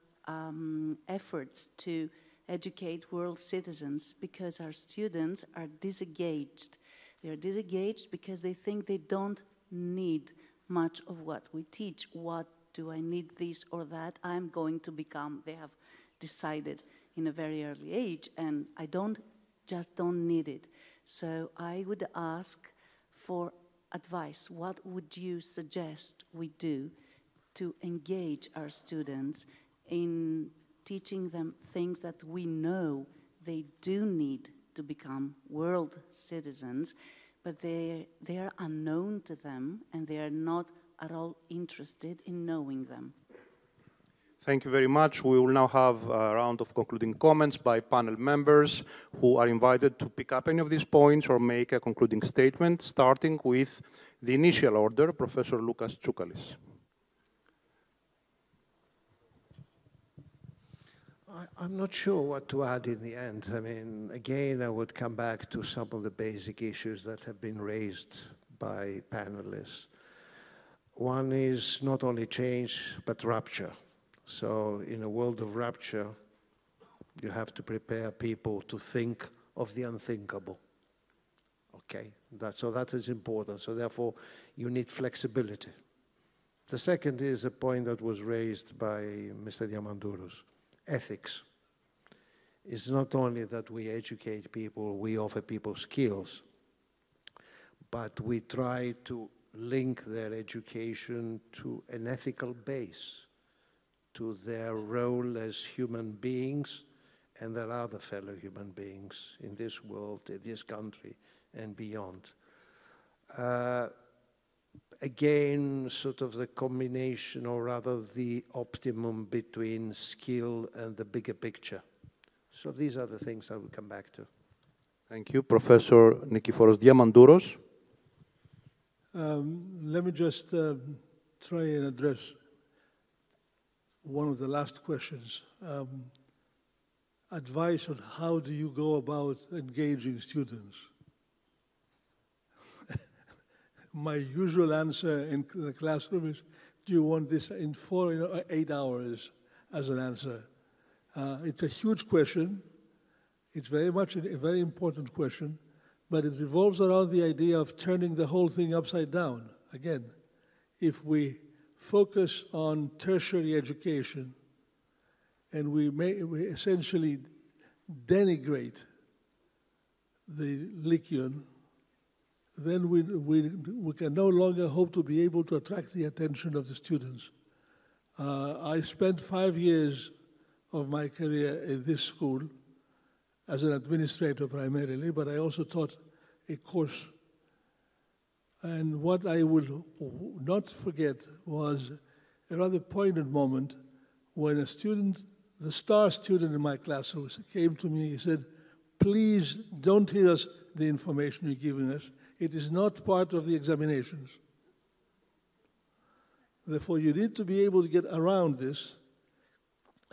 efforts to educate world citizens, because our students are disengaged. They are disengaged because they think they don't need much of what we teach. What do I need, this or that? I'm going to become, they have decided in a very early age, and I just don't need it. So I would ask for advice. What would you suggest we do to engage our students in teaching them things that we know they do need to become world citizens, but they are unknown to them and they are not at all interested in knowing them? Thank you very much. We will now have a round of concluding comments by panel members who are invited to pick up any of these points or make a concluding statement, starting with the initial order, Professor Loukas Tsoukalis. I'm not sure what to add in the end. I mean, again, I would come back to some of the basic issues that have been raised by panelists. One is not only change, but rupture. So in a world of rupture, you have to prepare people to think of the unthinkable. Okay, so that is important. So therefore, you need flexibility. The second is a point that was raised by Mr. Diamandouros. Ethics. It's not only that we educate people, we offer people skills, but we try to link their education to an ethical base, to their role as human beings and their other fellow human beings in this world, in this country, and beyond. Again, sort of the combination, or rather the optimum between skill and the bigger picture. So these are the things I will come back to. Thank you. Professor Nikiforos Diamandouros. Let me just try and address one of the last questions. Advice on how do you go about engaging students? My usual answer in the classroom is, do you want this in 4 or 8 hours as an answer? It's a huge question. It's very much a very important question, but it revolves around the idea of turning the whole thing upside down. Again, if we focus on tertiary education and we essentially denigrate the Lyceum, then we can no longer hope to be able to attract the attention of the students. I spent 5 years of my career in this school as an administrator primarily, but I also taught a course. And what I will not forget was a rather poignant moment when a student, the star student in my class, came to me. He said, "Please don't hear us the information you're giving us. It is not part of the examinations. Therefore, you need to be able to get around this.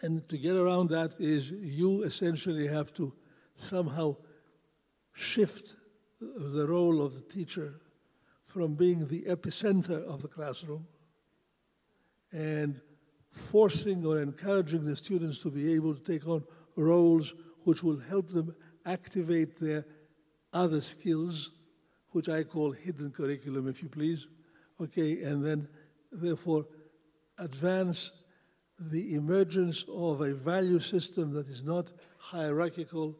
And to get around that is you essentially have to somehow shift the role of the teacher from being the epicenter of the classroom and forcing or encouraging the students to be able to take on roles which will help them activate their other skills, which I call hidden curriculum, if you please, okay, and then therefore advance the emergence of a value system that is not hierarchical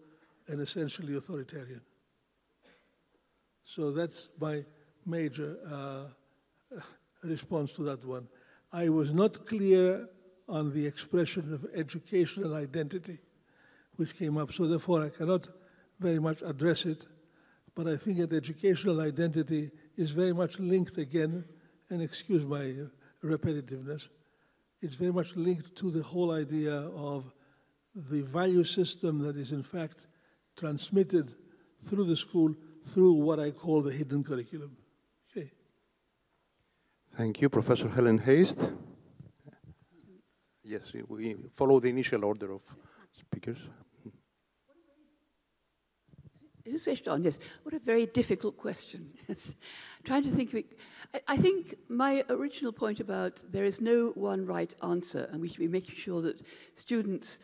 and essentially authoritarian. So that's my major response to that one. I was not clear on the expression of educational identity, which came up. So therefore, I cannot very much address it. But I think that educational identity is very much linked again, and excuse my repetitiveness, it's very much linked to the whole idea of the value system that is in fact transmitted through the school, through what I call the hidden curriculum. Okay. Thank you, Professor Helen Haste. Yes, we follow the initial order of speakers. Yes. What a very difficult question. Yes. Trying to think of it. I think my original point about there is no one right answer, and we should be making sure that students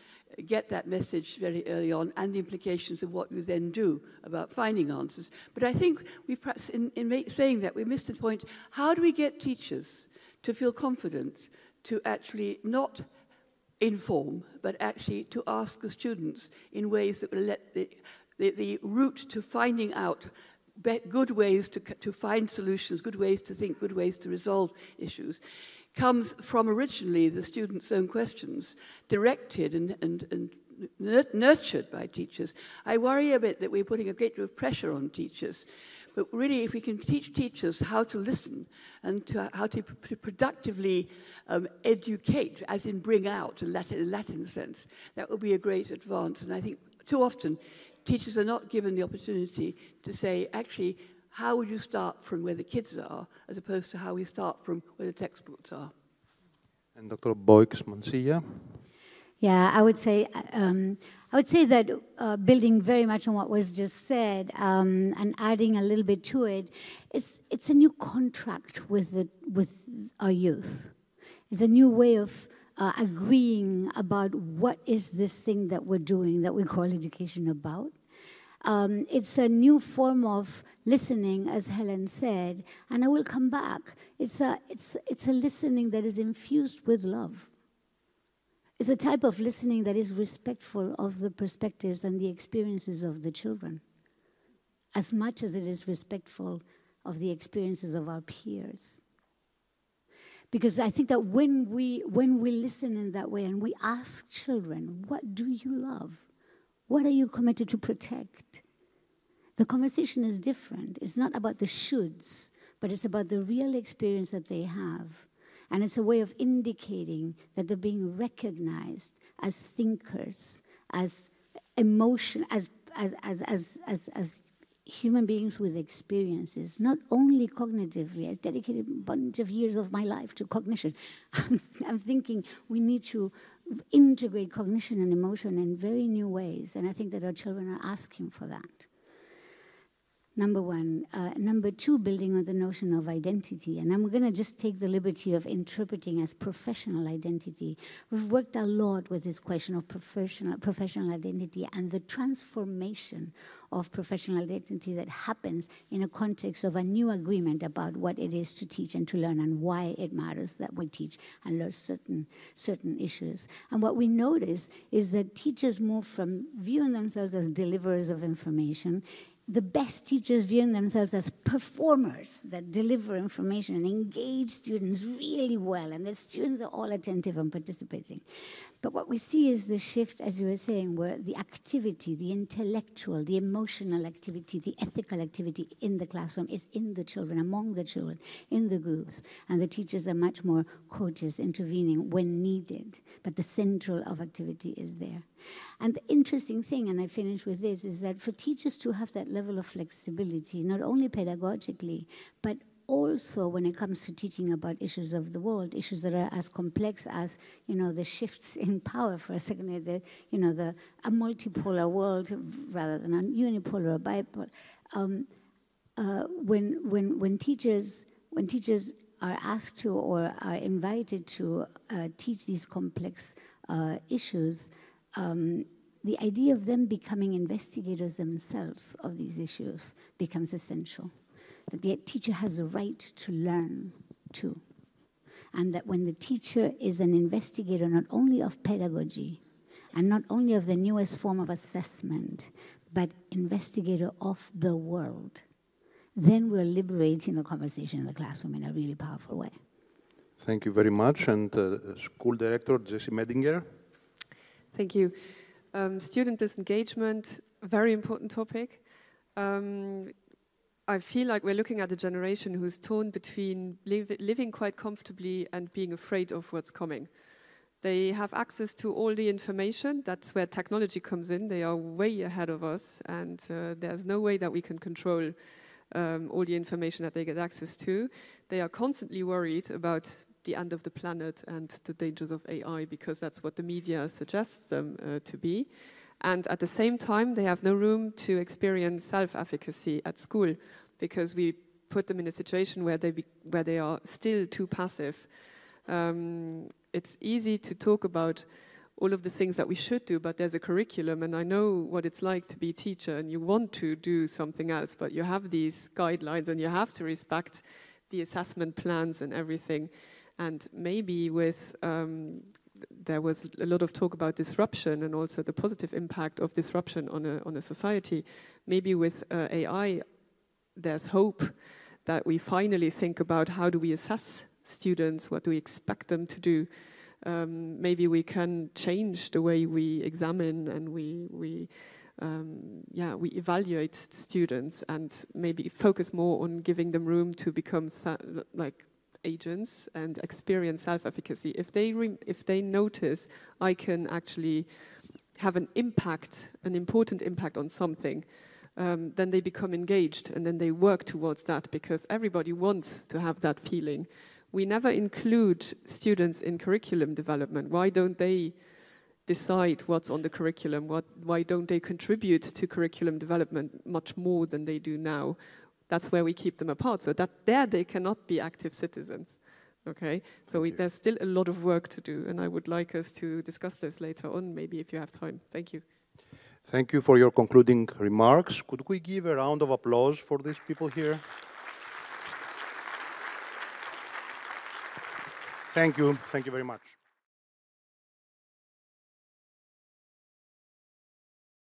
get that message very early on and the implications of what you then do about finding answers. But I think we perhaps, in saying that, we missed the point. How do we get teachers to feel confident to actually not inform, but actually to ask the students in ways that will let the route to finding out good ways to find solutions, good ways to think, good ways to resolve issues, comes from originally the students' own questions, directed and nurtured by teachers. I worry a bit that we're putting a great deal of pressure on teachers, but really if we can teach teachers how to listen and how to productively educate, as in bring out, in Latin sense, that would be a great advance. And I think too often teachers are not given the opportunity to say, actually, how would you start from where the kids are, as opposed to how we start from where the textbooks are? And Dr. Boix-Mansilla. Yeah, I would say that building very much on what was just said and adding a little bit to it, it's a new contract with our youth. It's a new way of agreeing about what is this thing that we're doing that we call education about. It's a new form of listening, as Helen said, and I will come back. It's a listening that is infused with love. It's a type of listening that is respectful of the perspectives and the experiences of the children, as much as it is respectful of the experiences of our peers. Because I think that when we listen in that way and we ask children, what do you love? What are you committed to protect? The conversation is different. It's not about the shoulds, but it's about the real experience that they have. And it's a way of indicating that they're being recognized as thinkers, as emotion, as human beings with experiences, not only cognitively. I dedicated a bunch of years of my life to cognition. I'm thinking we need to integrate cognition and emotion in very new ways, and I think that our children are asking for that. Number one. Number two, building on the notion of identity, and I'm going to just take the liberty of interpreting as professional identity. We've worked a lot with this question of professional identity and the transformation of professional identity that happens in a context of a new agreement about what it is to teach and to learn and why it matters that we teach and learn certain issues. And what we notice is that teachers move from viewing themselves as deliverers of information, the best teachers viewing themselves as performers that deliver information and engage students really well, and the students are all attentive and participating. But what we see is the shift, as you were saying, where the activity, the intellectual, the emotional activity, the ethical activity in the classroom is in the children, among the children, in the groups. And the teachers are much more coaches, intervening when needed. But the central of activity is there. And the interesting thing, and I finish with this, is that for teachers to have that level of flexibility, not only pedagogically, but also when it comes to teaching about issues of the world, issues that are as complex as, the shifts in power for a second, a multipolar world rather than a unipolar or bipolar. When teachers are asked to or are invited to teach these complex issues, the idea of them becoming investigators themselves of these issues becomes essential. That the teacher has a right to learn too. And that when the teacher is an investigator not only of pedagogy and not only of the newest form of assessment, but investigator of the world, then we're liberating the conversation in the classroom in a really powerful way. Thank you very much. And School Director Jessie Medinger. Thank you. Student disengagement, very important topic. I feel like we're looking at a generation who's torn between living quite comfortably and being afraid of what's coming. They have access to all the information. That's where technology comes in. They are way ahead of us, and there's no way that we can control all the information that they get access to. They are constantly worried about the end of the planet and the dangers of AI, because that's what the media suggests them to be. And at the same time, they have no room to experience self-efficacy at school, because we put them in a situation where they are still too passive. It's easy to talk about all of the things that we should do, but there's a curriculum, and I know what it's like to be a teacher, and you want to do something else, but you have these guidelines, and you have to respect the assessment plans and everything. And maybe with, there was a lot of talk about disruption and also the positive impact of disruption on a society. Maybe with AI, there's hope that we finally think about how do we assess students, what do we expect them to do. Maybe we can change the way we examine and we evaluate students, and maybe focus more on giving them room to become like agents and experience self-efficacy. If they notice I can actually have an impact, an important impact on something, then they become engaged, and then they work towards that, because everybody wants to have that feeling. We never include students in curriculum development. Why don't they decide what's on the curriculum? Why don't they contribute to curriculum development much more than they do now? That's where we keep them apart, so that there they cannot be active citizens. Okay, so there's still a lot of work to do, and I would like us to discuss this later on, maybe if you have time. Thank you. Thank you for your concluding remarks. Could we give a round of applause for these people here? Thank you very much.